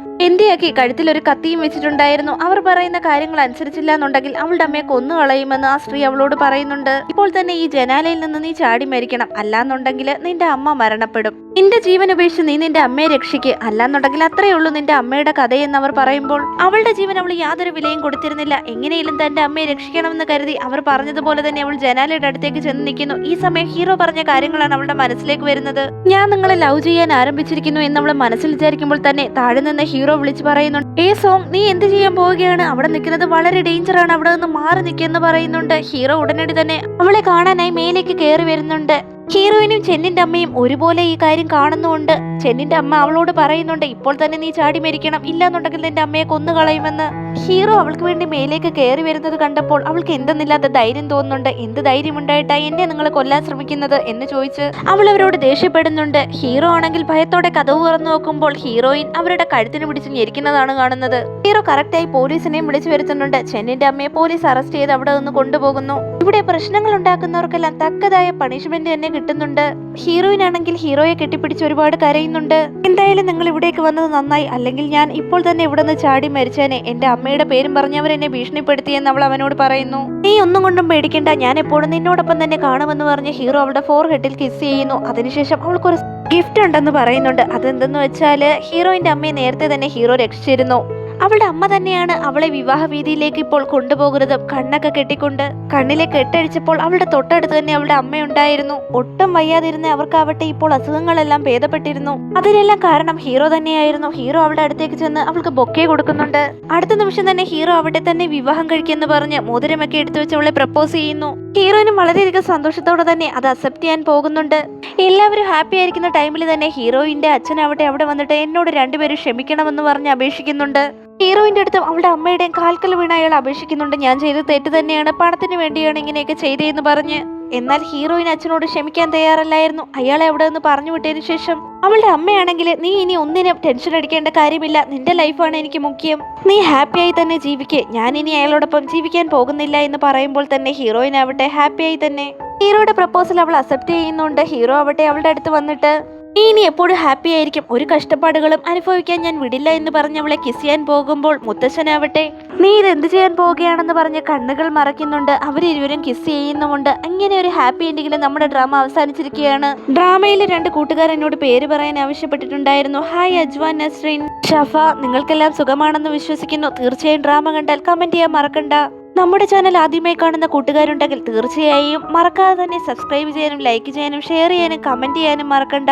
എന്തിയാക്കി കഴുത്തിൽ ഒരു കത്തിയും വെച്ചിട്ടുണ്ടായിരുന്നു. അവർ പറയുന്ന കാര്യങ്ങൾ അനുസരിച്ചില്ല എന്നുണ്ടെങ്കിൽ അവളുടെ അമ്മയെ കൊന്നു കളയുമെന്ന് ആ സ്ത്രീ അവളോട് പറയുന്നുണ്ട്. ഇപ്പോൾ തന്നെ ഈ ജനാലയിൽ നിന്ന് നീ ചാടി മരിക്കണം, അല്ലാന്നുണ്ടെങ്കിൽ നിന്റെ അമ്മ മരണപ്പെടും, നിന്റെ ജീവൻ ഉപേക്ഷിച്ച് നീ നിന്റെ അമ്മയെ രക്ഷിക്ക്, അല്ലാന്നുണ്ടെങ്കിൽ അത്രയേ ഉള്ളൂ നിന്റെ അമ്മയുടെ കഥയെന്ന് അവർ പറയുമ്പോൾ അവളുടെ ജീവൻ അവൾ യാതൊരു വിലയും കൊടുത്തിരുന്നില്ല. എങ്ങനെയും തന്റെ അമ്മയെ രക്ഷിക്കണമെന്ന് കരുതി അവർ പറഞ്ഞതുപോലെ തന്നെ അവൾ ജനാലയുടെ അടുത്തേക്ക് ചെന്ന് നിൽക്കുന്നു. ഈ സമയം ഹീറോ പറഞ്ഞ കാര്യങ്ങളാണ് അവളുടെ മനസ്സിലേക്ക് വരുന്നത്. ഞാൻ നിങ്ങളെ ലവ് ചെയ്യാൻ ആരംഭിച്ചിരിക്കുന്നു എന്ന് അവൾ മനസ്സിൽ വിചാരിക്കുമ്പോൾ തന്നെ താഴെ നിന്ന് ഹീറോ വിളിച്ചു പറയുന്നുണ്ട്, ഏ സോങ് നീ എന്ത് ചെയ്യാൻ പോവുകയാണ്, അവിടെ നിൽക്കുന്നത് വളരെ ഡേഞ്ചർ ആണ്, അവിടെ നിന്ന് മാറി നിൽക്കെന്ന് പറയുന്നുണ്ട്. ഹീറോ ഉടനടി തന്നെ അവളെ കാണാനായി മേലേക്ക് കയറി വരുന്നുണ്ട്. ഹീറോയിനും ചെന്നിന്റെ അമ്മയും ഒരുപോലെ ഈ കാര്യം കാണുന്നുണ്ട്. ചെന്നിന്റെ അമ്മ അവളോട് പറയുന്നുണ്ട് ഇപ്പോൾ തന്നെ നീ ചാടി മരിക്കണം, ഇല്ലാന്നുണ്ടെങ്കിൽ നിന്റെ അമ്മയെ കൊന്നുകളയുമെന്ന്. ഹീറോ അവൾക്ക് വേണ്ടി മേലേക്ക് കയറി വരുന്നത് കണ്ടപ്പോൾ അവൾക്ക് എന്തെന്നില്ലാത്ത ധൈര്യം തോന്നുന്നുണ്ട്. എന്ത് ധൈര്യം ഉണ്ടായിട്ടാ എന്നെ നിങ്ങൾ കൊല്ലാൻ ശ്രമിക്കുന്നത് എന്ന് ചോദിച്ച് അവൾ അവരോട് ദേഷ്യപ്പെടുന്നുണ്ട്. ഹീറോ ആണെങ്കിൽ ഭയത്തോടെ കതവ് തുറന്നു നോക്കുമ്പോൾ ഹീറോയിൻ അവരുടെ കഴുത്തിന് പിടിച്ച് ഞെരിക്കുന്നതാണ് കാണുന്നത്. ഹീറോ കറക്റ്റായി പോലീസിനെയും വിളിച്ചു വരുത്തുന്നുണ്ട്. ചെന്നിന്റെ അമ്മയെ പോലീസ് അറസ്റ്റ് ചെയ്ത് അവിടെ നിന്ന് കൊണ്ടുപോകുന്നു. ഇവിടെ പ്രശ്നങ്ങൾ ഉണ്ടാക്കുന്നവർക്കെല്ലാം തക്കതായ പണിഷ്മെന്റ് തന്നെ കിട്ടുന്നുണ്ട്. ഹീറോയിൻ ആണെങ്കിൽ ഹീറോയെ കെട്ടിപ്പിടിച്ച് ഒരുപാട് കരയുന്നുണ്ട്. എന്തായാലും നിങ്ങൾ ഇവിടേക്ക് വന്നത് നന്നായി, അല്ലെങ്കിൽ ഞാൻ ഇപ്പോൾ തന്നെ ഇവിടെ നിന്ന് ചാടി മരിച്ചേനെ. എന്റെ അമ്മയുടെ പേരും പറഞ്ഞവർ എന്നെ ഭീഷണിപ്പെടുത്തിയെന്ന് അവൾ അവനോട് പറയുന്നു. നീ ഒന്നും കൊണ്ടും പേടിക്കണ്ട, ഞാൻ എപ്പോഴും നിന്നോടൊപ്പം തന്നെ കാണുമെന്ന് പറഞ്ഞ് ഹീറോ അവളുടെ ഫോർഹെഡിൽ കിസ് ചെയ്യുന്നു. അതിനുശേഷം അവൾക്കൊരു ഗിഫ്റ്റ് ഉണ്ടെന്ന് പറയുന്നുണ്ട്. അതെന്തെന്ന് വെച്ചാല് ഹീറോയിന്റെ അമ്മയെ നേരത്തെ തന്നെ ഹീറോ രക്ഷിച്ചിരുന്നു. അവളുടെ അമ്മ തന്നെയാണ് അവളെ വിവാഹ വീതിയിലേക്ക് ഇപ്പോൾ കൊണ്ടുപോകുന്നതും. കണ്ണൊക്കെ കെട്ടിക്കൊണ്ട് കണ്ണിലെ കെട്ടഴിച്ചപ്പോൾ അവളുടെ തൊട്ടടുത്ത് തന്നെ അവളുടെ അമ്മയുണ്ടായിരുന്നു. ഒട്ടും വയ്യാതിരുന്ന അവർക്കാവട്ടെ ഇപ്പോൾ അസുഖങ്ങളെല്ലാം ഭേദപ്പെട്ടിരുന്നു. അതിനെല്ലാം കാരണം ഹീറോ തന്നെയായിരുന്നു. ഹീറോ അവളുടെ അടുത്തേക്ക് ചെന്ന് അവൾക്ക് ബൊക്കെ കൊടുക്കുന്നുണ്ട്. അടുത്ത നിമിഷം തന്നെ ഹീറോ അവിടെ തന്നെ വിവാഹം കഴിക്കുമെന്ന് പറഞ്ഞ് മോതിരമൊക്കെ എടുത്തു വെച്ച് അവളെ പ്രപ്പോസ് ചെയ്യുന്നു. ഹീറോയിനും വളരെയധികം സന്തോഷത്തോടെ തന്നെ അത് അക്സെപ്റ്റ് ചെയ്യാൻ പോകുന്നുണ്ട്. എല്ലാവരും ഹാപ്പി ആയിരിക്കുന്ന ടൈമിൽ തന്നെ ഹീറോയിന്റെ അച്ഛനാവട്ടെ അവിടെ വന്നിട്ട് എന്നോട് രണ്ടുപേരും ക്ഷമിക്കണമെന്ന് പറഞ്ഞ് അപേക്ഷിക്കുന്നുണ്ട്. ഹീറോയിന്റെ അടുത്തും അവളുടെ അമ്മയുടെയും കാൽക്കൽ വീണ അയാൾ അപേക്ഷിക്കുന്നുണ്ട്. ഞാൻ ചെയ്ത തെറ്റ് തന്നെയാണ്, പണത്തിന് വേണ്ടിയാണ് ഇങ്ങനെയൊക്കെ ചെയ്തതെന്ന് പറഞ്ഞ്. എന്നാൽ ഹീറോയിൻ അച്ഛനോട് ക്ഷമിക്കാൻ തയ്യാറല്ലായിരുന്നു. അയാളെ അവിടെ നിന്ന് പറഞ്ഞു വിട്ടതിന് ശേഷം അവളുടെ അമ്മയാണെങ്കിൽ നീ ഇനി ഒന്നിനും ടെൻഷൻ അടിക്കേണ്ട കാര്യമില്ല, നിന്റെ ലൈഫാണ് എനിക്ക് മുഖ്യം, നീ ഹാപ്പിയായി തന്നെ ജീവിക്കേ, ഞാൻ ഇനി അയാളോടൊപ്പം ജീവിക്കാൻ പോകുന്നില്ല എന്ന് പറയുമ്പോൾ തന്നെ ഹീറോയിൻ ആവട്ടെ ഹാപ്പിയായി തന്നെ ഹീറോയുടെ പ്രപ്പോസൽ അവൾ അക്സെപ്റ്റ് ചെയ്യുന്നുണ്ട്. ഹീറോ ആവട്ടെ അവളുടെ അടുത്ത് വന്നിട്ട് നീ ഇനി എപ്പോഴും ഹാപ്പി ആയിരിക്കും, ഒരു കഷ്ടപ്പാടുകളും അനുഭവിക്കാൻ ഞാൻ വിടില്ല എന്ന് പറഞ്ഞ് അവളെ കിസ് ചെയ്യാൻ പോകുമ്പോൾ മുത്തശ്ശനാവട്ടെ നീ ഇത് എന്ത് ചെയ്യാൻ പോവുകയാണെന്ന് പറഞ്ഞ് കണ്ണുകൾ മറയ്ക്കുന്നുണ്ട്. അവരിരുവരും കിസ് ചെയ്യുന്നുമുണ്ട്. അങ്ങനെ ഒരു ഹാപ്പി എൻഡിങ്ങിൽ നമ്മുടെ ഡ്രാമ അവസാനിച്ചിരിക്കുകയാണ്. ഡ്രാമയിലെ 2 കൂട്ടുകാർ എന്നോട് പേര് പറയാൻ ആവശ്യപ്പെട്ടിട്ടുണ്ടായിരുന്നു. ഹായ് അജ്വാൻ, നസ്രീൻ, ഷഫ. നിങ്ങൾക്കെല്ലാം സുഖമാണെന്ന് വിശ്വസിക്കുന്നു. തീർച്ചയായും ഡ്രാമ കണ്ടാൽ കമന്റ് ചെയ്യാൻ മറക്കണ്ട. നമ്മുടെ ചാനൽ ആദ്യമായി കാണുന്ന കൂട്ടുകാരുണ്ടെങ്കിൽ തീർച്ചയായും മറക്കാതെ തന്നെ സബ്സ്ക്രൈബ് ചെയ്യാനും ലൈക്ക് ചെയ്യാനും ഷെയർ ചെയ്യാനും കമന്റ് ചെയ്യാനും മറക്കണ്ട.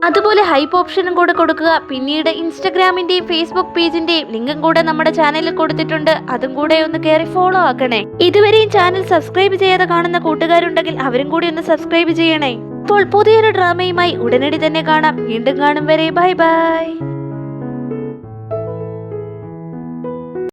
അതുപോലെ ഹൈപ്പ് ഓപ്ഷനും കൂടെ കൊടുക്കുക. പിന്നീട് ഇൻസ്റ്റഗ്രാമിന്റെയും ഫേസ്ബുക്ക് പേജിന്റെയും ലിങ്കും കൂടെ നമ്മുടെ ചാനലിൽ കൊടുത്തിട്ടുണ്ട്. അതും കൂടെ ഒന്ന് കയറി ഫോളോ ആക്കണേ. ഇതുവരെയും ചാനൽ സബ്സ്ക്രൈബ് ചെയ്യാതെ കാണുന്ന കൂട്ടുകാരുണ്ടെങ്കിൽ അവരും കൂടി ഒന്ന് സബ്സ്ക്രൈബ് ചെയ്യണേ. അപ്പോൾ പുതിയൊരു ഡ്രാമയുമായി ഉടനടി തന്നെ കാണാം. വീണ്ടും കാണും വരെ ബൈ ബൈ.